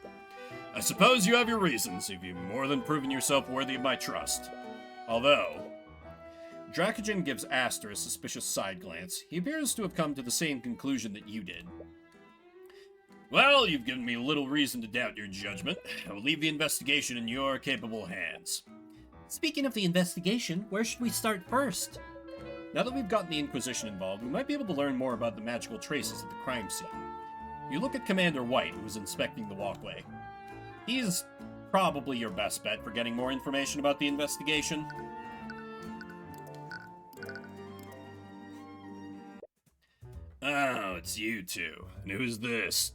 I suppose you have your reasons, if you've more than proven yourself worthy of my trust. Although... Dracogen gives Aster a suspicious side glance. He appears to have come to the same conclusion that you did. Well, you've given me little reason to doubt your judgment. I will leave the investigation in your capable hands. Speaking of the investigation, where should we start first? Now that we've gotten the Inquisition involved, we might be able to learn more about the magical traces at the crime scene. You look at Commander White, who is inspecting the walkway. He's probably your best bet for getting more information about the investigation. Oh, it's you two. And who's this?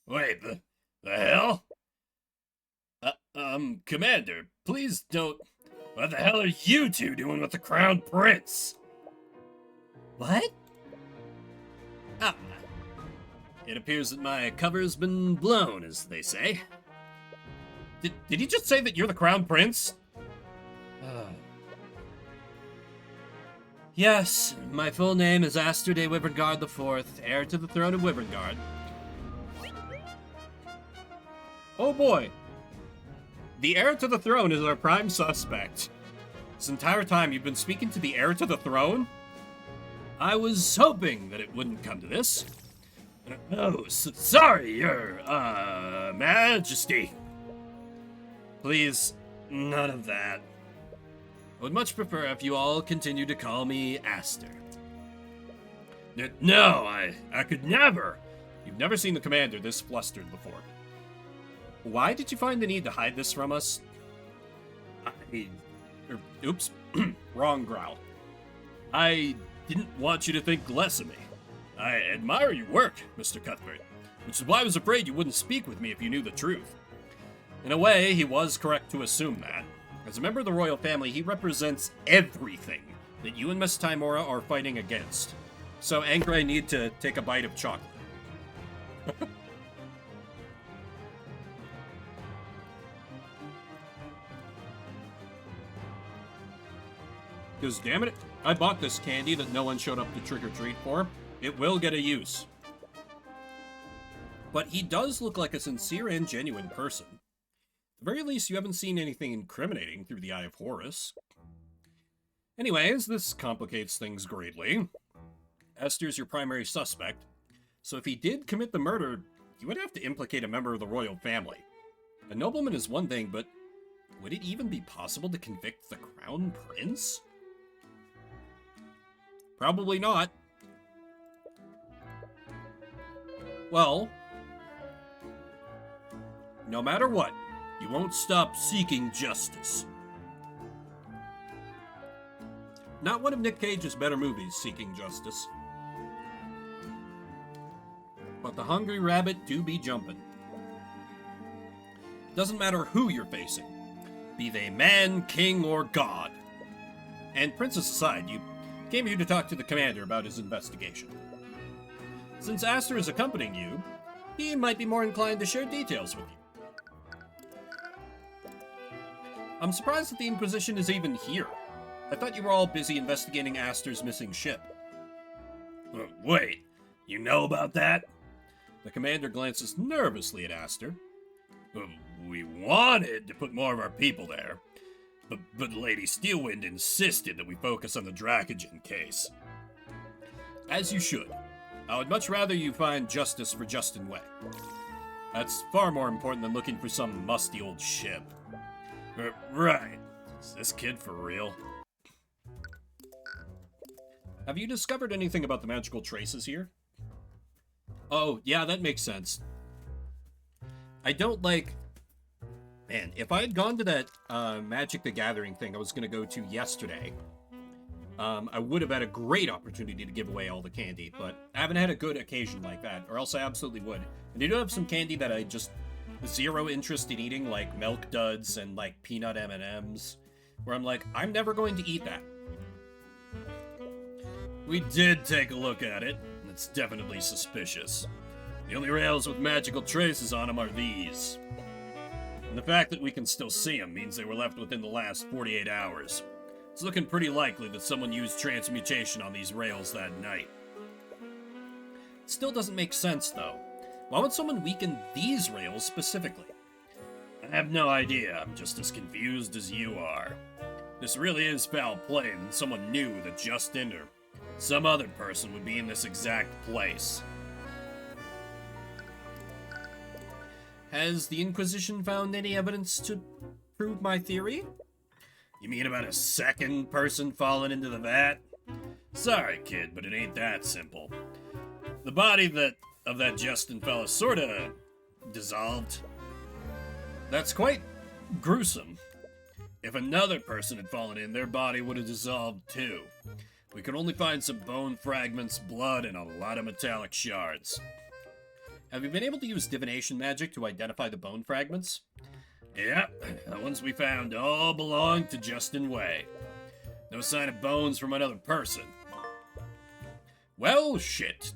Wait, the hell? Commander, please don't... What the hell are you two doing with the Crown Prince? What? Ah, it appears that my cover's been blown, as they say. Did he just say that you're the Crown Prince? Yes, my full name is Aster de Wyverngard IV, heir to the throne of Wyverngard. Oh boy. The heir to the throne is our prime suspect. This entire time you've been speaking to the heir to the throne? I was hoping that it wouldn't come to this. Oh, sorry, your, Majesty. Please, none of that. I would much prefer if you all continue to call me Aster. No, I could never. You've never seen the commander this flustered before. Why did you find the need to hide this from us? Oops, wrong growl. I didn't want you to think less of me. I admire your work, Mr. Cuthbert, which is why I was afraid you wouldn't speak with me if you knew the truth. In a way, he was correct to assume that. As a member of the royal family, he represents everything that you and Miss Timora are fighting against. So, Angry, I need to take a bite of chocolate. Because, damn it, I bought this candy that no one showed up to trick-or-treat for. It will get a use. But he does look like a sincere and genuine person. At the very least, you haven't seen anything incriminating through the Eye of Horus. Anyways, this complicates things greatly. Esther's your primary suspect, so if he did commit the murder, you would have to implicate a member of the royal family. A nobleman is one thing, but would it even be possible to convict the Crown Prince? Probably not. Well, no matter what, you won't stop seeking justice. Not one of Nick Cage's better movies, Seeking Justice. But the hungry rabbit do be jumping. Doesn't matter who you're facing, be they man, king, or god. And princess aside, you came here to talk to the commander about his investigation. Since Aster is accompanying you, he might be more inclined to share details with you. I'm surprised that the Inquisition is even here. I thought you were all busy investigating Aster's missing ship. Wait, you know about that? The commander glances nervously at Aster. We wanted to put more of our people there, But Lady Steelwind insisted that we focus on the Dracogen case. As you should. I would much rather you find justice for Justin Way. That's far more important than looking for some musty old ship. Right. Is this kid for real? Have you discovered anything about the magical traces here? Oh, yeah, that makes sense. I don't like... Man, if I had gone to that Magic the Gathering thing I was going to go to yesterday, I would have had a great opportunity to give away all the candy, but I haven't had a good occasion like that, or else I absolutely would. And you do have some candy that I just zero interest in eating, like Milk Duds and like peanut M&Ms, where I'm like, I'm never going to eat that. We did take a look at it, and it's definitely suspicious. The only rails with magical traces on them are these. And the fact that we can still see them means they were left within the last 48 hours. It's looking pretty likely that someone used transmutation on these rails that night. It still doesn't make sense, though. Why would someone weaken these rails specifically? I have no idea. I'm just as confused as you are. This really is foul play, and someone knew that Justin or some other person would be in this exact place. Has the Inquisition found any evidence to prove my theory? You mean about a second person falling into the vat? Sorry, kid, but it ain't that simple. The body of that Justin fella sorta dissolved. That's quite gruesome. If another person had fallen in, their body would have dissolved too. We could only find some bone fragments, blood, and a lot of metallic shards. Have you been able to use divination magic to identify the bone fragments? Yep, the ones we found all belonged to Justin Way. No sign of bones from another person. Well, shit.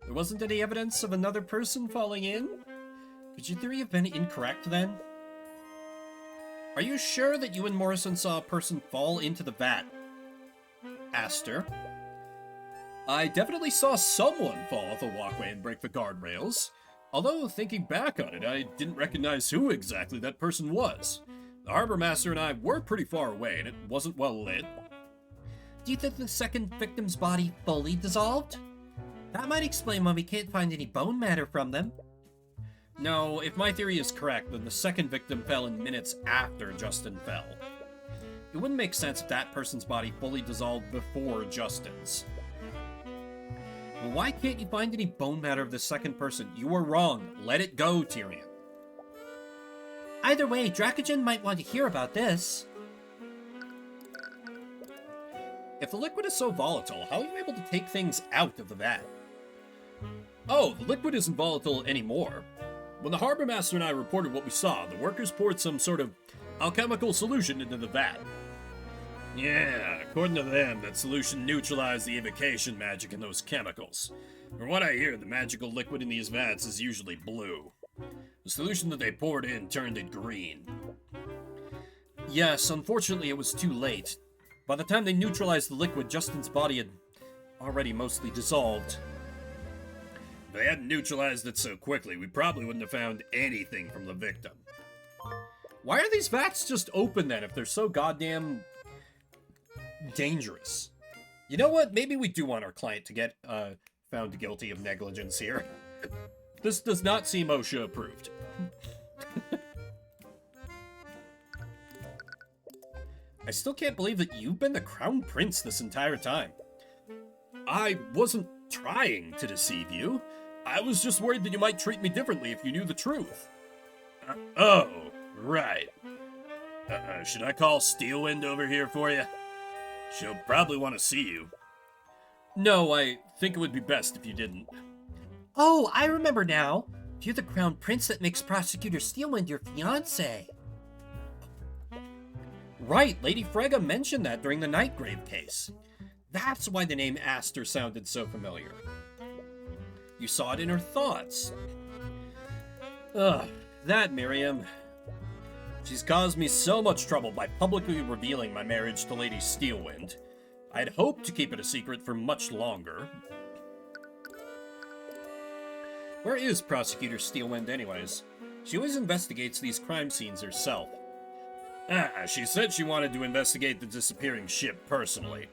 There wasn't any evidence of another person falling in? Could your theory have been incorrect then? Are you sure that you and Morrison saw a person fall into the vat? Aster. I definitely saw someone fall off a walkway and break the guardrails. Although, thinking back on it, I didn't recognize who exactly that person was. The harbor master and I were pretty far away, and it wasn't well lit. Do you think the second victim's body fully dissolved? That might explain why we can't find any bone matter from them. No, if my theory is correct, then the second victim fell in minutes after Justin fell. It wouldn't make sense if that person's body fully dissolved before Justin's. Well, why can't you find any bone matter of the second person? You were wrong. Let it go, Tyrion. Either way, Dracogen might want to hear about this. If the liquid is so volatile, how are you able to take things out of the vat? Oh, the liquid isn't volatile anymore. When the harbor master and I reported what we saw, the workers poured some sort of alchemical solution into the vat. Yeah, according to them, that solution neutralized the evocation magic in those chemicals. From what I hear, the magical liquid in these vats is usually blue. The solution that they poured in turned it green. Yes, unfortunately it was too late. By the time they neutralized the liquid, Justin's body had already mostly dissolved. If they hadn't neutralized it so quickly, we probably wouldn't have found anything from the victim. Why are these vats just open then if they're so goddamn dangerous? You know what? Maybe we do want our client to get found guilty of negligence here. This does not seem OSHA approved. I still can't believe that you've been the crown prince this entire time. I wasn't trying to deceive you. I was just worried that you might treat me differently if you knew the truth. Oh, right. Should I call Steelwind over here for you? She'll probably want to see you. No, I think it would be best if you didn't. Oh, I remember now. You're the crown prince that makes Prosecutor Steelwind your fiancé. Right, Lady Frega mentioned that during the Nightgrave case. That's why the name Aster sounded so familiar. You saw it in her thoughts. Ugh, that Miriam. She's caused me so much trouble by publicly revealing my marriage to Lady Steelwind. I'd hoped to keep it a secret for much longer. Where is Prosecutor Steelwind anyways? She always investigates these crime scenes herself. She said she wanted to investigate the disappearing ship personally.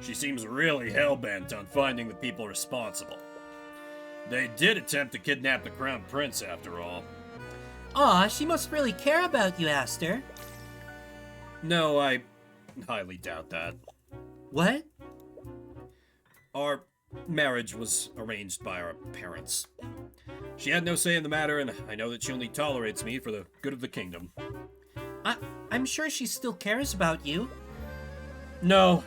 She seems really hell-bent on finding the people responsible. They did attempt to kidnap the Crown Prince, after all. Aw, she must really care about you, Aster. No, I highly doubt that. What? Our marriage was arranged by our parents. She had no say in the matter, and I know that she only tolerates me for the good of the kingdom. I'm sure she still cares about you. No.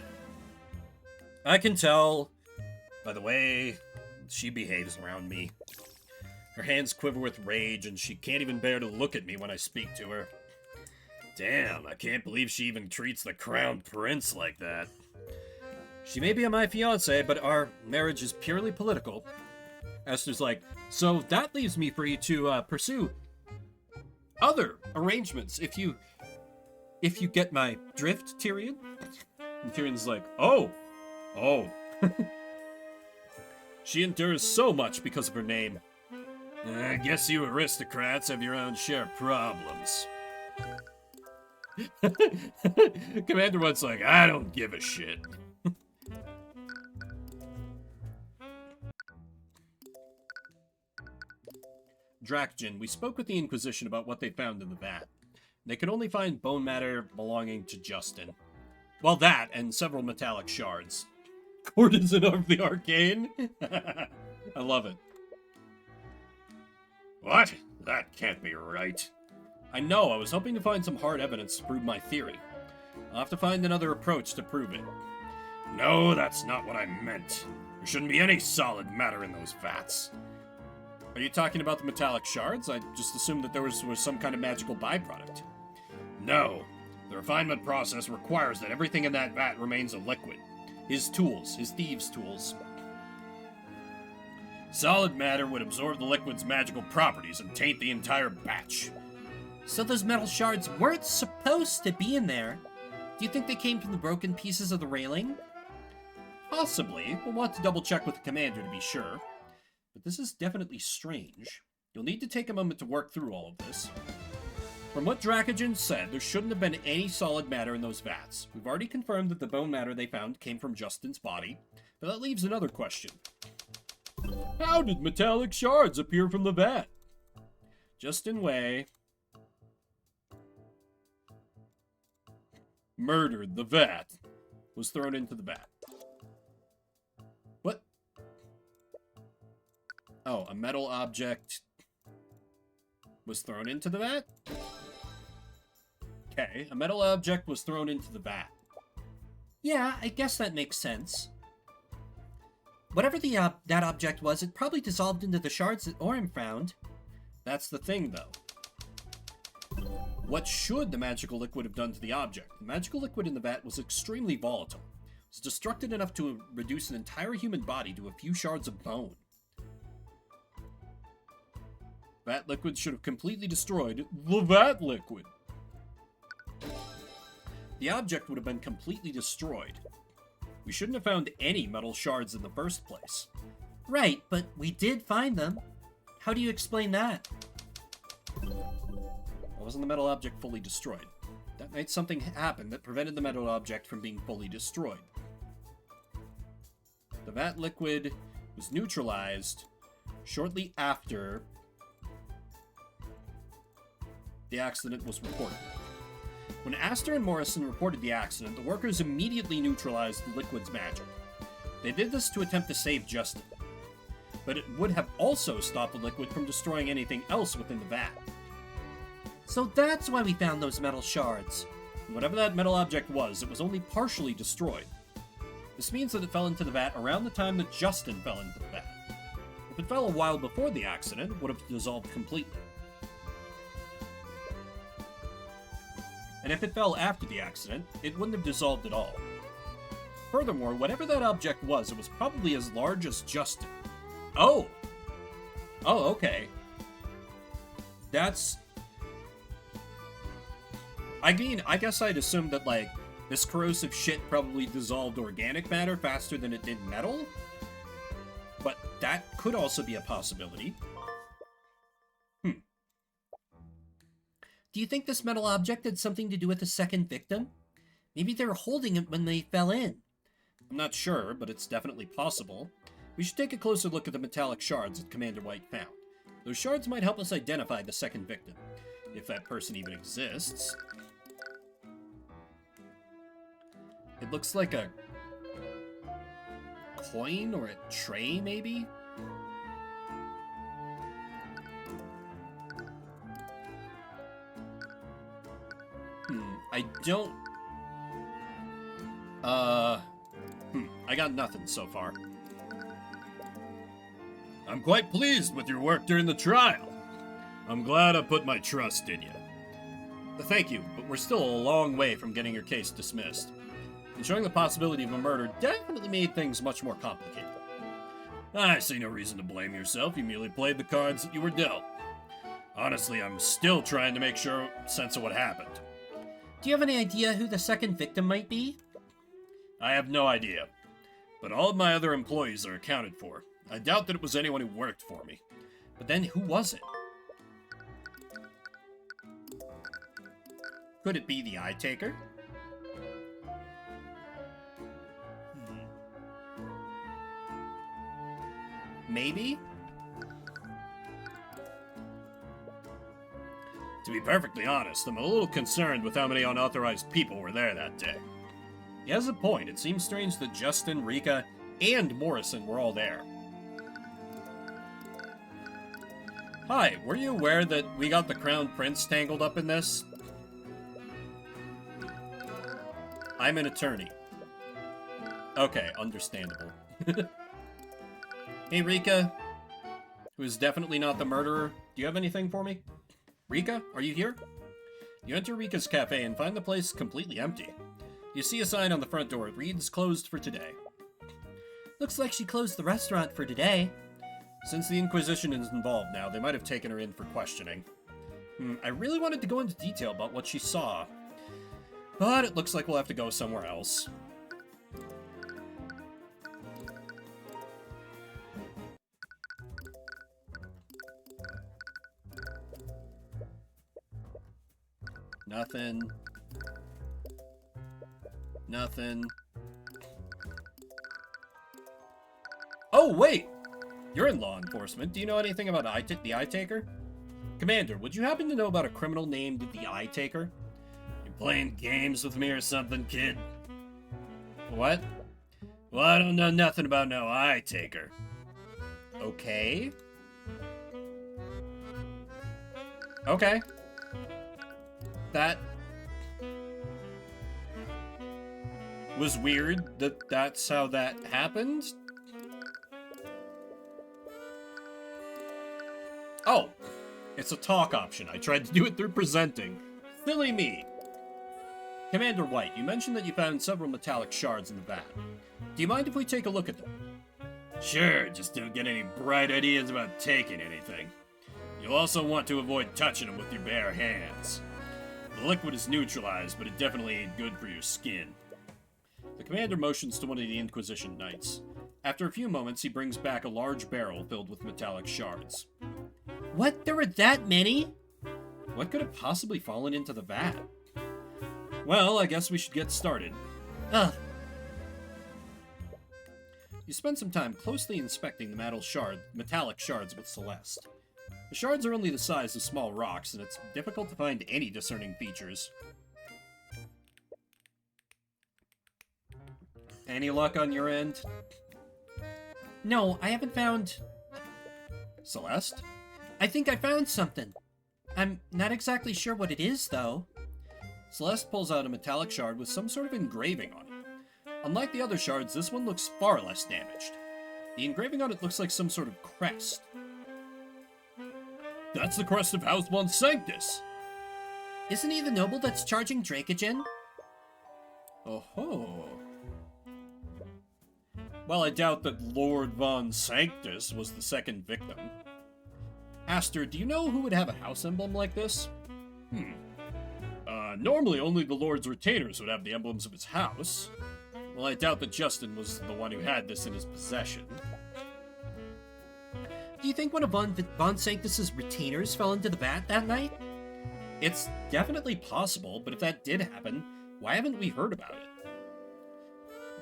I can tell by the way she behaves around me. Her hands quiver with rage, and she can't even bear to look at me when I speak to her. Damn, I can't believe she even treats the Crown Prince like that. She may be my fiancé, but our marriage is purely political. Esther's like, so that leaves me free to pursue other arrangements, if you get my drift, Tyrion. And Tyrion's like, oh. She endures so much because of her name. I guess you aristocrats have your own share of problems. Commander One's like, I don't give a shit. Drakgen, we spoke with the Inquisition about what they found in the vat. They could only find bone matter belonging to Justin. Well, that, and several metallic shards. Courtesan of the Arcane? I love it. What? That can't be right. I know, I was hoping to find some hard evidence to prove my theory. I'll have to find another approach to prove it. No, that's not what I meant. There shouldn't be any solid matter in those vats. Are you talking about the metallic shards? I just assumed that there was some kind of magical byproduct. No. The refinement process requires that everything in that vat remains a liquid. His tools, his thieves' tools. Solid matter would absorb the liquid's magical properties and taint the entire batch. So those metal shards weren't supposed to be in there. Do you think they came from the broken pieces of the railing? Possibly. We'll want to double check with the commander to be sure. But this is definitely strange. You'll need to take a moment to work through all of this. From what Drakgen said, there shouldn't have been any solid matter in those vats. We've already confirmed that the bone matter they found came from Justin's body, but that leaves another question. How did metallic shards appear from the vat? Justin Way murdered the vat. Was thrown into the vat. What? Oh, a metal object was thrown into the vat? Okay, a metal object was thrown into the vat. Yeah, I guess that makes sense. Whatever that object was, it probably dissolved into the shards that Orym found. That's the thing, though. What should the magical liquid have done to the object? The magical liquid in the vat was extremely volatile. It was destructive enough to reduce an entire human body to a few shards of bone. Vat liquid should have completely destroyed the vat liquid. The object would have been completely destroyed. We shouldn't have found any metal shards in the first place. Right, but we did find them. How do you explain that? Wasn't the metal object fully destroyed? That made something happen that prevented the metal object from being fully destroyed. The vat liquid was neutralized shortly after the accident was reported. When Aster and Morrison reported the accident, the workers immediately neutralized the liquid's magic. They did this to attempt to save Justin, but it would have also stopped the liquid from destroying anything else within the vat. So that's why we found those metal shards. Whatever that metal object was, it was only partially destroyed. This means that it fell into the vat around the time that Justin fell into the vat. If it fell a while before the accident, it would have dissolved completely. And if it fell after the accident, it wouldn't have dissolved at all. Furthermore, whatever that object was, it was probably as large as Justin. Oh! Oh, okay. That's... I mean, I guess I'd assume that, like, this corrosive shit probably dissolved organic matter faster than it did metal? But that could also be a possibility. Do you think this metal object had something to do with the second victim? Maybe they were holding it when they fell in. I'm not sure, but it's definitely possible. We should take a closer look at the metallic shards that Commander White found. Those shards might help us identify the second victim, if that person even exists. It looks like a coin or a tray, maybe? I don't... I got nothing so far. I'm quite pleased with your work during the trial. I'm glad I put my trust in you. Thank you, but we're still a long way from getting your case dismissed. And showing the possibility of a murder definitely made things much more complicated. I see no reason to blame yourself. You merely played the cards that you were dealt. Honestly, I'm still trying to make sense of what happened. Do you have any idea who the second victim might be? I have no idea. But all of my other employees are accounted for. I doubt that it was anyone who worked for me. But then who was it? Could it be the Eye Taker? Maybe? To be perfectly honest, I'm a little concerned with how many unauthorized people were there that day. He has a point. It seems strange that Justin, Rika, and Morrison were all there. Hi, were you aware that we got the Crown Prince tangled up in this? I'm an attorney. Okay, understandable. Hey, Rika, who is definitely not the murderer, do you have anything for me? Rika, are you here? You enter Rika's cafe and find the place completely empty. You see a sign on the front door. It reads, "Closed for today." Looks like she closed the restaurant for today. Since the Inquisition is involved now, they might have taken her in for questioning. I really wanted to go into detail about what she saw, but it looks like we'll have to go somewhere else. Nothing. Nothing. Oh, wait! You're in law enforcement. Do you know anything about the Eye Taker? Commander, would you happen to know about a criminal named the Eye Taker? You playing games with me or something, kid? What? Well, I don't know nothing about no Eye Taker. Okay. Okay. That was weird that that's how that happened. Oh, it's a talk option. I tried to do it through presenting. Silly me. Commander White, you mentioned that you found several metallic shards in the vat. Do you mind if we take a look at them? Sure, just don't get any bright ideas about taking anything. You'll also want to avoid touching them with your bare hands. The liquid is neutralized, but it definitely ain't good for your skin. The commander motions to one of the Inquisition knights. After a few moments, he brings back a large barrel filled with metallic shards. What? There were that many? What could have possibly fallen into the vat? Well, I guess we should get started. Ugh. You spend some time closely inspecting the metallic shards with Celeste. The shards are only the size of small rocks, and it's difficult to find any discerning features. Any luck on your end? No, I haven't found... Celeste? I think I found something. I'm not exactly sure what it is, though. Celeste pulls out a metallic shard with some sort of engraving on it. Unlike the other shards, this one looks far less damaged. The engraving on it looks like some sort of crest. That's the crest of House Von Sanctus! Isn't he the noble that's charging Dracogen? Oh-ho. Well, I doubt that Lord Von Sanctus was the second victim. Aster, do you know who would have a house emblem like this? Normally only the Lord's retainers would have the emblems of his house. Well, I doubt that Justin was the one who had this in his possession. Do you think one of Von Sanctus's retainers fell into the vat that night? It's definitely possible, but if that did happen, why haven't we heard about it?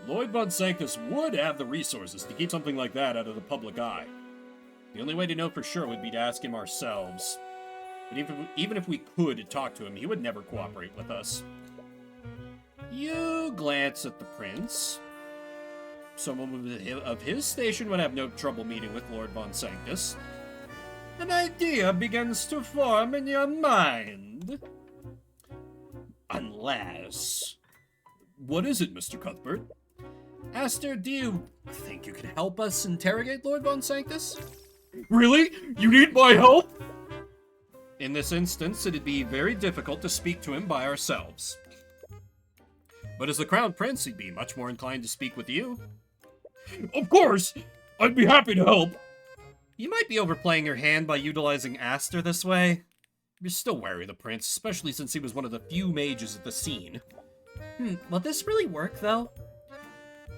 Lloyd Von Sanctus would have the resources to keep something like that out of the public eye. The only way to know for sure would be to ask him ourselves. But even if we could talk to him, he would never cooperate with us. You glance at the prince. Someone of his station would have no trouble meeting with Lord Von Sanctus. An idea begins to form in your mind. Unless... What is it, Mr. Cuthbert? Aster, do you think you can help us interrogate Lord Von Sanctus? Really? You need my help? In this instance, it'd be very difficult to speak to him by ourselves. But as the Crown Prince, he'd be much more inclined to speak with you. Of course! I'd be happy to help. You might be overplaying your hand by utilizing Aster this way. You're still wary of the prince, especially since he was one of the few mages at the scene. Will this really work, though?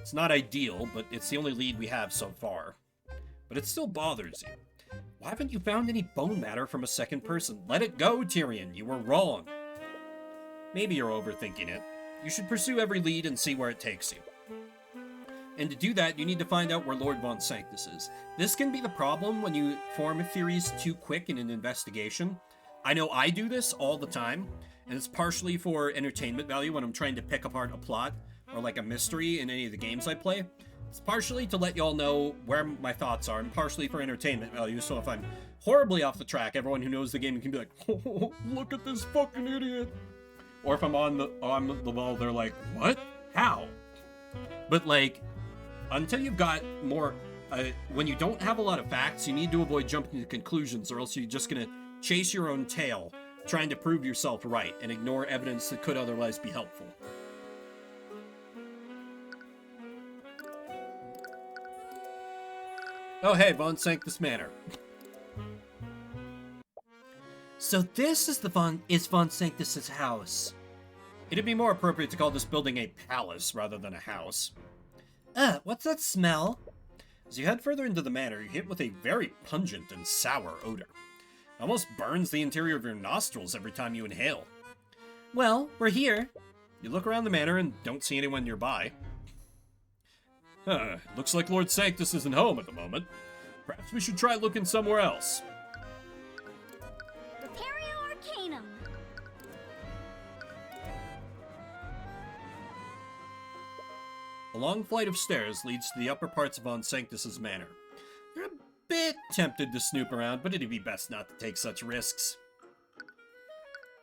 It's not ideal, but it's the only lead we have so far. But it still bothers you. Why haven't you found any bone matter from a second person? Let it go, Tyrion. You were wrong. Maybe you're overthinking it. You should pursue every lead and see where it takes you. And to do that, you need to find out where Lord Von Sanctus is. This can be the problem when you form theories too quick in an investigation. I know I do this all the time, and it's partially for entertainment value when I'm trying to pick apart a plot or like a mystery in any of the games I play. It's partially to let y'all know where my thoughts are, and partially for entertainment value, so if I'm horribly off the track, everyone who knows the game can be like, oh, look at this fucking idiot. Or if I'm on the wall, they're like, what? How? But like, until you've got more, when you don't have a lot of facts, you need to avoid jumping to conclusions, or else you're just gonna chase your own tail, trying to prove yourself right, and ignore evidence that could otherwise be helpful. Oh hey, Von Sanctus Manor. So this is Von Sanctus's house. It'd be more appropriate to call this building a palace rather than a house. What's that smell? As you head further into the manor, you're hit with a very pungent and sour odor. It almost burns the interior of your nostrils every time you inhale. Well, we're here. You look around the manor and don't see anyone nearby. Looks like Lord Sanctus isn't home at the moment. Perhaps we should try looking somewhere else. Repario Arcanum. A long flight of stairs leads to the upper parts of Von Sanctus's manor. You're a bit tempted to snoop around, but it'd be best not to take such risks.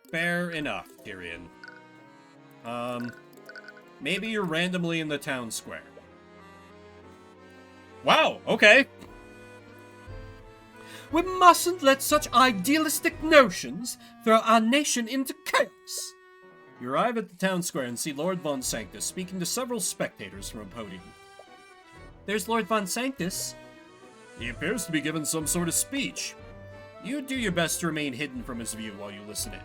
Fair enough, Tyrion. Maybe you're randomly in the town square. Wow, okay. We mustn't let such idealistic notions throw our nation into chaos. You arrive at the town square and see Lord Von Sanctus speaking to several spectators from a podium. There's Lord Von Sanctus. He appears to be giving some sort of speech. You do your best to remain hidden from his view while you listen in.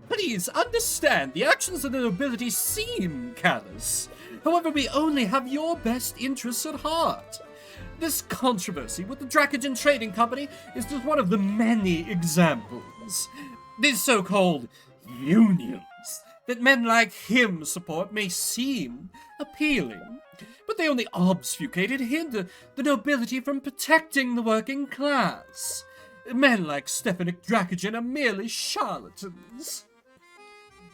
Please understand, the actions of the nobility seem callous. However, we only have your best interests at heart. This controversy with the Dracogen Trading Company is just one of the many examples. These so-called unions that men like him support may seem appealing, but they only obfuscate and hinder the nobility from protecting the working class. Men like Stefanik Dracogen are merely charlatans.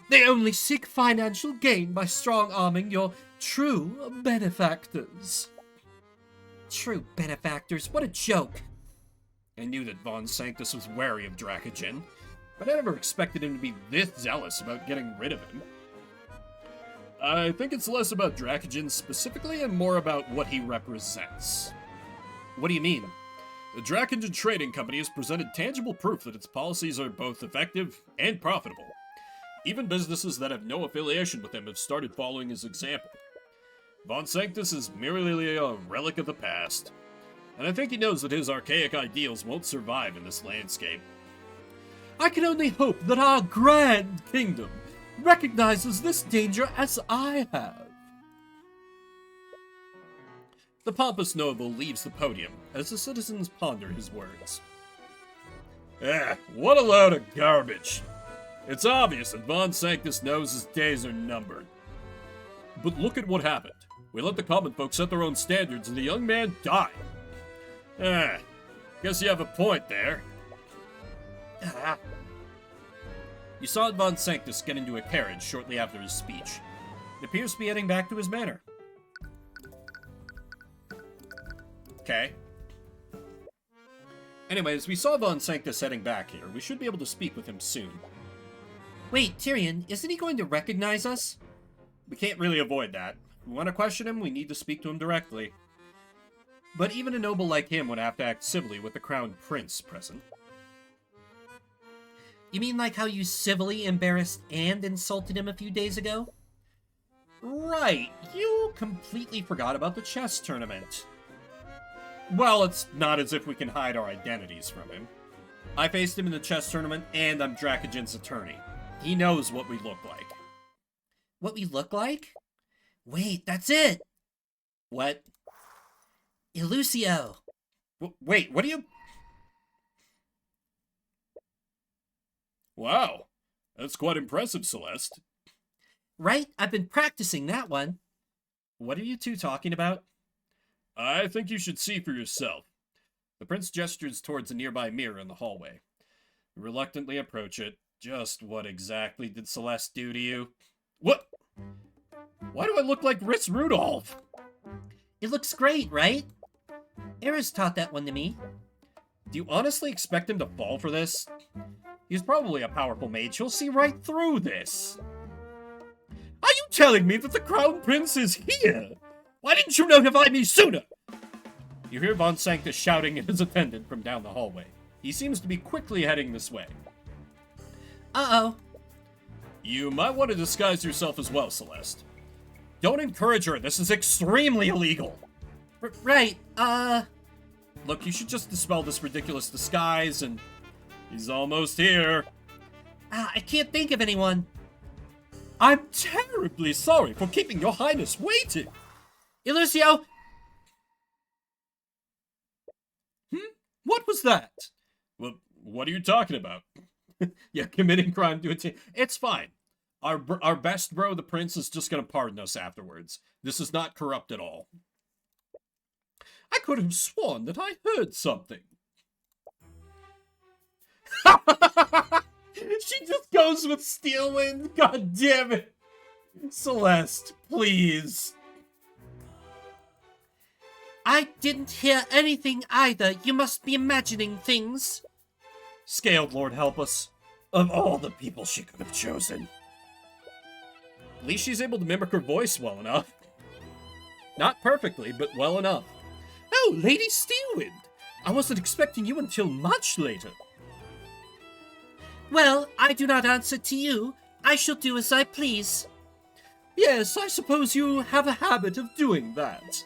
They only seek financial gain by strong-arming your true benefactors. True benefactors? What a joke. I knew that Von Sanctus was wary of Dracogen, but I never expected him to be this zealous about getting rid of him. I think it's less about Dracogen specifically and more about what he represents. What do you mean? The Dracogen Trading Company has presented tangible proof that its policies are both effective and profitable. Even businesses that have no affiliation with him have started following his example. Von Sanctus is merely a relic of the past, and I think he knows that his archaic ideals won't survive in this landscape. I can only hope that our grand kingdom recognizes this danger as I have. The pompous noble leaves the podium as the citizens ponder his words. What a load of garbage. It's obvious that Von Sanctus knows his days are numbered. But look at what happened. We let the common folk set their own standards and the young man died. Guess you have a point there. You saw Von Sanctus get into a carriage shortly after his speech. It appears to be heading back to his manor. Okay. Anyways, we saw Von Sanctus heading back here. We should be able to speak with him soon. Wait, Tyrion, isn't he going to recognize us? We can't really avoid that. If we want to question him, we need to speak to him directly. But even a noble like him would have to act civilly with the crowned prince present. You mean like how you civilly embarrassed and insulted him a few days ago? Right, you completely forgot about the chess tournament. Well, it's not as if we can hide our identities from him. I faced him in the chess tournament, and I'm Dracogen's attorney. He knows what we look like. What we look like? Wait, that's it! What? Illucio. Wait, what do you... Wow, that's quite impressive, Celeste. Right? I've been practicing that one. What are you two talking about? I think you should see for yourself. The prince gestures towards a nearby mirror in the hallway. You reluctantly approach it. Just what exactly did Celeste do to you? What? Why do I look like Ritz Rudolph? It looks great, right? Eris taught that one to me. Do you honestly expect him to fall for this? He's probably a powerful mage. He'll see right through this. Are you telling me that the Crown Prince is here? Why didn't you notify me sooner? You hear Von Sanctus shouting at his attendant from down the hallway. He seems to be quickly heading this way. Uh-oh. You might want to disguise yourself as well, Celeste. Don't encourage her. This is extremely illegal. Right, Look, you should just dispel this ridiculous disguise and... He's almost here. I can't think of anyone. I'm terribly sorry for keeping your highness waiting. Illucio! What was that? Well, what are you talking about? Yeah, committing crime to a team. It's fine. Our best bro, the prince, is just gonna pardon us afterwards. This is not corrupt at all. I could have sworn that I heard something. She just goes with Steelwind. God damn it. Celeste, please. I didn't hear anything either. You must be imagining things. Scaled Lord help us. Of all the people she could have chosen. At least she's able to mimic her voice well enough. Not perfectly, but well enough. Oh, Lady Steelwind! I wasn't expecting you until much later. Well, I do not answer to you. I shall do as I please. Yes, I suppose you have a habit of doing that.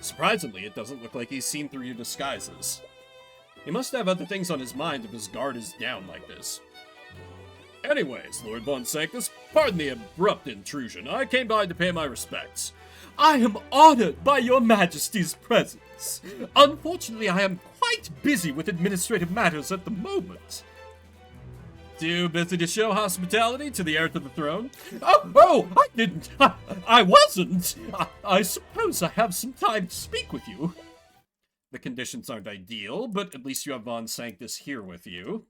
Surprisingly, it doesn't look like he's seen through your disguises. He must have other things on his mind if his guard is down like this. Anyways, Lord Von Sanctus, pardon the abrupt intrusion. I came by to pay my respects. I am honored by your majesty's presence. Unfortunately, I am quite busy with administrative matters at the moment. Too busy to show hospitality to the heir to the throne? Oh, I didn't. I wasn't. I suppose I have some time to speak with you. The conditions aren't ideal, but at least you have Von Sanctus here with you.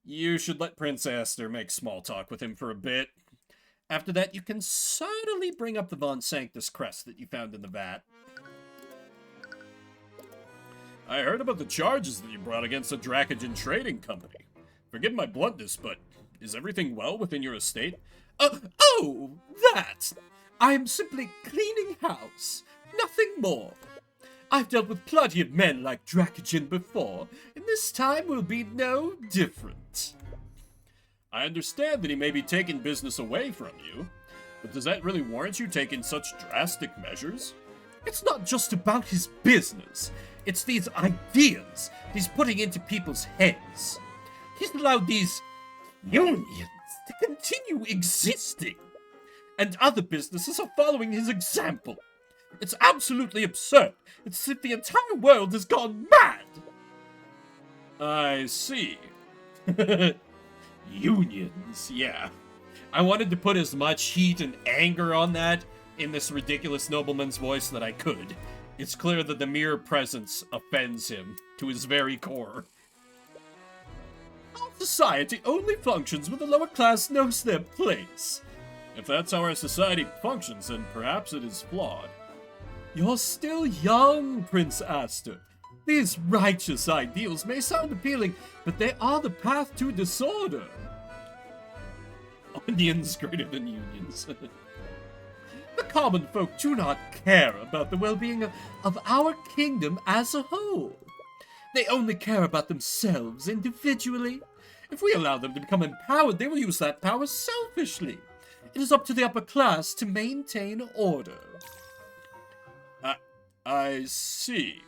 You should let Prince Aster make small talk with him for a bit. After that, you can subtly bring up the Von Sanctus crest that you found in the vat. I heard about the charges that you brought against the Dracogen Trading Company. Forgive my bluntness, but is everything well within your estate? Oh, that! I am simply cleaning house. Nothing more. I've dealt with plenty of men like Dracogen before, and this time will be no different. I understand that he may be taking business away from you, but does that really warrant you taking such drastic measures? It's not just about his business. It's these ideas he's putting into people's heads. He's allowed these unions to continue existing, and other businesses are following his example. It's absolutely absurd. It's as if the entire world has gone mad. I see. Unions, yeah. I wanted to put as much heat and anger on that in this ridiculous nobleman's voice that I could. It's clear that the mere presence offends him to his very core. Our society only functions when the lower class knows their place. If that's how our society functions, then perhaps it is flawed. You're still young, Prince Aster. These righteous ideals may sound appealing, but they are the path to disorder. Onions greater than unions. The common folk do not care about the well-being of our kingdom as a whole. They only care about themselves individually. If we allow them to become empowered, they will use that power selfishly. It is up to the upper class to maintain order. I see.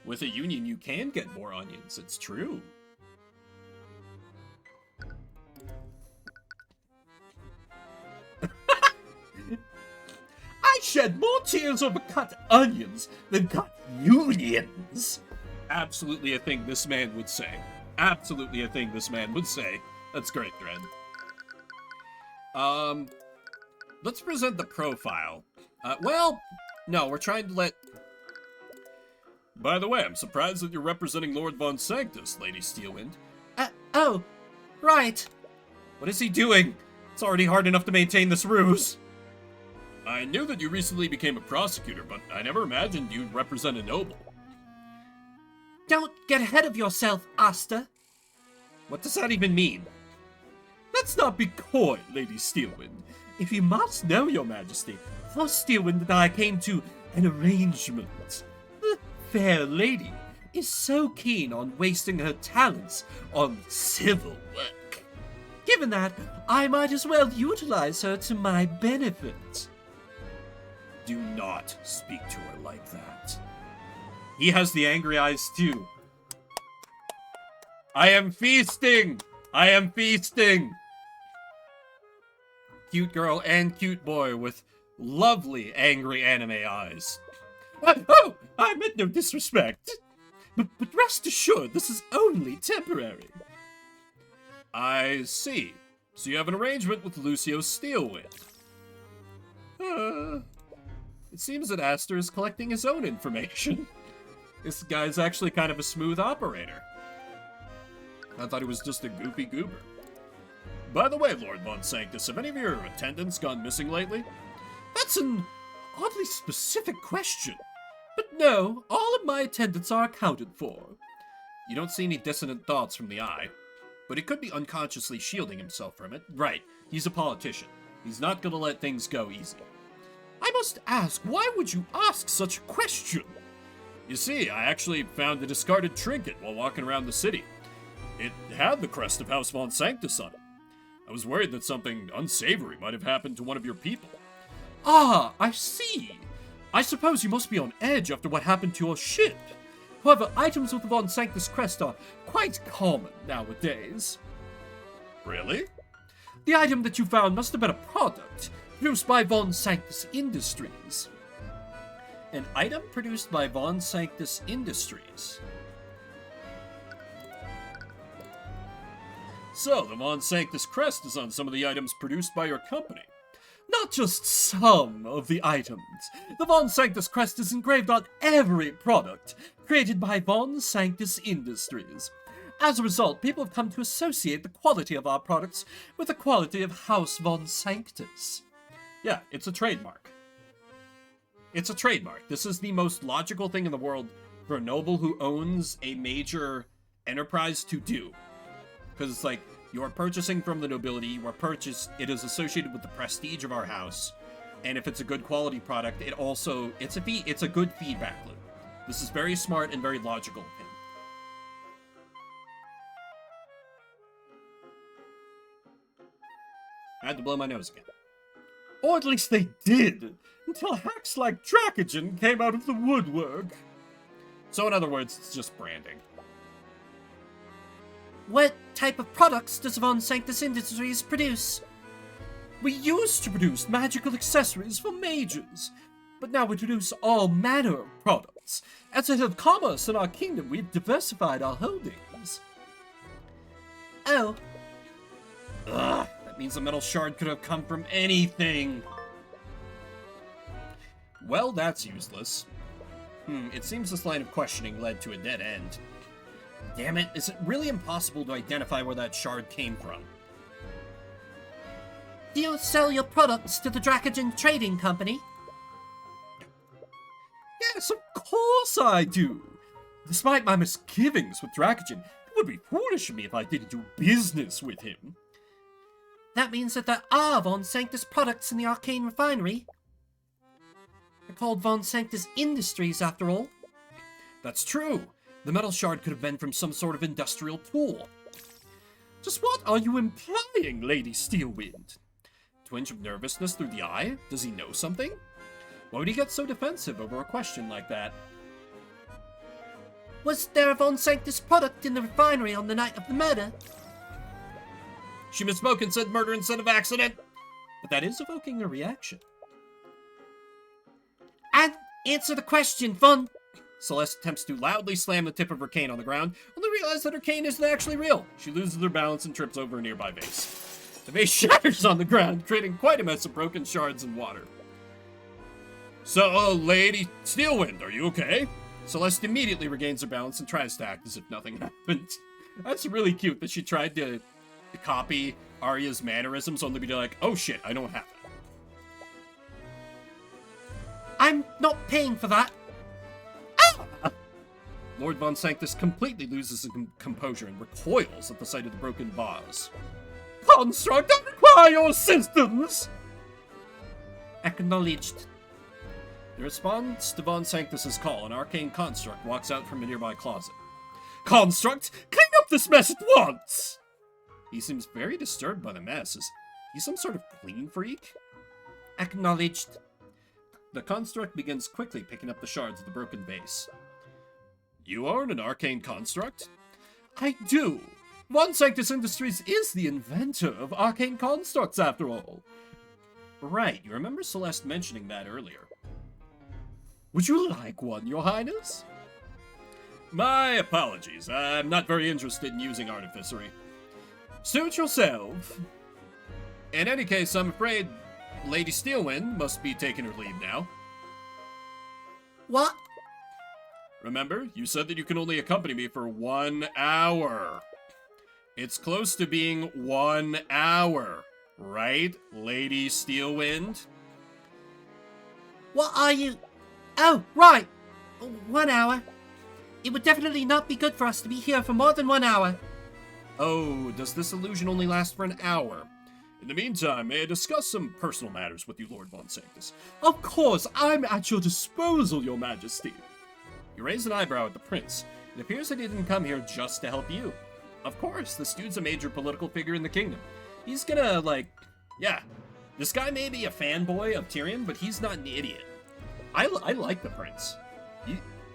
With a union, you can get more onions, it's true. I shed more tears over cut onions than cut unions. Absolutely a thing this man would say. Absolutely a thing this man would say. That's great, Dren. Let's present the profile. Well, no, we're trying to let... By the way, I'm surprised that you're representing Lord Von Sanctus, Lady Steelwind. Oh, right. What is he doing? It's already hard enough to maintain this ruse. I knew that you recently became a prosecutor, but I never imagined you'd represent a noble. Don't get ahead of yourself, Asta. What does that even mean? Let's not be coy, Lady Steelwind. If you must know, Your Majesty, Lord Steelwind and I came to an arrangement. The fair lady is so keen on wasting her talents on civil work. Given that, I might as well utilize her to my benefit. Do not speak to her like that. He has the angry eyes too. I am feasting! I am feasting! Cute girl and cute boy with lovely angry anime eyes. Oh, I meant no disrespect. But rest assured, this is only temporary. I see. So you have an arrangement with Lucio Steelwind. It seems that Aster is collecting his own information. This guy's actually kind of a smooth operator. I thought he was just a goofy goober. By the way, Lord Von Sanctus, have any of your attendants gone missing lately? That's an oddly specific question. But no, all of my attendants are accounted for. You don't see any dissonant thoughts from the eye. But he could be unconsciously shielding himself from it. Right, he's a politician. He's not gonna let things go easy. I must ask, why would you ask such a question? You see, I actually found a discarded trinket while walking around the city. It had the crest of House Von Sanctus on it. I was worried that something unsavory might have happened to one of your people. Ah, I see. I suppose you must be on edge after what happened to your ship. However, items with the Von Sanctus crest are quite common nowadays. Really? The item that you found must have been a product produced by Von Sanctus Industries. An item produced by Von Sanctus Industries. So, the Von Sanctus crest is on some of the items produced by your company. Not just some of the items. The Von Sanctus crest is engraved on every product created by Von Sanctus Industries. As a result, people have come to associate the quality of our products with the quality of House Von Sanctus. Yeah, it's a trademark. It's a trademark. This is the most logical thing in the world for a noble who owns a major enterprise to do. Because it's like, you are purchasing from the nobility, it is associated with the prestige of our house, and if it's a good quality product, it's a good feedback loop. This is very smart and very logical of him. I had to blow my nose again. Or at least they did, until hacks like Dracogen came out of the woodwork. So in other words, it's just branding. What type of products does Von Sanctus Industries produce? We used to produce magical accessories for mages, but now we produce all manner of products. products. As head of commerce in our kingdom, we've diversified our holdings. Oh, Ugh, that means a metal shard could have come from anything. Well, that's useless. It seems this line of questioning led to a dead end. Damn it, is it really impossible to identify where that shard came from? do you sell your products to the Dracogen Trading Company? Yes, of course I do. Despite my misgivings with Dracogen, it would be foolish of me if I didn't do business with him. That means that there are Von Sanctus products in the Arcane refinery. They're called Von Sanctus Industries, after all. That's true. The metal shard could have been from some sort of industrial tool. Just what are you implying, Lady Steelwind? Twinge of nervousness through the eye? Does he know something? Why would he get so defensive over a question like that? Was there a Von Sanctus product in the refinery on the night of the murder? She misspoke and said murder instead of accident. But that is evoking a reaction. And answer the question, Von. Celeste attempts to loudly slam the tip of her cane on the ground, only realize that her cane isn't actually real. She loses her balance and trips over a nearby vase. The vase shatters on the ground, creating quite a mess of broken shards and water. So, Lady Steelwind, are you okay? Celeste immediately regains her balance and tries to act as if nothing happened. That's really cute that she tried to copy Arya's mannerisms, only to be like, oh shit, I don't have it. I'm not paying for that. Lord Von Sanctus completely loses his composure and recoils at the sight of the broken vase. Construct, I require your assistance! Acknowledged. In response to Von Sanctus's call, an arcane construct walks out from a nearby closet. Construct, clean up this mess at once! He seems very disturbed by the mess. Is he some sort of clean freak? Acknowledged. The construct begins quickly picking up the shards of the broken vase. You are an arcane construct? I do. Von Sanctus Industries is the inventor of arcane constructs, after all. Right, you remember Celeste mentioning that earlier. Would you like one, Your Highness? My apologies. I'm not very interested in using artificery. Suit yourself. In any case, I'm afraid Lady Steelwind must be taking her leave now. What? Remember, you said that you can only accompany me for 1 hour. It's close to being 1 hour, right, Lady Steelwind? What are you... Oh, right. 1 hour. It would definitely not be good for us to be here for more than 1 hour. Oh, does this illusion only last for an hour? In the meantime, may I discuss some personal matters with you, Lord Von Sanctus? Of course, I'm at your disposal, Your Majesty. You raise an eyebrow at the prince. It appears that he didn't come here just to help you. Of course, this dude's a major political figure in the kingdom. He's gonna, yeah, this guy may be a fanboy of Tyrion, but he's not an idiot. I like the prince.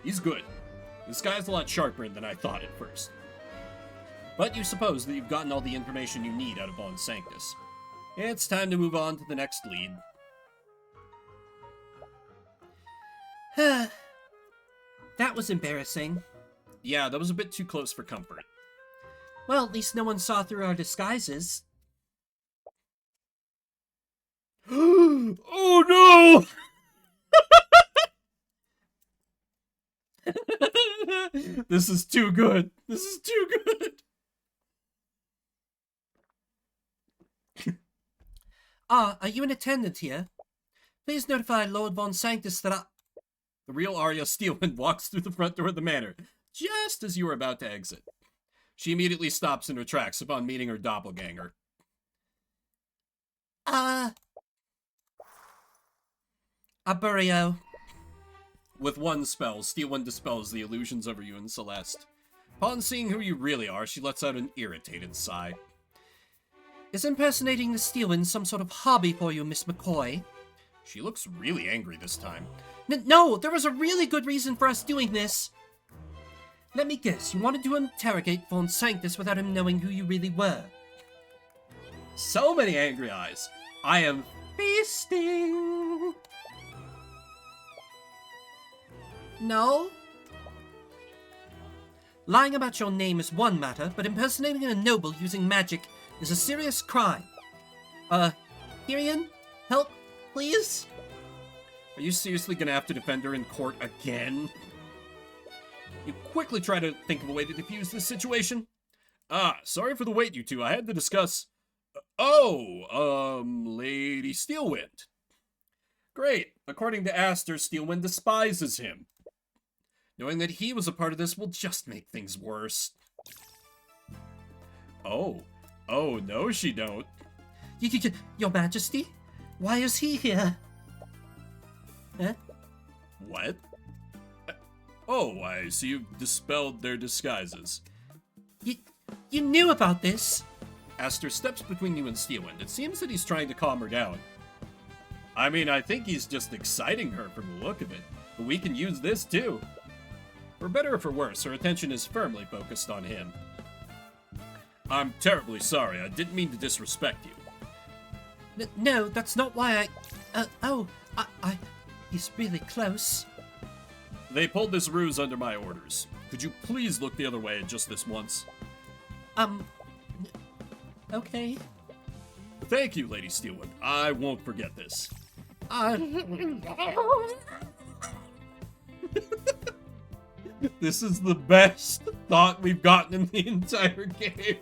He's good. This guy's a lot sharper than I thought at first. But you suppose that you've gotten all the information you need out of Von Sanctus. It's time to move on to the next lead. That was embarrassing. Yeah, that was a bit too close for comfort. Well, at least no one saw through our disguises. Oh no! This is too good. This is too good. Are you in attendance here? Please notify Lord Von Sanctus that I... The real Arya Steelwind walks through the front door of the manor, just as you are about to exit. She immediately stops in her tracks upon meeting her doppelganger. Aburio. With one spell, Steelwind dispels the illusions over you and Celeste. Upon seeing who you really are, she lets out an irritated sigh. Is impersonating the Steelwind some sort of hobby for you, Miss McCoy? She looks really angry this time. No, there was a really good reason for us doing this. Let me guess, you wanted to interrogate Von Sanctus without him knowing who you really were. So many angry eyes. I am feasting. No? Lying about your name is one matter, but impersonating a noble using magic is a serious crime. Tyrion? Help, please? Are you seriously gonna have to defend her in court again? You quickly try to think of a way to defuse this situation. Sorry for the wait, you two. I had to discuss... Lady Steelwind. Great. According to Aster, Steelwind despises him. Knowing that he was a part of this will just make things worse. Oh, no she don't. Your Majesty? Why is he here? Huh? What? Oh, I see you've dispelled their disguises. You knew about this? Aster steps between you and Steelwind. It seems that he's trying to calm her down. I mean, I think he's just exciting her from the look of it, but we can use this too. For better or for worse, her attention is firmly focused on him. I'm terribly sorry. I didn't mean to disrespect you. No, that's not why he's really close. They pulled this ruse under my orders. Could you please look the other way just this once? Okay. Thank you, Lady Steelwind. I won't forget this. This is the best thought we've gotten in the entire game.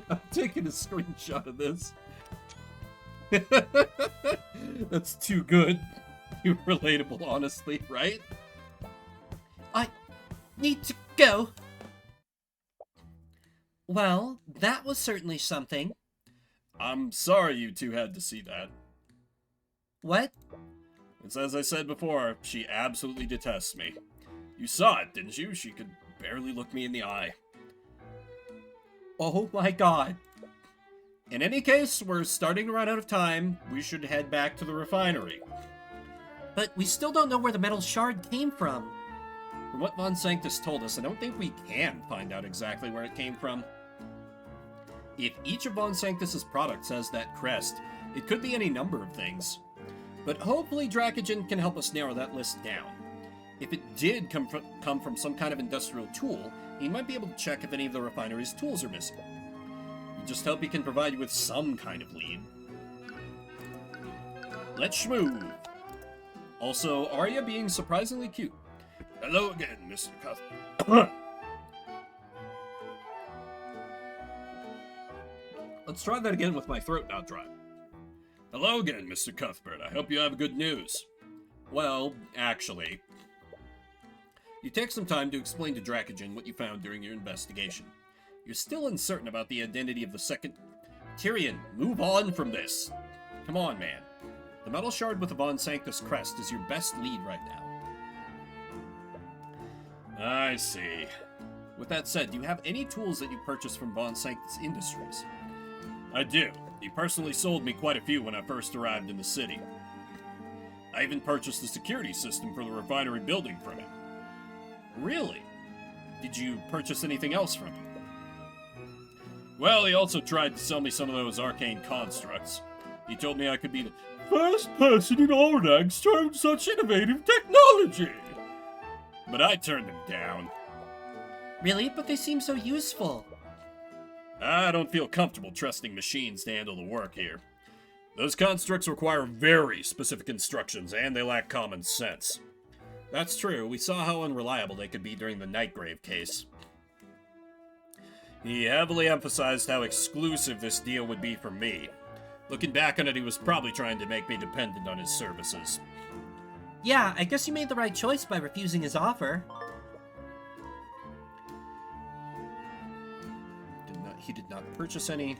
I'm taking a screenshot of this. That's too good. Too relatable, honestly, right? I need to go. Well, that was certainly something. I'm sorry you two had to see that. What? It's as I said before, she absolutely detests me. You saw it, didn't you? She could barely look me in the eye. Oh my god. In any case, we're starting to run out of time. We should head back to the refinery. But we still don't know where the metal shard came from. From what Von Sanctus told us, I don't think we can find out exactly where it came from. If each of Von Sanctus's products has that crest, it could be any number of things. But hopefully Dracogen can help us narrow that list down. If it did come from some kind of industrial tool, he might be able to check if any of the refinery's tools are missing. We just hope he can provide you with some kind of lead. Let's schmoo. Also, Arya being surprisingly cute. Hello again, Mr. Cuthbert. Let's try that again with my throat not dry. Hello again, Mr. Cuthbert. I hope you have good news. Well, actually, you take some time to explain to Dracogen what you found during your investigation. You're still uncertain about the identity of the second... Tyrion, move on from this. Come on, man. The metal shard with the Von Sanctus crest is your best lead right now. I see. With that said, do you have any tools that you purchased from Von Sanctus Industries? I do. He personally sold me quite a few when I first arrived in the city. I even purchased the security system for the refinery building from him. Really? Did you purchase anything else from him? Well, he also tried to sell me some of those arcane constructs. He told me I could be the first person in Ornax to own such innovative technology. But I turned him down. Really? But they seem so useful. I don't feel comfortable trusting machines to handle the work here. Those constructs require very specific instructions, and they lack common sense. That's true. We saw how unreliable they could be during the Nightgrave case. He heavily emphasized how exclusive this deal would be for me. Looking back on it, he was probably trying to make me dependent on his services. Yeah, I guess you made the right choice by refusing his offer. He did not purchase any.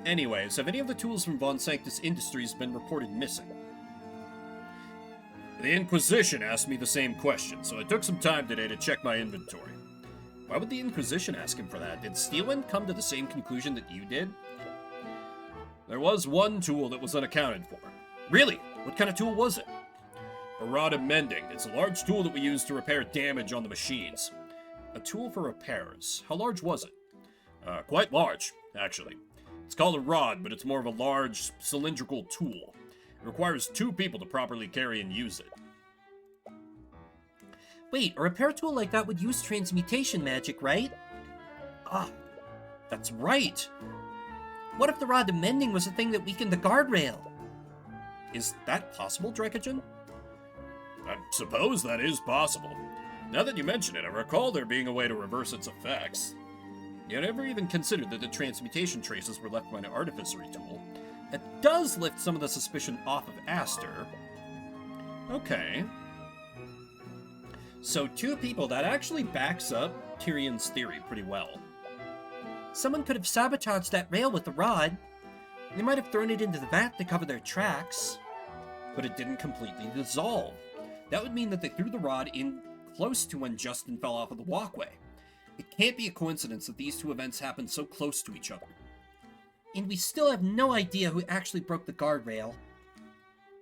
Anyways, have any of the tools from Von Sanctus Industries been reported missing? The Inquisition asked me the same question, so I took some time today to check my inventory. Why would the Inquisition ask him for that? Did Steelwind come to the same conclusion that you did? There was one tool that was unaccounted for. Really? What kind of tool was it? A rod of mending. It's a large tool that we use to repair damage on the machines. A tool for repairs. How large was it? Quite large, actually. It's called a rod, but it's more of a large, cylindrical tool. It requires 2 people to properly carry and use it. Wait, a repair tool like that would use transmutation magic, right? Ah, that's right. What if the rod of mending was a thing that weakened the guardrail? Is that possible, Dracogen? I suppose that is possible. Now that you mention it, I recall there being a way to reverse its effects. You never even considered that the transmutation traces were left by an artificery tool. It does lift some of the suspicion off of Aster. Okay. So 2 people, that actually backs up Tyrion's theory pretty well. Someone could have sabotaged that rail with the rod. They might have thrown it into the vat to cover their tracks. But it didn't completely dissolve. That would mean that they threw the rod in close to when Justin fell off of the walkway. It can't be a coincidence that these 2 events happened so close to each other. And we still have no idea who actually broke the guardrail.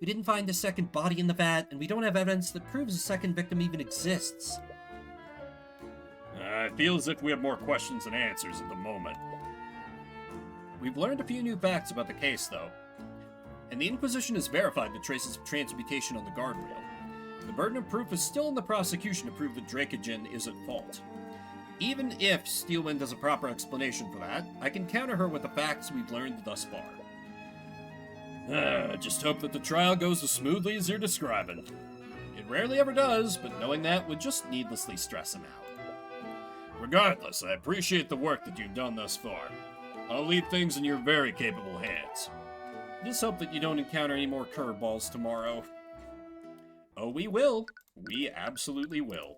We didn't find a second body in the vat, and we don't have evidence that proves a second victim even exists. I feel as if we have more questions than answers at the moment. We've learned a few new facts about the case, though. And the Inquisition has verified the traces of transmutation on the guardrail. The burden of proof is still on the prosecution to prove that Dracogen is at fault. Even if Steelwind has a proper explanation for that, I can counter her with the facts we've learned thus far. I just hope that the trial goes as smoothly as you're describing. It rarely ever does, but knowing that would just needlessly stress him out. Regardless, I appreciate the work that you've done thus far. I'll leave things in your very capable hands. Just hope that you don't encounter any more curveballs tomorrow. Oh, we will. We absolutely will.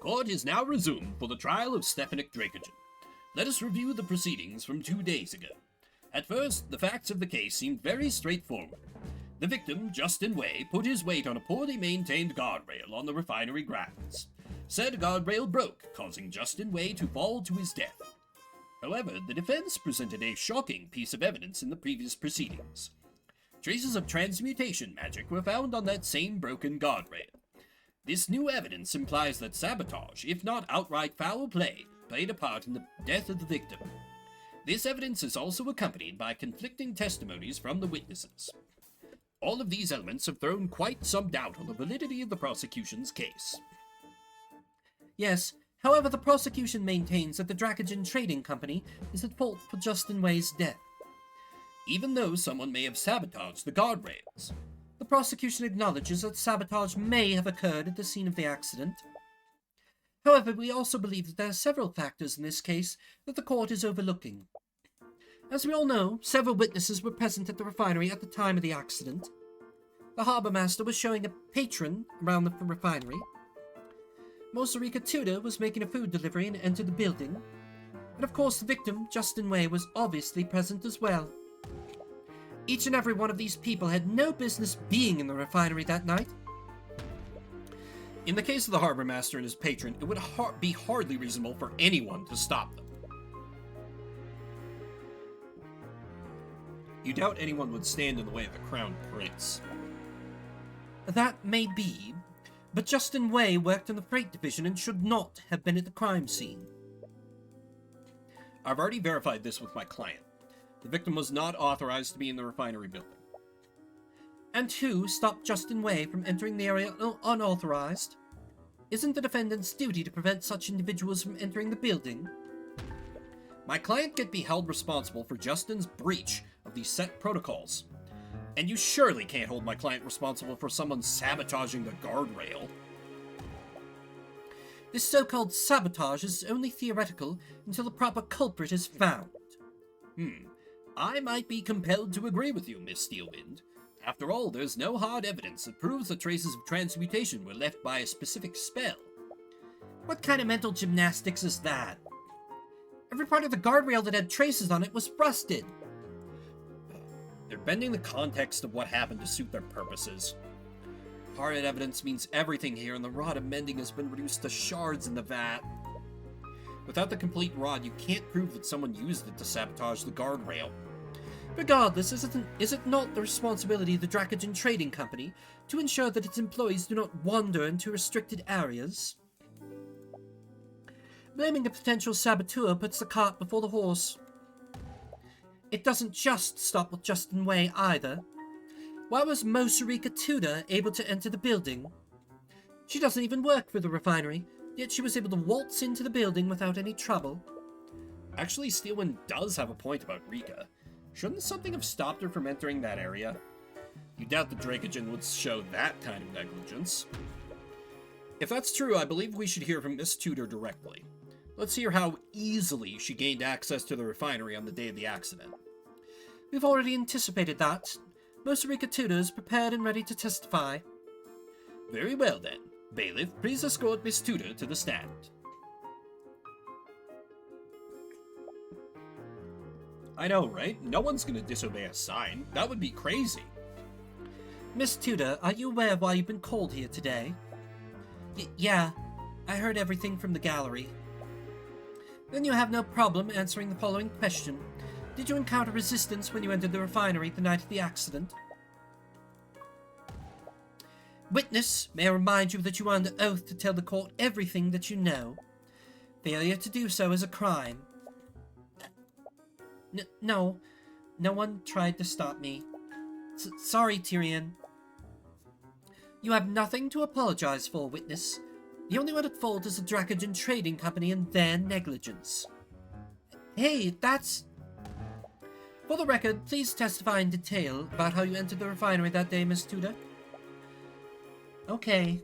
Court is now resumed for the trial of Stefanik Dracogen. Let us review the proceedings from 2 days ago. At first, the facts of the case seemed very straightforward. The victim, Justin Way, put his weight on a poorly maintained guardrail on the refinery grounds. Said guardrail broke, causing Justin Way to fall to his death. However, the defense presented a shocking piece of evidence in the previous proceedings. Traces of transmutation magic were found on that same broken guardrail. This new evidence implies that sabotage, if not outright foul play, played a part in the death of the victim. This evidence is also accompanied by conflicting testimonies from the witnesses. All of these elements have thrown quite some doubt on the validity of the prosecution's case. Yes, however, the prosecution maintains that the Dracogen Trading Company is at fault for Justin Way's death. Even though someone may have sabotaged the guardrails, the prosecution acknowledges that sabotage may have occurred at the scene of the accident. However, we also believe that there are several factors in this case that the court is overlooking. As we all know, several witnesses were present at the refinery at the time of the accident. The harbour master was showing a patron around the refinery. Mosarika Tudor was making a food delivery and entered the building. And of course, the victim, Justin Way, was obviously present as well. Each and every one of these people had no business being in the refinery that night. in the case of the harbour master and his patron, it would be hardly reasonable for anyone to stop them. You doubt anyone would stand in the way of the crown prince. That may be, but Justin Way worked in the freight division and should not have been at the crime scene. I've already verified this with my client. The victim was not authorized to be in the refinery building. And who stopped Justin Way from entering the area unauthorized? Isn't the defendant's duty to prevent such individuals from entering the building? My client could be held responsible for Justin's breach of these set protocols. And you surely can't hold my client responsible for someone sabotaging the guardrail. This so-called sabotage is only theoretical until the proper culprit is found. I might be compelled to agree with you, Miss Steelwind. After all, there's no hard evidence that proves the traces of transmutation were left by a specific spell. What kind of mental gymnastics is that? Every part of the guardrail that had traces on it was rusted. They're bending the context of what happened to suit their purposes. Hard evidence means everything here, and the rod of mending has been reduced to shards in the vat. Without the complete rod, you can't prove that someone used it to sabotage the guardrail. Regardless, is it not the responsibility of the Dracogen Trading Company to ensure that its employees do not wander into restricted areas? Blaming a potential saboteur puts the cart before the horse. It doesn't just stop with Justin Way either. Why was Mosarika Tudor able to enter the building? She doesn't even work for the refinery, yet she was able to waltz into the building without any trouble. Actually, Steelwind does have a point about Rika. Shouldn't something have stopped her from entering that area? You doubt the Dracogen would show that kind of negligence. If that's true, I believe we should hear from Miss Tudor directly. Let's hear how easily she gained access to the refinery on the day of the accident. We've already anticipated that. Mosarika Tudor is prepared and ready to testify. Very well then. Bailiff, please escort Miss Tudor to the stand. I know, right? No one's gonna disobey a sign. That would be crazy. Miss Tudor, are you aware of why you've been called here today? Yeah. I heard everything from the gallery. Then you have no problem answering the following question. Did you encounter resistance when you entered the refinery the night of the accident? Witness, may I remind you that you are under oath to tell the court everything that you know. Failure to do so is a crime. No one tried to stop me. Sorry, Tyrion. You have nothing to apologize for, witness. The only one at fault is the Dracogen Trading Company and their negligence. Hey, that's... For the record, please testify in detail about how you entered the refinery that day, Miss Tudor. Okay.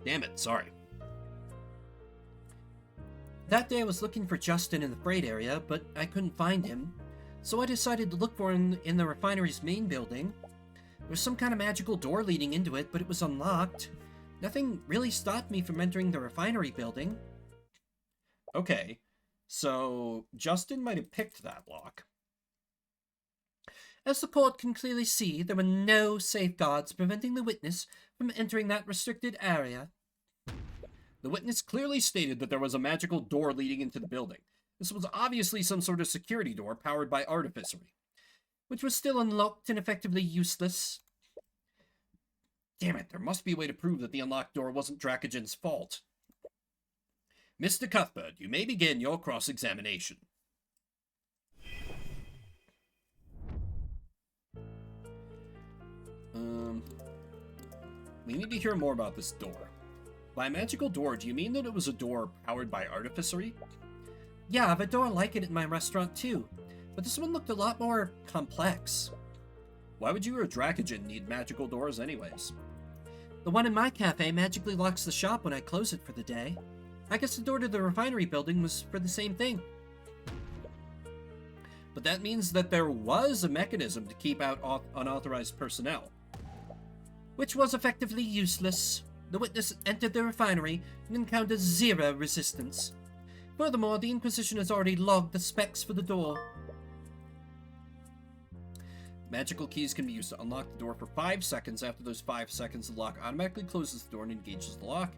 Damn it, sorry. That day I was looking for Justin in the freight area, but I couldn't find him. So I decided to look for him in the refinery's main building. There was some kind of magical door leading into it, but it was unlocked. Nothing really stopped me from entering the refinery building. Okay, so Justin might have picked that lock. As the court can clearly see, there were no safeguards preventing the witness from entering that restricted area. The witness clearly stated that there was a magical door leading into the building. This was obviously some sort of security door powered by artificery. Which was still unlocked and effectively useless. Damn it, there must be a way to prove that the unlocked door wasn't Dracogen's fault. Mr. Cuthbert, you may begin your cross-examination. We need to hear more about this door. By magical door, do you mean that it was a door powered by artificery? Yeah, I have a door like it in my restaurant too, but this one looked a lot more complex. Why would you or Dracogen need magical doors anyways? The one in my cafe magically locks the shop when I close it for the day. I guess the door to the refinery building was for the same thing. But that means that there was a mechanism to keep out unauthorized personnel. Which was effectively useless. The witness entered the refinery and encountered zero resistance. Furthermore, the Inquisition has already logged the specs for the door. Magical keys can be used to unlock the door for 5 seconds. After those 5 seconds, the lock automatically closes the door and engages the lock.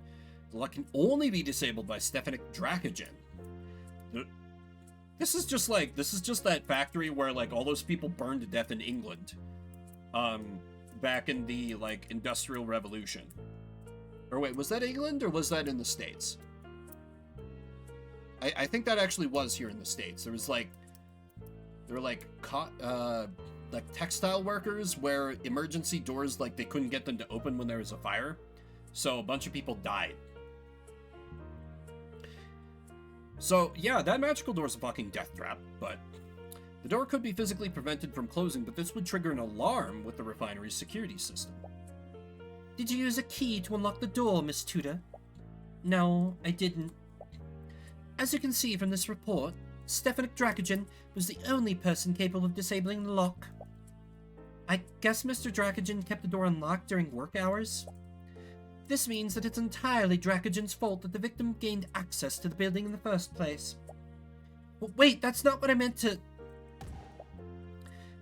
The lock can only be disabled by Stefanik Dracogen. This is just that factory where, like, all those people burned to death in England. Back in the, like, Industrial Revolution. Or wait, was that England or was that in the States? I think that actually was here in the States. There were like textile workers where emergency doors, like, they couldn't get them to open when there was a fire. So a bunch of people died. So yeah, that magical door is a fucking death trap, but the door could be physically prevented from closing, but this would trigger an alarm with the refinery's security system. Did you use a key to unlock the door, Miss Tudor? No, I didn't. As you can see from this report, Stefanik Dracogen was the only person capable of disabling the lock. I guess Mr. Dracogen kept the door unlocked during work hours? This means that it's entirely Dracogen's fault that the victim gained access to the building in the first place. But wait, that's not what I meant to...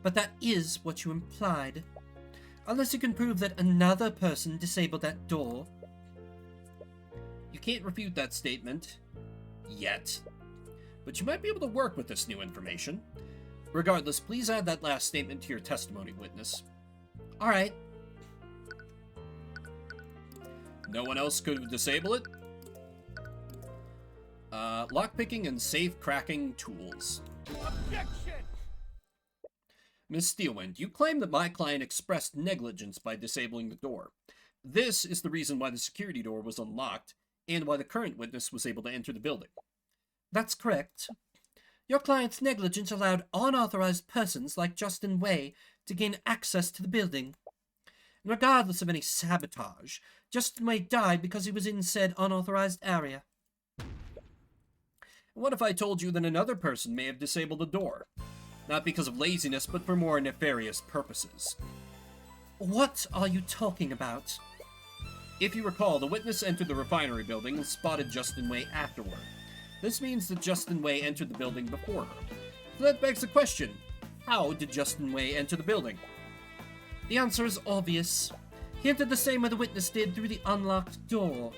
but that is what you implied. Unless you can prove that another person disabled that door. You can't refute that statement. Yet. But you might be able to work with this new information. Regardless, please add that last statement to your testimony, witness. Alright. No one else could disable it? Lockpicking and safe cracking tools. Objection! Miss Steelwind, you claim that my client expressed negligence by disabling the door. This is the reason why the security door was unlocked, and why the current witness was able to enter the building. That's correct. Your client's negligence allowed unauthorized persons like Justin Way to gain access to the building. Regardless of any sabotage, Justin Way died because he was in said unauthorized area. What if I told you that another person may have disabled the door? Not because of laziness, but for more nefarious purposes. What are you talking about? If you recall, the witness entered the refinery building and spotted Justin Way afterward. This means that Justin Way entered the building before her. So that begs the question, how did Justin Way enter the building? The answer is obvious. He entered the same way the witness did, through the unlocked door.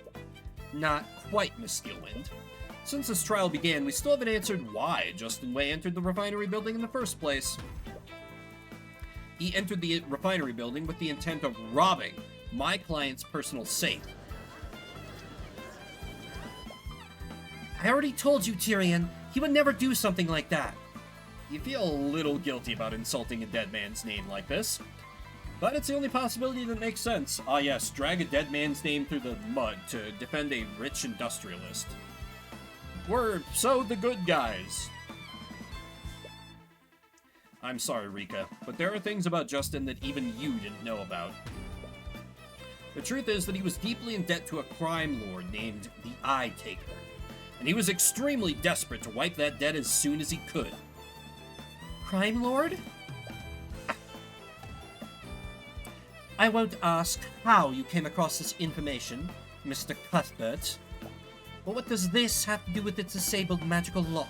Not quite, Miss Steelwind. Since this trial began, we still haven't answered why Justin Way entered the refinery building in the first place. He entered the refinery building with the intent of robbing my client's personal safe. I already told you, Tyrion, he would never do something like that. You feel a little guilty about insulting a dead man's name like this. But it's the only possibility that makes sense. Ah yes, drag a dead man's name through the mud to defend a rich industrialist. We're so the good guys. I'm sorry, Rika, but there are things about Justin that even you didn't know about. The truth is that he was deeply in debt to a crime lord named the Eye Taker, and he was extremely desperate to wipe that debt as soon as he could. Crime Lord? I won't ask how you came across this information, Mr. Cuthbert. But what does this have to do with its disabled magical lock?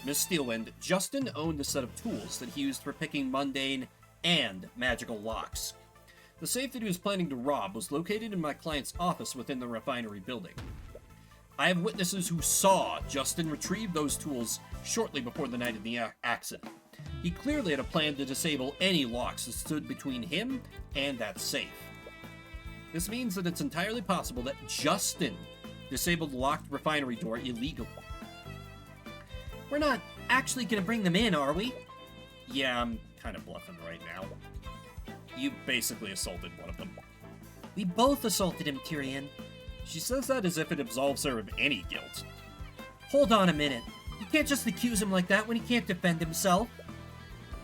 Miss Steelwind, Justin owned a set of tools that he used for picking mundane and magical locks. The safe that he was planning to rob was located in my client's office within the refinery building. I have witnesses who saw Justin retrieve those tools shortly before the night of the accident. He clearly had a plan to disable any locks that stood between him and that safe. This means that it's entirely possible that Justin disabled the locked refinery door illegally. We're not actually gonna bring them in, are we? Yeah, I'm kind of bluffing right now. You basically assaulted one of them. We both assaulted him, Tyrion. She says that as if it absolves her of any guilt. Hold on a minute. You can't just accuse him like that when he can't defend himself.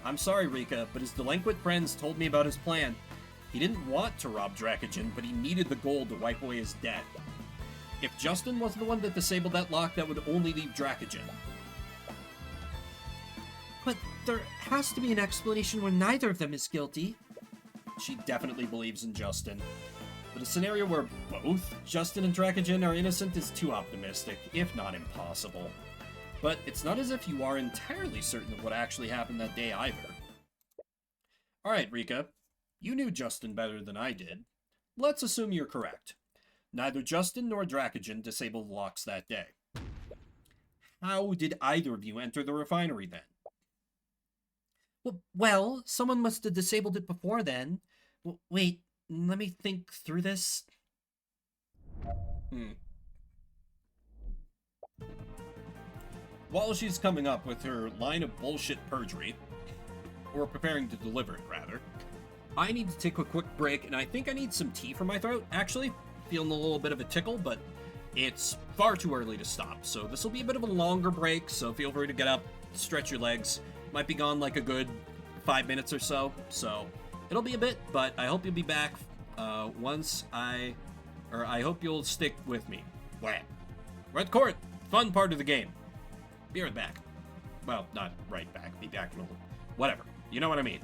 I'm sorry, Rika, but his delinquent friends told me about his plan. He didn't want to rob Dracogen, but he needed the gold to wipe away his debt. If Justin wasn't the one that disabled that lock, that would only leave Dracogen. But there has to be an explanation where neither of them is guilty. She definitely believes in Justin. But a scenario where both Justin and Dracogen are innocent is too optimistic, if not impossible. But it's not as if you are entirely certain of what actually happened that day either. Alright, Rika. You knew Justin better than I did. Let's assume you're correct. Neither Justin nor Dracogen disabled locks that day. How did either of you enter the refinery then? Well, someone must have disabled it before then. Wait, let me think through this. While she's coming up with her line of bullshit perjury, or preparing to deliver it, rather, I need to take a quick break, and I think I need some tea for my throat, actually. Feeling a little bit of a tickle, but it's far too early to stop, so this will be a bit of a longer break, so feel free to get up, stretch your legs. Might be gone like a good 5 minutes or so it'll be a bit, but I hope you'll be back I hope you'll stick with me. Wham. Red Court, fun part of the game. Be right back. Well, not right back, be back in a little, whatever. You know what I mean.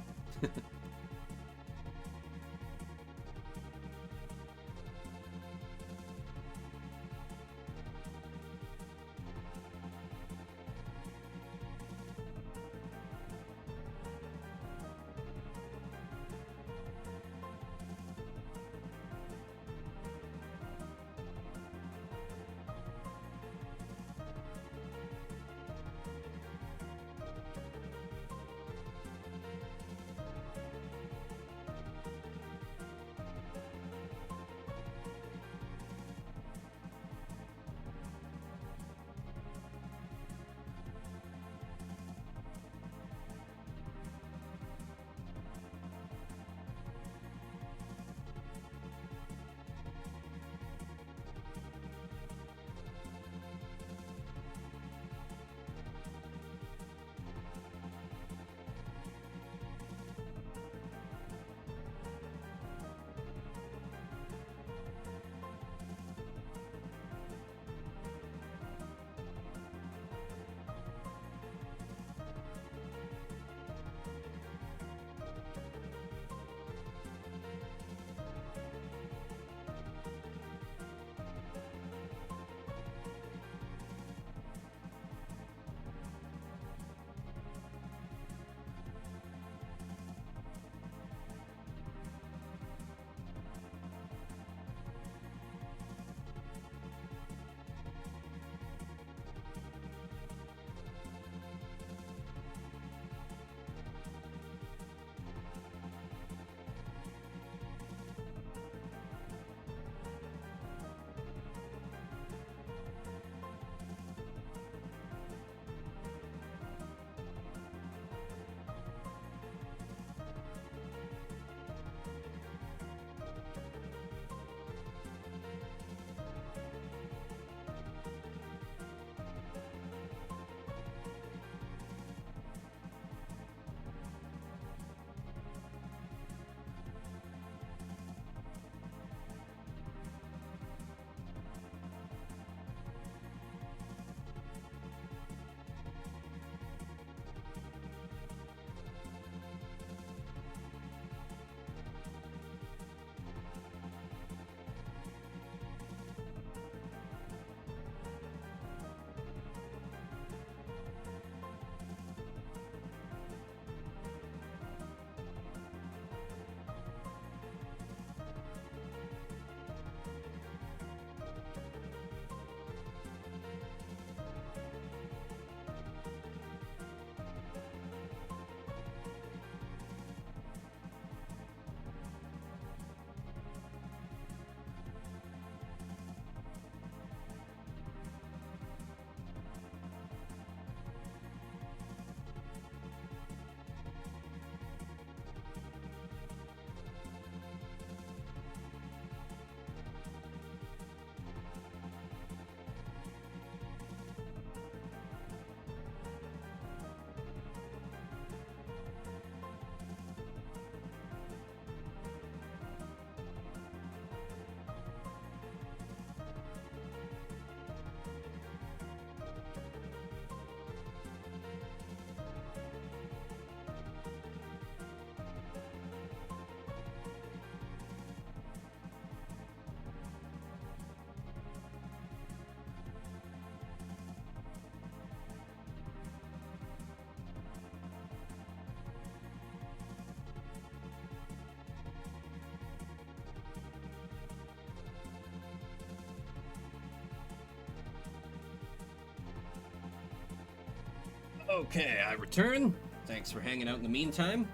Okay, I return. Thanks for hanging out in the meantime.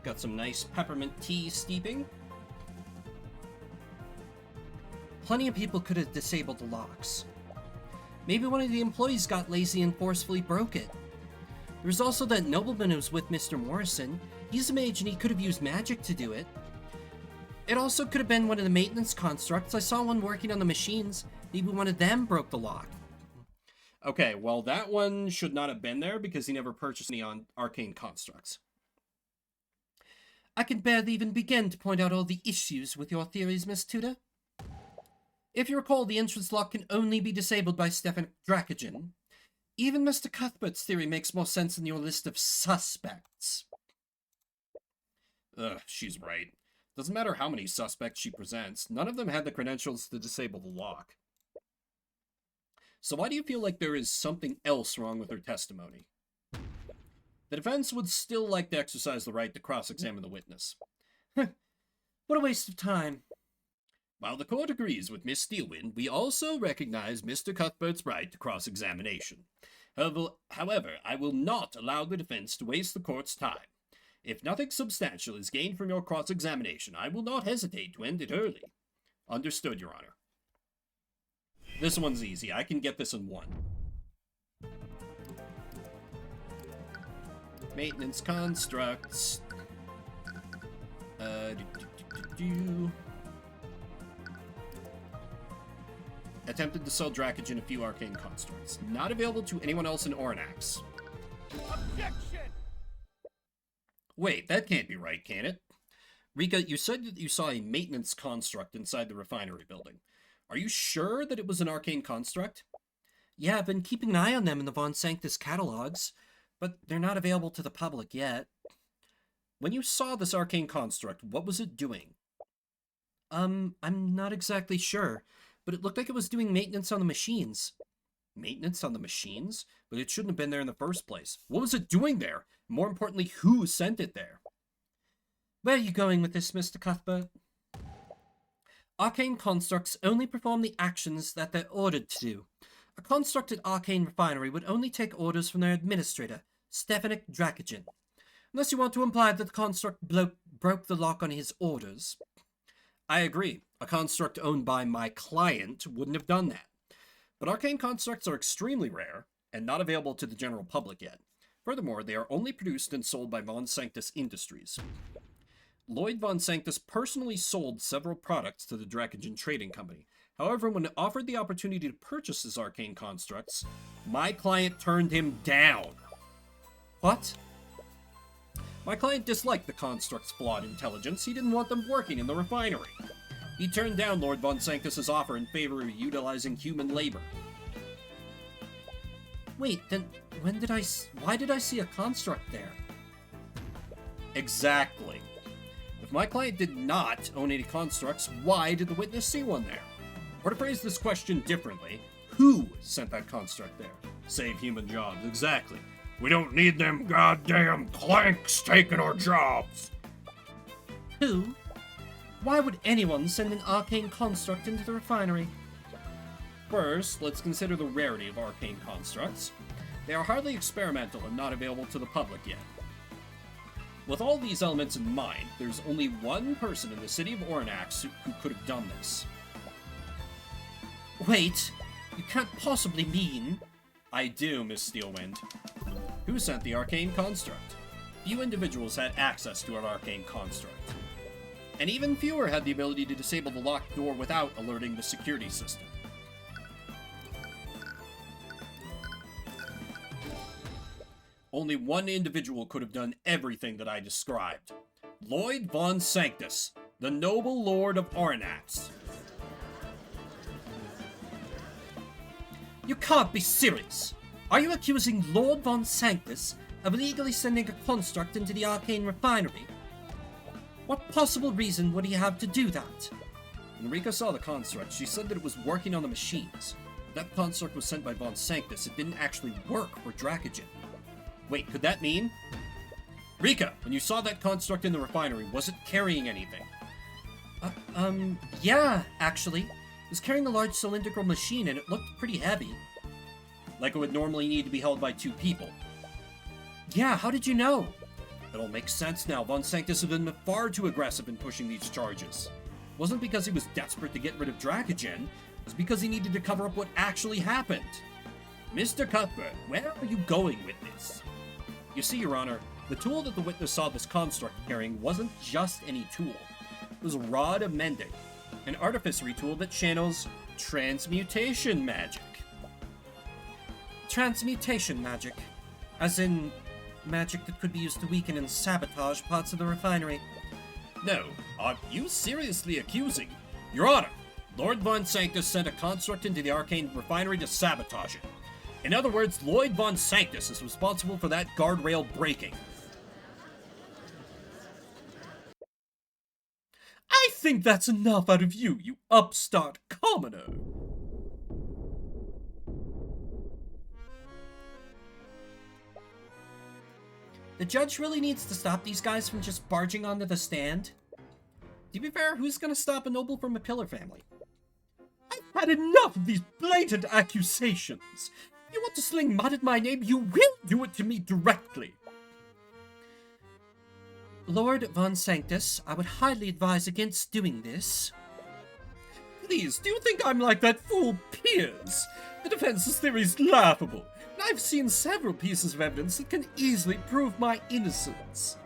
Got some nice peppermint tea steeping. Plenty of people could have disabled the locks. Maybe one of the employees got lazy and forcefully broke it. There's also that nobleman who's with Mr. Morrison. He's a mage and he could have used magic to do it. It also could have been one of the maintenance constructs. I saw one working on the machines. Maybe one of them broke the lock. Okay, well, that one should not have been there because he never purchased any on arcane constructs. I can barely even begin to point out all the issues with your theories, Miss Tudor. If you recall, the entrance lock can only be disabled by Stefan Dracogen. Even Mr. Cuthbert's theory makes more sense than your list of suspects. Ugh, she's right. Doesn't matter how many suspects she presents, none of them had the credentials to disable the lock. So why do you feel like there is something else wrong with her testimony? The defense would still like to exercise the right to cross-examine the witness. What a waste of time. While the court agrees with Miss Steelwind, we also recognize Mr. Cuthbert's right to cross-examination. However, I will not allow the defense to waste the court's time. If nothing substantial is gained from your cross-examination, I will not hesitate to end it early. Understood, Your Honor. This one's easy. I can get this in one. Maintenance constructs. Attempted to sell Dracogen a few arcane constructs. Not available to anyone else in Ornax. Objection! Wait, that can't be right, can it? Rika, you said that you saw a maintenance construct inside the refinery building. Are you sure that it was an arcane construct? Yeah, I've been keeping an eye on them in the Von Sanctus catalogs, but they're not available to the public yet. When you saw this arcane construct, what was it doing? I'm not exactly sure, but it looked like it was doing maintenance on the machines. Maintenance on the machines? But it shouldn't have been there in the first place. What was it doing there? More importantly, who sent it there? Where are you going with this, Mr. Cuthbert? Arcane constructs only perform the actions that they're ordered to do. A constructed arcane refinery would only take orders from their administrator, Stefan Dracogen. Unless you want to imply that the construct broke the lock on his orders. I agree. A construct owned by my client wouldn't have done that. But arcane constructs are extremely rare and not available to the general public yet. Furthermore, they are only produced and sold by Von Sanctus Industries. Lloyd Von Sanctus personally sold several products to the Dracogen Trading Company. However, when offered the opportunity to purchase his arcane constructs, my client turned him down. What? My client disliked the construct's flawed intelligence. He didn't want them working in the refinery. He turned down Lord Von Sanctus's offer in favor of utilizing human labor. Wait, then why did I see a construct there? Exactly. If my client did not own any constructs, why did the witness see one there? Or to phrase this question differently, who sent that construct there? Save human jobs, exactly. We don't need them goddamn clanks taking our jobs. Who? Why would anyone send an arcane construct into the refinery? First, let's consider the rarity of arcane constructs. They are hardly experimental and not available to the public yet. With all these elements in mind, there's only one person in the city of Ornax who could have done this. Wait, you can't possibly mean... I do, Miss Steelwind. Who sent the arcane construct? Few individuals had access to an arcane construct. And even fewer had the ability to disable the locked door without alerting the security system. Only one individual could have done everything that I described. Lloyd Von Sanctus, the noble lord of Ornax. You can't be serious! Are you accusing Lord Von Sanctus of illegally sending a construct into the arcane refinery? What possible reason would he have to do that? When Rika saw the construct, she said that it was working on the machines. If that construct was sent by Von Sanctus, it didn't actually work for Dracogen. Wait, could that mean? Rika, when you saw that construct in the refinery, was it carrying anything? Yeah, actually. It was carrying a large cylindrical machine and it looked pretty heavy. Like it would normally need to be held by two people. Yeah, how did you know? It all makes sense now. Von Sanctus had been far too aggressive in pushing these charges. It wasn't because he was desperate to get rid of Dracogen, it was because he needed to cover up what actually happened. Mr. Cuthbert, where are you going with this? You see, Your Honor, the tool that the witness saw this construct carrying wasn't just any tool. It was a rod of mending, an artificery tool that channels transmutation magic. Transmutation magic. As in, magic that could be used to weaken and sabotage parts of the refinery. No, are you seriously accusing? Your Honor, Lord Von Sanctus sent a construct into the Arcane refinery to sabotage it. In other words, Lloyd Von Sanctus is responsible for that guardrail breaking. I think that's enough out of you, you upstart commoner. The judge really needs to stop these guys from just barging onto the stand. To be fair, who's gonna stop a noble from a pillar family? I've had enough of these blatant accusations. If you want to sling mud at my name, you will do it to me directly. Lord Von Sanctus, I would highly advise against doing this. Please, do you think I'm like that fool Piers? The defense's theory is laughable, and I've seen several pieces of evidence that can easily prove my innocence.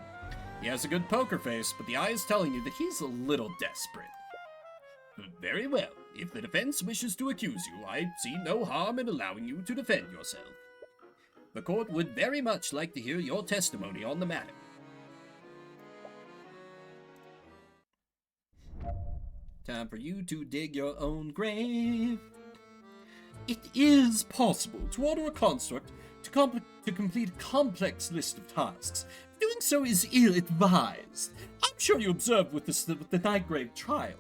He has a good poker face, but the eye is telling you that he's a little desperate. Very well. If the defense wishes to accuse you, I see no harm in allowing you to defend yourself. The court would very much like to hear your testimony on the matter. Time for you to dig your own grave. It is possible to order a construct to complete a complex list of tasks. Doing so is ill-advised. I'm sure you observed with the Nightgrave trial.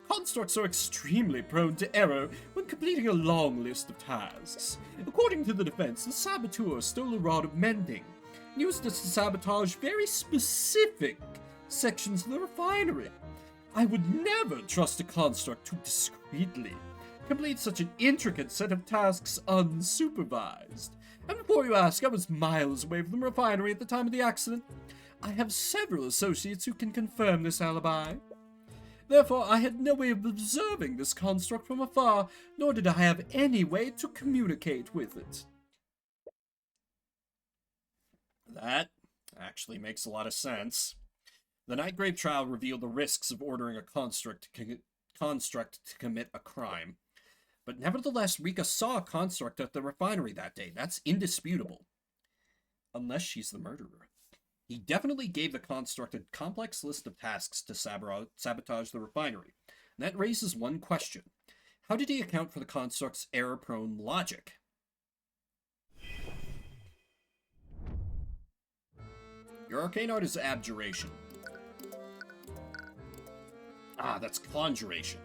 Constructs are extremely prone to error when completing a long list of tasks. According to the defense, the saboteur stole a rod of mending and used it to sabotage very specific sections of the refinery. I would never trust a construct to discreetly complete such an intricate set of tasks unsupervised. And before you ask, I was miles away from the refinery at the time of the accident. I have several associates who can confirm this alibi. Therefore, I had no way of observing this construct from afar, nor did I have any way to communicate with it. That actually makes a lot of sense. The Nightgrave trial revealed the risks of ordering a construct to commit a crime. But nevertheless, Rika saw a construct at the refinery that day. That's indisputable. Unless she's the murderer. He definitely gave the construct a complex list of tasks to sabotage the refinery. And that raises one question. How did he account for the construct's error-prone logic? Your arcane art is abjuration. Ah, that's conjuration.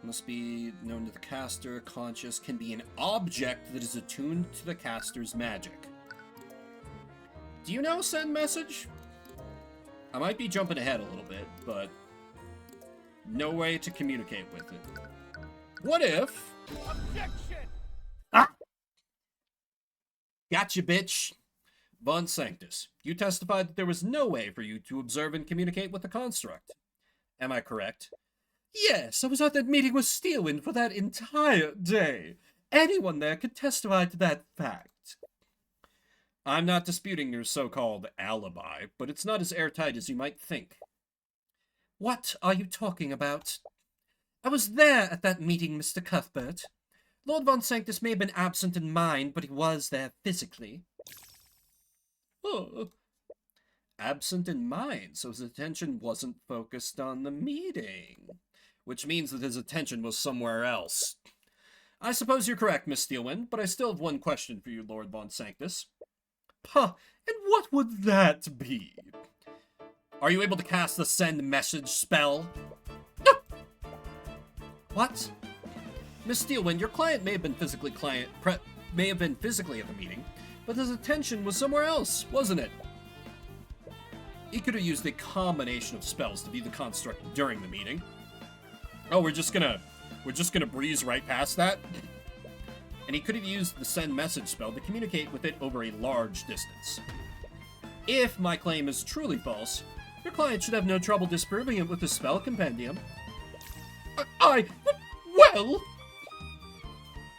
Must be known to the caster. Conscious can be an object that is attuned to the caster's magic. Do you know send message? I might be jumping ahead a little bit, but no way to communicate with it. What if... Objection! Ah! Gotcha, bitch. Von Sanctus, you testified that there was no way for you to observe and communicate with the construct. Am I correct? Yes, I was at that meeting with Steelwind for that entire day. Anyone there could testify to that fact. I'm not disputing your so-called alibi, but it's not as airtight as you might think. What are you talking about? I was there at that meeting, Mr. Cuthbert. Lord Von Sanctus may have been absent in mind, but he was there physically. Oh. Absent in mind, so his attention wasn't focused on the meeting. Which means that his attention was somewhere else. I suppose you're correct, Miss Steelwind, but I still have one question for you, Lord Von Sanctus. Puh, and what would that be? Are you able to cast the send message spell? No! What? Miss Steelwind, your client may have been physically at the meeting, but his attention was somewhere else, wasn't it? He could have used a combination of spells to be the construct during the meeting. Oh, we're just gonna breeze right past that? and he could have used the send message spell to communicate with it over a large distance. If my claim is truly false, your client should have no trouble disproving it with the spell compendium. Well...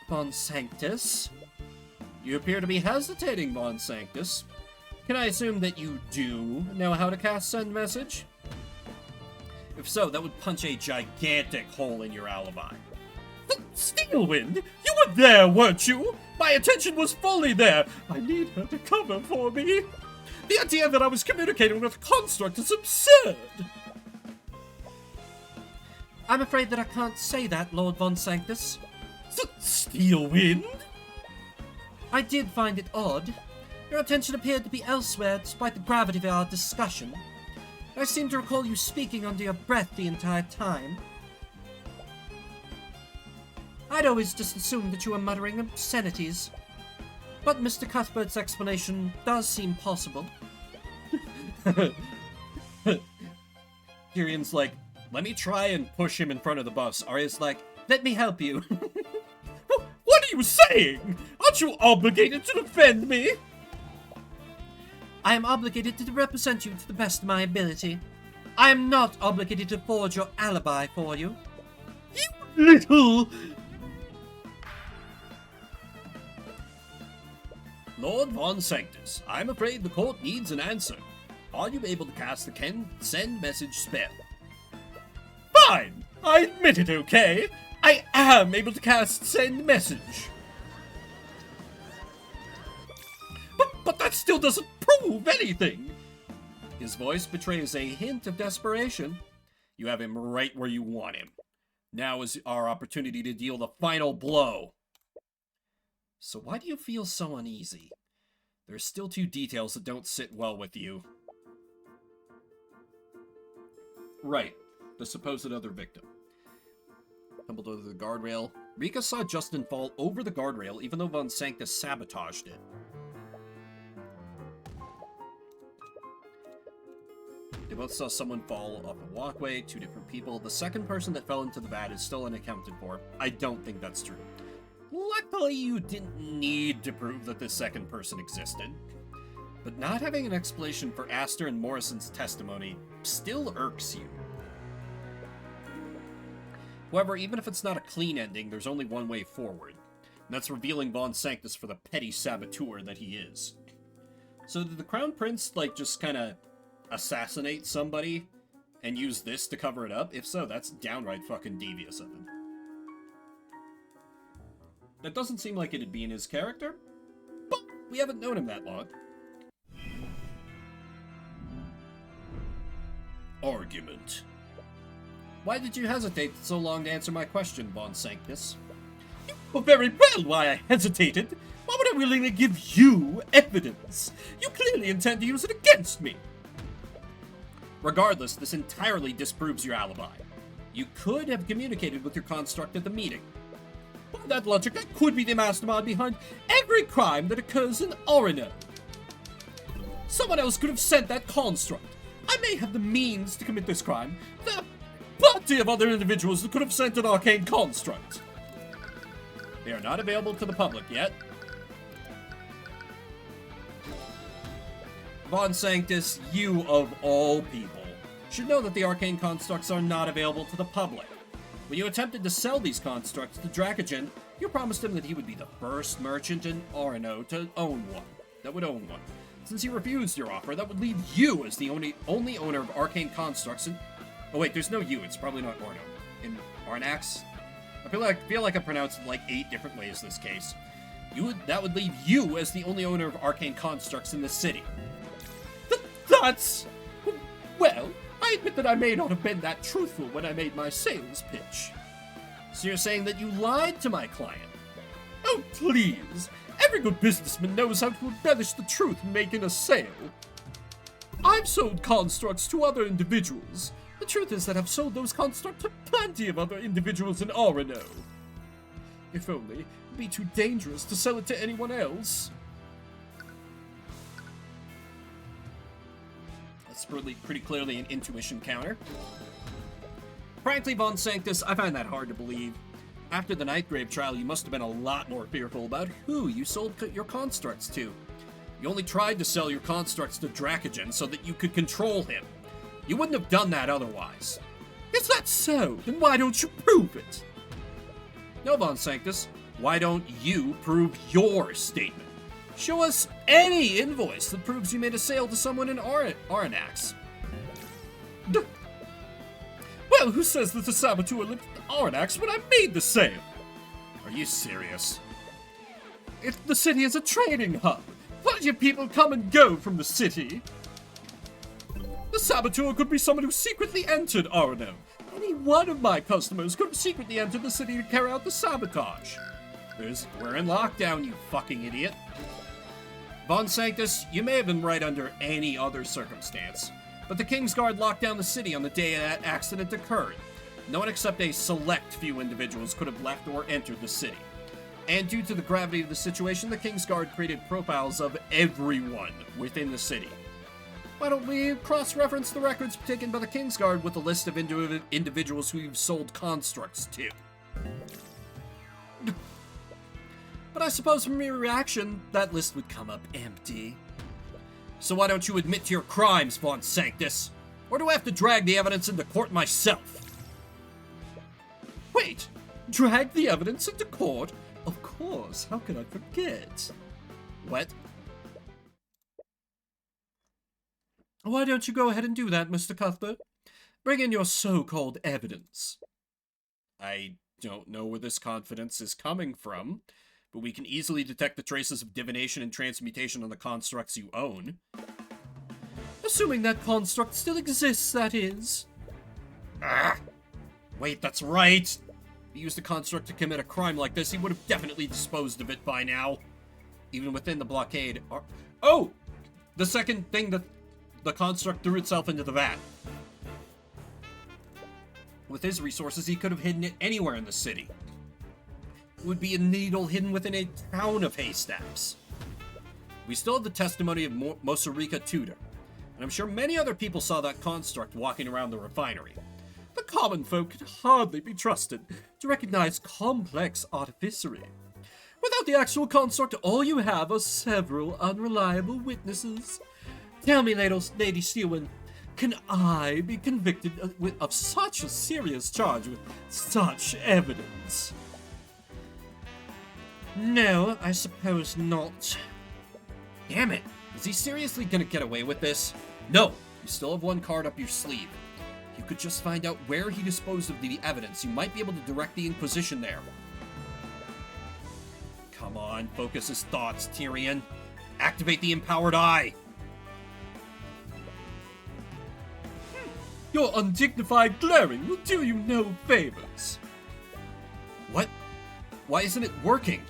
Von Sanctus? You appear to be hesitating, Von Sanctus. Can I assume that you do know how to cast send message? If so, that would punch a gigantic hole in your alibi. Steelwind, you were there, weren't you? My attention was fully there. I need her to cover for me. The idea that I was communicating with a construct is absurd. I'm afraid that I can't say that, Lord Von Sanctus. Steelwind? I did find it odd. Your attention appeared to be elsewhere despite the gravity of our discussion. I seem to recall you speaking under your breath the entire time. I'd always just assumed that you were muttering obscenities. But Mr. Cuthbert's explanation does seem possible. Tyrion's like, let me try and push him in front of the bus. Arya's like, let me help you. What are you saying? Aren't you obligated to defend me? I am obligated to represent you to the best of my ability. I am not obligated to forge your alibi for you. You little... Lord Von Sanctus, I'm afraid the court needs an answer. Are you able to cast the send message spell? Fine! I admit it, okay? I am able to cast send message. But that still doesn't prove anything. His voice betrays a hint of desperation. You have him right where you want him. Now is our opportunity to deal the final blow. So why do you feel so uneasy? There's still two details that don't sit well with you. Right, the supposed other victim. Tumbled over the guardrail. Rika saw Justin fall over the guardrail even though Von Sanctus sabotaged it. They both saw someone fall off a walkway, two different people. The second person that fell into the vat is still unaccounted for. I don't think that's true. Luckily, you didn't need to prove that this second person existed. But not having an explanation for Aster and Morrison's testimony still irks you. However, even if it's not a clean ending, there's only one way forward. And that's revealing Von Sanctus for the petty saboteur that he is. So did the Crown Prince, like, just kind of assassinate somebody and use this to cover it up? If so, that's downright fucking devious of him. That doesn't seem like it'd be in his character, but we haven't known him that long. Argument. Why did you hesitate so long to answer my question, Von Sanctus? You know very well why I hesitated. Why would I willingly give you evidence? You clearly intend to use it against me. Regardless, this entirely disproves your alibi. You could have communicated with your construct at the meeting. By that logic, I could be the mastermind behind every crime that occurs in Orono. Someone else could have sent that construct. I may have the means to commit this crime. There are plenty of other individuals that could have sent an arcane construct. They are not available to the public yet. Von Sanctus, you of all people, should know that the arcane constructs are not available to the public. When you attempted to sell these constructs to Dracogen, you promised him that he would be the first merchant in Orono to own one. That would own one. Since he refused your offer, that would leave you as the only owner of arcane constructs in... Oh wait, there's no you. It's probably not Orno. In Arnax? I feel like I pronounced it like 8 different ways this case. That would leave you as the only owner of arcane constructs in the city. That's... Well, I admit that I may not have been that truthful when I made my sales pitch. So you're saying that you lied to my client? Oh, please. Every good businessman knows how to embellish the truth in making a sale. I've sold constructs to other individuals. The truth is that I've sold those constructs to plenty of other individuals in Orono. If only it'd be too dangerous to sell it to anyone else. That's pretty clearly an intuition counter. Frankly, Von Sanctus, I find that hard to believe. After the Nightgrave trial, you must have been a lot more fearful about who you sold your constructs to. You only tried to sell your constructs to Dracogen so that you could control him. You wouldn't have done that otherwise. Is that so? Then why don't you prove it? No, Von Sanctus, why don't you prove your statement? Show us any invoice that proves you made a sale to someone in Aranax. Well, who says that the saboteur lived in Aranax when I made the sale? Are you serious? If the city is a trading hub, plenty of people come and go from the city. The saboteur could be someone who secretly entered Arano. Any one of my customers could have secretly entered the city to carry out the sabotage. We're in lockdown, you fucking idiot. Von Sanctus, you may have been right under any other circumstance, but the Kingsguard locked down the city on the day that accident occurred. No one except a select few individuals could have left or entered the city. And due to the gravity of the situation, the Kingsguard created profiles of everyone within the city. Why don't we cross-reference the records taken by the Kingsguard with a list of individuals who you've sold constructs to? But I suppose from your reaction, that list would come up empty. So why don't you admit to your crimes, Von Sanctus? Or do I have to drag the evidence into court myself? Wait, drag the evidence into court? Of course, how could I forget? What? Why don't you go ahead and do that, Mr. Cuthbert? Bring in your so-called evidence. I don't know where this confidence is coming from, but we can easily detect the traces of divination and transmutation on the constructs you own. Assuming that construct still exists, that is. Ah! Wait, that's right! If he used a construct to commit a crime like this, he would have definitely disposed of it by now. Even within the blockade. Oh! The second thing that the construct threw itself into the vat. With his resources, he could have hidden it anywhere in the city. It would be a needle hidden within a town of haystacks. We still have the testimony of Mosarika Tudor, and I'm sure many other people saw that construct walking around the refinery. The common folk could hardly be trusted to recognize complex artificery. Without the actual construct, all you have are several unreliable witnesses. Tell me, Lady Steelwind, can I be convicted of such a serious charge with such evidence? No, I suppose not. Damn it! Is he seriously gonna get away with this? No! You still have one card up your sleeve. If you could just find out where he disposed of the evidence, you might be able to direct the Inquisition there. Come on, focus his thoughts, Tyrion. Activate the Empowered Eye! Your undignified glaring will do you no favors. What? Why isn't it working?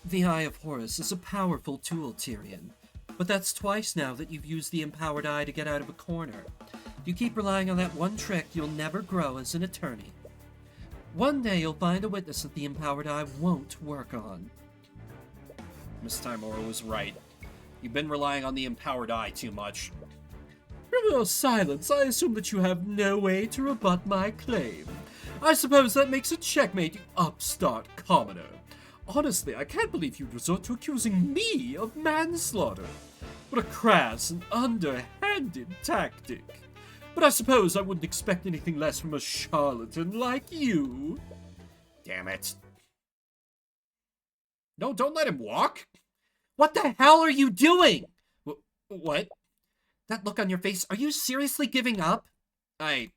The Eye of Horus is a powerful tool, Tyrion. But that's twice now that you've used the Empowered Eye to get out of a corner. If you keep relying on that one trick, you'll never grow as an attorney. One day you'll find a witness that the Empowered Eye won't work on. Miss Timora was right. You've been relying on the Empowered Eye too much. From your silence, I assume that you have no way to rebut my claim. I suppose that makes a checkmate, you upstart commoner. Honestly, I can't believe you'd resort to accusing me of manslaughter. What a crass and underhanded tactic. But I suppose I wouldn't expect anything less from a charlatan like you. Damn it. No, don't let him walk. What the hell are you doing? What? That look on your face, are you seriously giving up? I've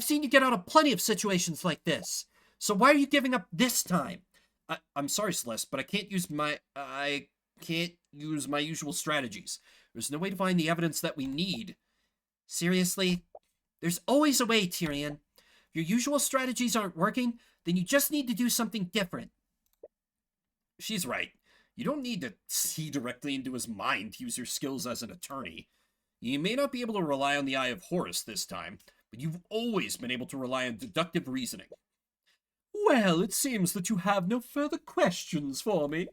seen you get out of plenty of situations like this. So why are you giving up this time? I'm sorry, Celeste, but I can't use my usual strategies. There's no way to find the evidence that we need. Seriously? There's always a way, Tyrion. If your usual strategies aren't working, then you just need to do something different. She's right. You don't need to see directly into his mind to use your skills as an attorney. You may not be able to rely on the Eye of Horus this time, but you've always been able to rely on deductive reasoning. Well, it seems that you have no further questions for me,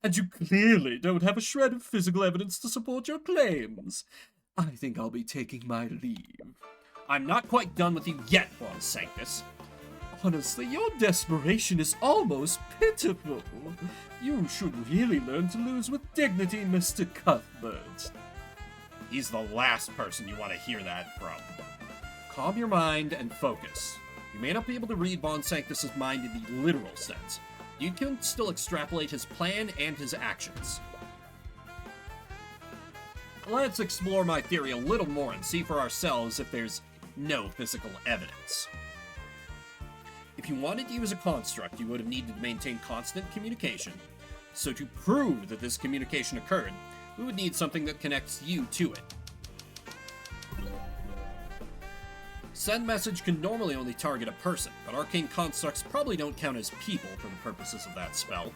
and you clearly don't have a shred of physical evidence to support your claims. I think I'll be taking my leave. I'm not quite done with you yet, Von Sanctus. Honestly, your desperation is almost pitiful. You should really learn to lose with dignity, Mr. Cuthbert. He's the last person you want to hear that from. Calm your mind and focus. You may not be able to read Von Sanctus's mind in the literal sense. You can still extrapolate his plan and his actions. Let's explore my theory a little more and see for ourselves if there's no physical evidence. If you wanted to use a construct, you would have needed to maintain constant communication. So to prove that this communication occurred, we would need something that connects you to it. Send message can normally only target a person, but arcane constructs probably don't count as people for the purposes of that spell.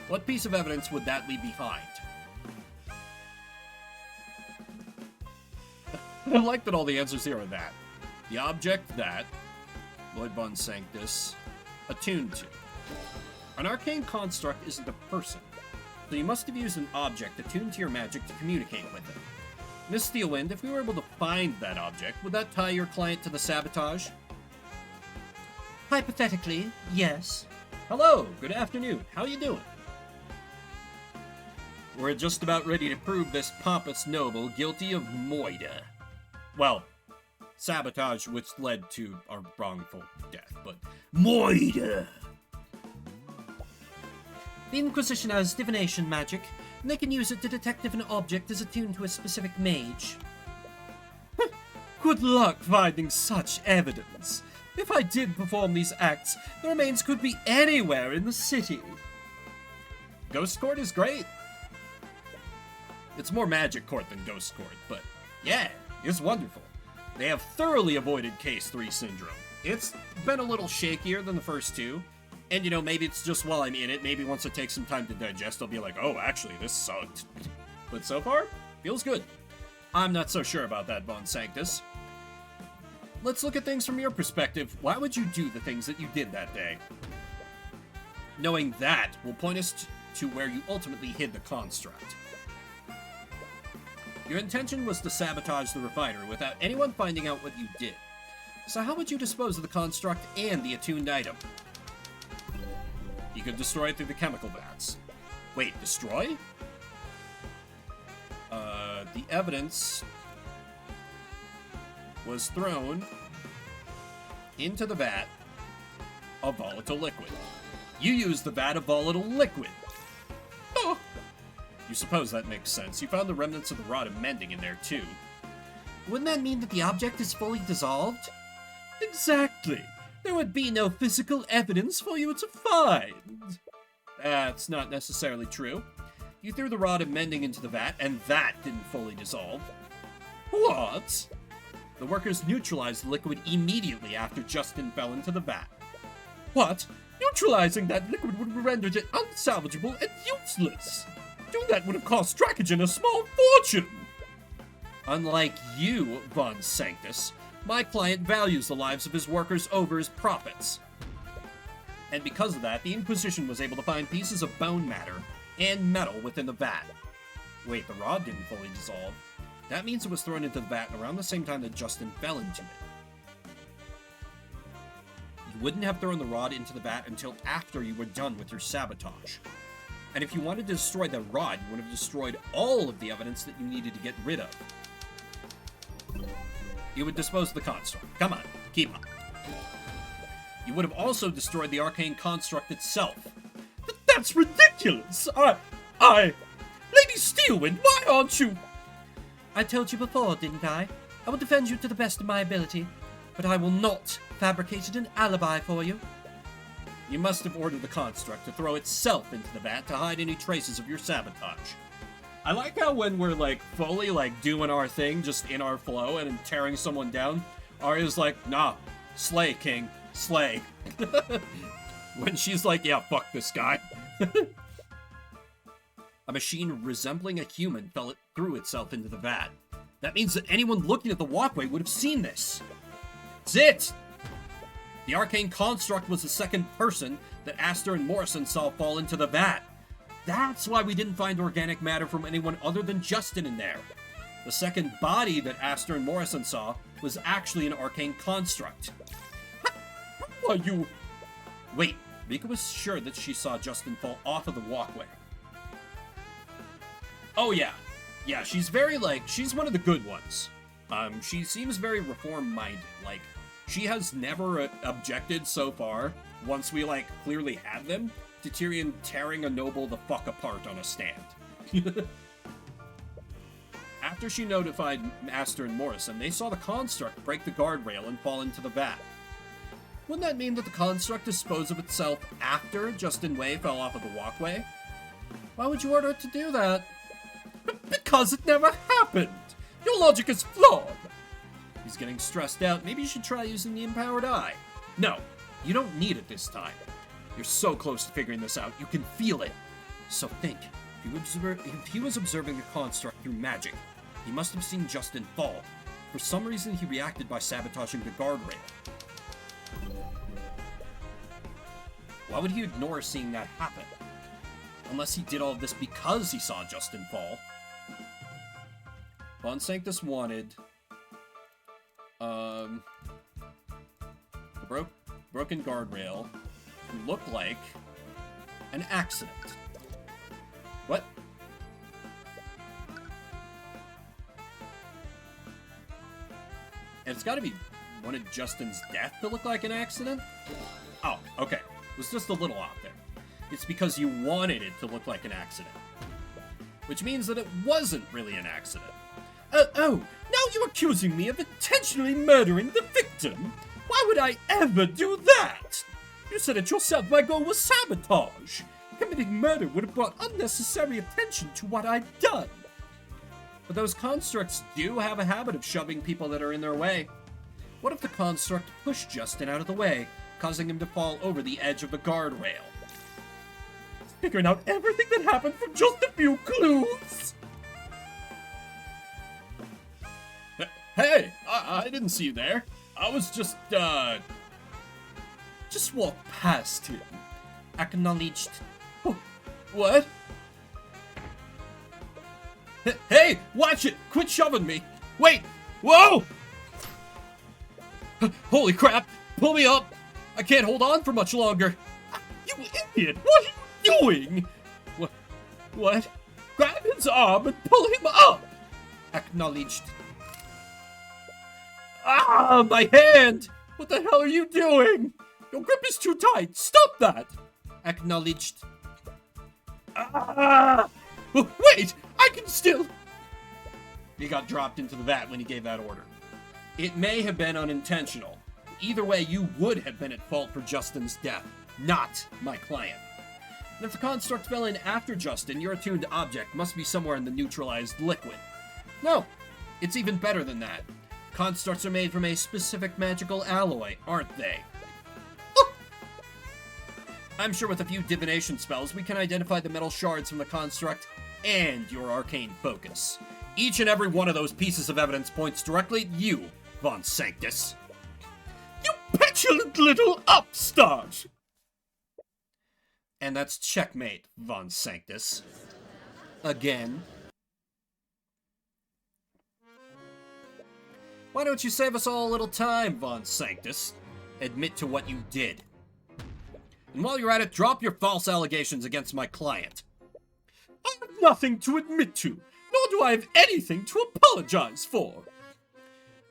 What piece of evidence would that leave behind? I like that all the answers here are that. The object that Lloyd Von Sanctus attuned to. An arcane construct isn't a person, so you must have used an object attuned to your magic to communicate with it. Miss Steelwind, if we were able to find that object, would that tie your client to the sabotage? Hypothetically, yes. Hello, good afternoon, how you doing? We're just about ready to prove this pompous noble guilty of moida. Well, sabotage which led to our wrongful death, but moida! The Inquisition has divination magic, and they can use it to detect if an object is attuned to a specific mage. Good luck finding such evidence. If I did perform these acts, the remains could be anywhere in the city. Ghost Court is great. It's more Magic Court than Ghost Court, but yeah, it's wonderful. They have thoroughly avoided Case 3 syndrome. It's been a little shakier than the first two, and you know, maybe it's just while I'm in it, maybe once it takes some time to digest, I'll be like, oh, actually, this sucked. But so far, feels good. I'm not so sure about that, Von Sanctus. Let's look at things from your perspective. Why would you do the things that you did that day? Knowing that will point us to where you ultimately hid the construct. Your intention was to sabotage the refinery without anyone finding out what you did. So how would you dispose of the construct and the attuned item? You could destroy it through the chemical vats. Wait, destroy? The evidence was thrown into the vat of volatile liquid. You used the vat of volatile liquid. Oh. You suppose that makes sense. You found the remnants of the rod of mending in there, too. Wouldn't that mean that the object is fully dissolved? Exactly. There would be no physical evidence for you to find. That's not necessarily true. You threw the rod of mending into the vat, and that didn't fully dissolve. What? The workers neutralized the liquid immediately after Justin fell into the vat. What? Neutralizing that liquid would have rendered it unsalvageable and useless. Doing that would have cost Dracogen a small fortune. Unlike you, Von Sanctus, my client values the lives of his workers over his profits. And because of that, the Inquisition was able to find pieces of bone matter and metal within the vat. Wait, the rod didn't fully dissolve. That means it was thrown into the vat around the same time that Justin fell into it. You wouldn't have thrown the rod into the vat until after you were done with your sabotage. And if you wanted to destroy the rod, you would have destroyed all of the evidence that you needed to get rid of. You would dispose of the construct. Come on, keep up. You would have also destroyed the arcane construct itself. But that's ridiculous! Lady Steelwind, why aren't you... I told you before, didn't I? I will defend you to the best of my ability, but I will not fabricate an alibi for you. You must have ordered the construct to throw itself into the vat to hide any traces of your sabotage. I like how when we're, fully, doing our thing, just in our flow, and tearing someone down, Arya's like, nah, slay, king, slay. When she's like, yeah, fuck this guy. A machine resembling a human threw itself into the vat. That means that anyone looking at the walkway would have seen this. That's it! The arcane construct was the second person that Aster and Morrison saw fall into the vat. That's why we didn't find organic matter from anyone other than Justin in there. The second body that Aster and Morrison saw was actually an arcane construct. How are you Wait, Mika was sure that she saw Justin fall off of the walkway. Oh yeah. Yeah, she's very, she's one of the good ones. She seems very reform-minded. Like, she has never objected so far, once we, clearly had them, to Tyrion tearing a noble the fuck apart on a stand. After she notified Master and Morrison, they saw the construct break the guardrail and fall into the vat. Wouldn't that mean that the construct disposed of itself after Justin Wei fell off of the walkway? Why would you order it to do that? Because it never happened! Your logic is flawed! He's getting stressed out. Maybe you should try using the empowered eye. No, you don't need it this time. You're so close to figuring this out. You can feel it. So think. If he was observing the construct through magic, he must have seen Justin fall. For some reason, he reacted by sabotaging the guardrail. Why would he ignore seeing that happen? Unless he did all of this because he saw Justin fall. Von Sanctus wanted... the broken guardrail to look like an accident. What? And it's gotta be wanted Justin's death to look like an accident? Oh, okay. It was just a little off there. It's because you wanted it to look like an accident. Which means that it wasn't really an accident. Oh, now you're accusing me of intentionally murdering the victim? Why would I ever do that? You said it yourself, my goal was sabotage. Committing murder would have brought unnecessary attention to what I'd done. But those constructs do have a habit of shoving people that are in their way. What if the construct pushed Justin out of the way, causing him to fall over the edge of the guardrail? Figuring out everything that happened from just a few clues! Hey, I didn't see you there. I was just walked past him. Acknowledged. What? Hey, watch it! Quit shoving me! Wait! Whoa! Holy crap! Pull me up! I can't hold on for much longer. You idiot! What are you doing? What? Grab his arm and pull him up! Acknowledged. Ah, my hand! What the hell are you doing? Your grip is too tight. Stop that! Acknowledged. Ah! Wait! I can still... He got dropped into the vat when he gave that order. It may have been unintentional. Either way, you would have been at fault for Justin's death, not my client. And if the construct fell in after Justin, your attuned object must be somewhere in the neutralized liquid. No, it's even better than that. Constructs are made from a specific magical alloy, aren't they? I'm sure with a few divination spells, we can identify the metal shards from the construct and your arcane focus. Each and every one of those pieces of evidence points directly at you, Von Sanctus. You petulant little upstart! And that's checkmate, Von Sanctus. Again. Why don't you save us all a little time, Von Sanctus? Admit to what you did. And while you're at it, drop your false allegations against my client. I have nothing to admit to, nor do I have anything to apologize for.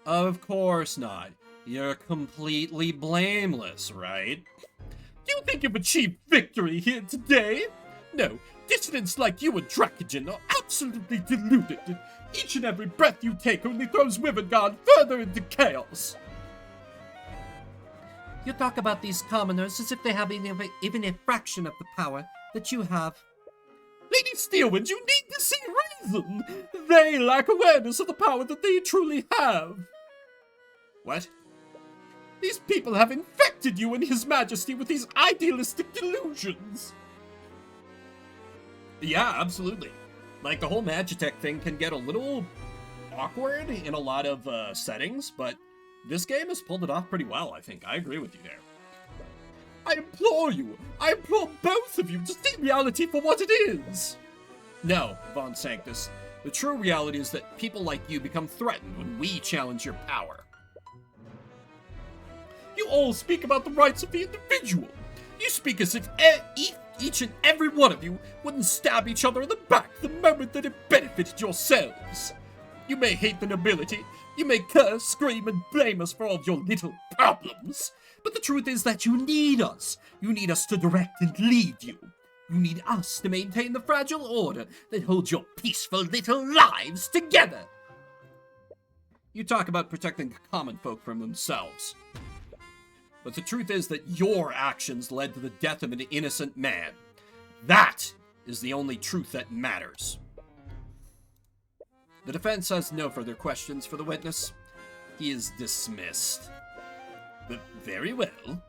Of course not. You're completely blameless, right? Do you think you've achieved victory here today? No, dissidents like you and Dracogen are absolutely deluded. Each and every breath you take only throws Wyvern further into chaos. You talk about these commoners as if they have even a fraction of the power that you have. Lady Steelwind, you need to see reason. They lack awareness of the power that they truly have. What? These people have infected you and His Majesty with these idealistic delusions. Yeah, absolutely. Like, the whole Magitech thing can get a little awkward in a lot of settings, but this game has pulled it off pretty well, I think. I agree with you there. I implore you, I implore both of you to see reality for what it is. No, Von Sanctus. The true reality is that people like you become threatened when we challenge your power. You all speak about the rights of the individual. You speak as if each and every one of you wouldn't stab each other in the back the moment that it benefited yourselves. You may hate the nobility, you may curse, scream, and blame us for all of your little problems, but the truth is that you need us. You need us to direct and lead you. You need us to maintain the fragile order that holds your peaceful little lives together. You talk about protecting the common folk from themselves. But the truth is that your actions led to the death of an innocent man. That is the only truth that matters. The defense has no further questions for the witness. He is dismissed. But very well.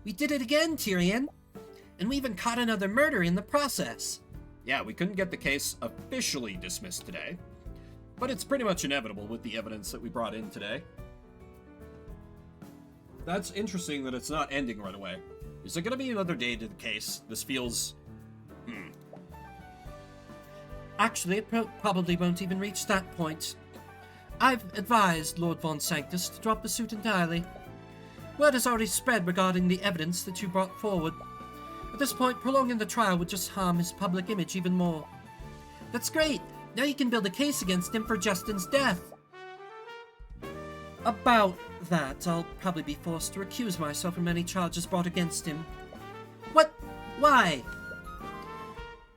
We did it again, Tyrion. And we even caught another murder in the process. Yeah, we couldn't get the case officially dismissed today. But it's pretty much inevitable with the evidence that we brought in today. That's interesting that it's not ending right away. Is there going to be another day to the case? This feels... Actually, it probably won't even reach that point. I've advised Lord Von Sanctus to drop the suit entirely. Word has already spread regarding the evidence that you brought forward. At this point, prolonging the trial would just harm his public image even more. That's great! Now you can build a case against him for Justin's death. About that, I'll probably be forced to recuse myself from any charges brought against him. What? Why?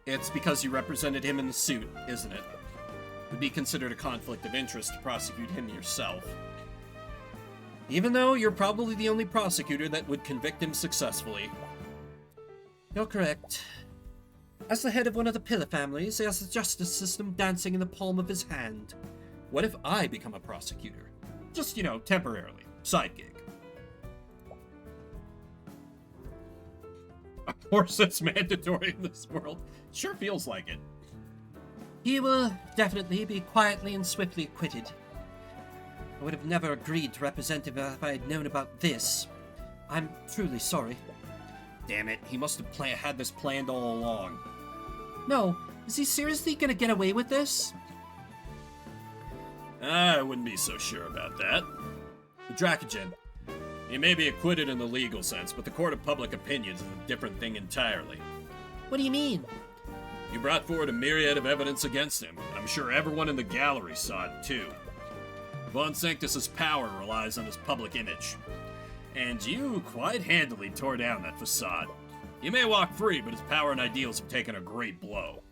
It's because you represented him in the suit, isn't it? It would be considered a conflict of interest to prosecute him yourself. Even though you're probably the only prosecutor that would convict him successfully. You're correct. As the head of one of the Pillar families, he has the justice system dancing in the palm of his hand. What if I become a prosecutor? Just, temporarily. Side gig. Of course it's mandatory in this world. Sure feels like it. He will definitely be quietly and swiftly acquitted. I would have never agreed to represent him if I had known about this. I'm truly sorry. Damn it, he must have had this planned all along. No, is he seriously gonna get away with this? I wouldn't be so sure about that. The Dracogen. He may be acquitted in the legal sense, but the court of public opinion is a different thing entirely. What do you mean? You brought forward a myriad of evidence against him. I'm sure everyone in the gallery saw it too. Von Sanctus's power relies on his public image. And you quite handily tore down that facade. You may walk free, but his power and ideals have taken a great blow.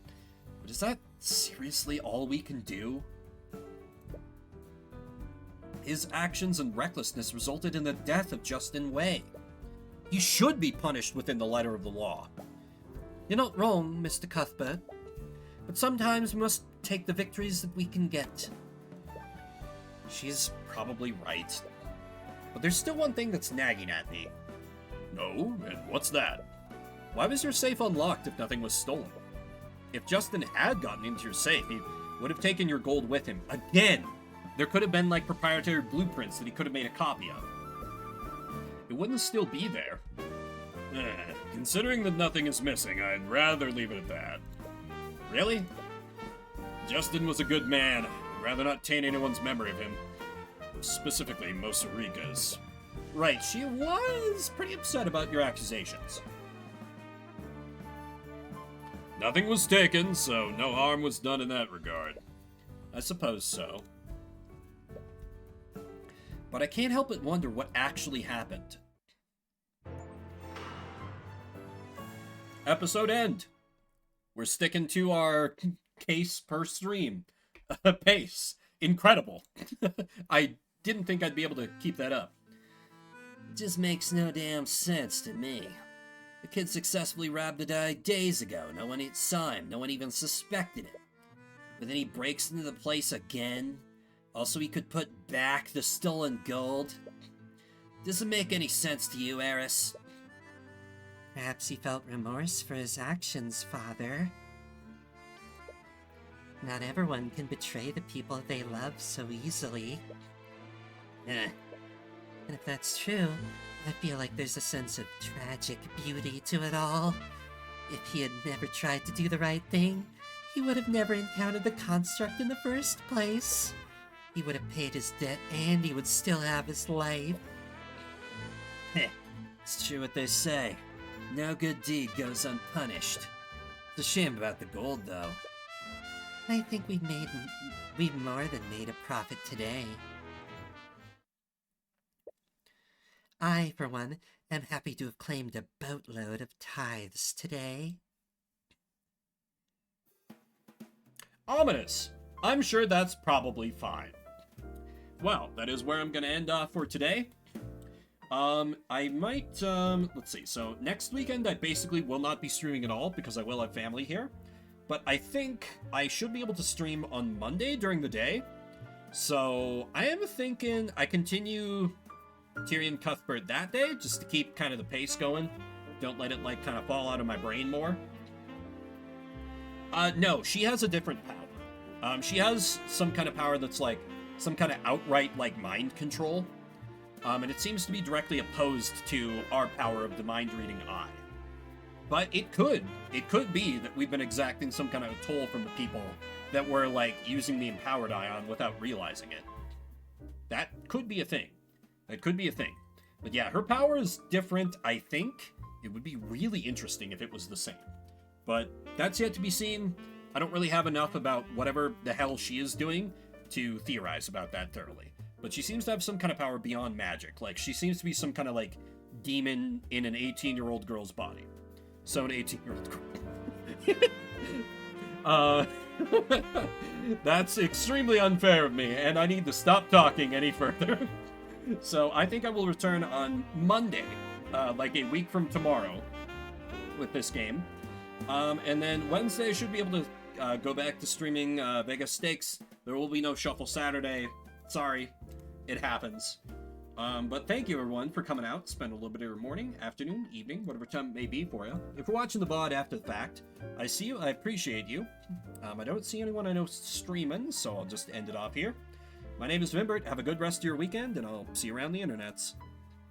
But is that seriously all we can do? His actions and recklessness resulted in the death of Justin Way. He should be punished within the letter of the law. You're not wrong, Mr. Cuthbert. But sometimes we must take the victories that we can get. She's probably right. But there's still one thing that's nagging at me. No? And what's that? Why was your safe unlocked if nothing was stolen? If Justin had gotten into your safe, he would have taken your gold with him. Again! There could have been, proprietary blueprints that he could have made a copy of. It wouldn't still be there. Considering that nothing is missing, I'd rather leave it at that. Really? Justin was a good man. I'd rather not taint anyone's memory of him. Specifically, Mosarika's. Right, she was pretty upset about your accusations. Nothing was taken, so no harm was done in that regard. I suppose so. But I can't help but wonder what actually happened. Episode end. We're sticking to our case per stream. Pace. Incredible. I didn't think I'd be able to keep that up. It just makes no damn sense to me. The kid successfully robbed the guy days ago. No one saw him. No one even suspected it. But then he breaks into the place again. Also, he could put back the stolen gold. Doesn't make any sense to you, Eris. Perhaps he felt remorse for his actions, Father. Not everyone can betray the people they love so easily. And if that's true, I feel like there's a sense of tragic beauty to it all. If he had never tried to do the right thing, he would have never encountered the construct in the first place. He would have paid his debt and he would still have his life. It's true what they say. No good deed goes unpunished. It's a shame about the gold, though. I think we've more than made a profit today. I, for one, am happy to have claimed a boatload of tithes today. Ominous. I'm sure that's probably fine. Well, that is where I'm going to end off for today. I might, let's see. So next weekend, I basically will not be streaming at all because I will have family here. But I think I should be able to stream on Monday during the day. So I am thinking I continue Tyrion Cuthbert that day, just to keep kind of the pace going. Don't let it, like, kind of fall out of my brain more. No, she has a different power. She has some kind of power that's, like, some kind of outright, like, mind control. And it seems to be directly opposed to our power of the mind-reading eye. But it could be that we've been exacting some kind of toll from the people that we're, like, using the empowered eye on without realizing it. That could be a thing. That could be a thing. But yeah, her power is different, I think. It would be really interesting if it was the same. But that's yet to be seen. I don't really have enough about whatever the hell she is doing to theorize about that thoroughly. But she seems to have some kind of power beyond magic. Like, she seems to be some kind of, like, demon in an 18-year-old girl's body. So an 18-year-old girl. That's extremely unfair of me, and I need to stop talking any further. So I think I will return on Monday, like a week from tomorrow, with this game. And then Wednesday I should be able to go back to streaming Vegas Stakes. There will be no Shuffle Saturday. Sorry, it happens. But thank you everyone for coming out. Spend a little bit of your morning, afternoon, evening, whatever time it may be for you. If you're watching the VOD after the fact, I see you, I appreciate you. I don't see anyone I know streaming, so I'll just end it off here. My name is Vimbert. Have a good rest of your weekend, and I'll see you around the internets.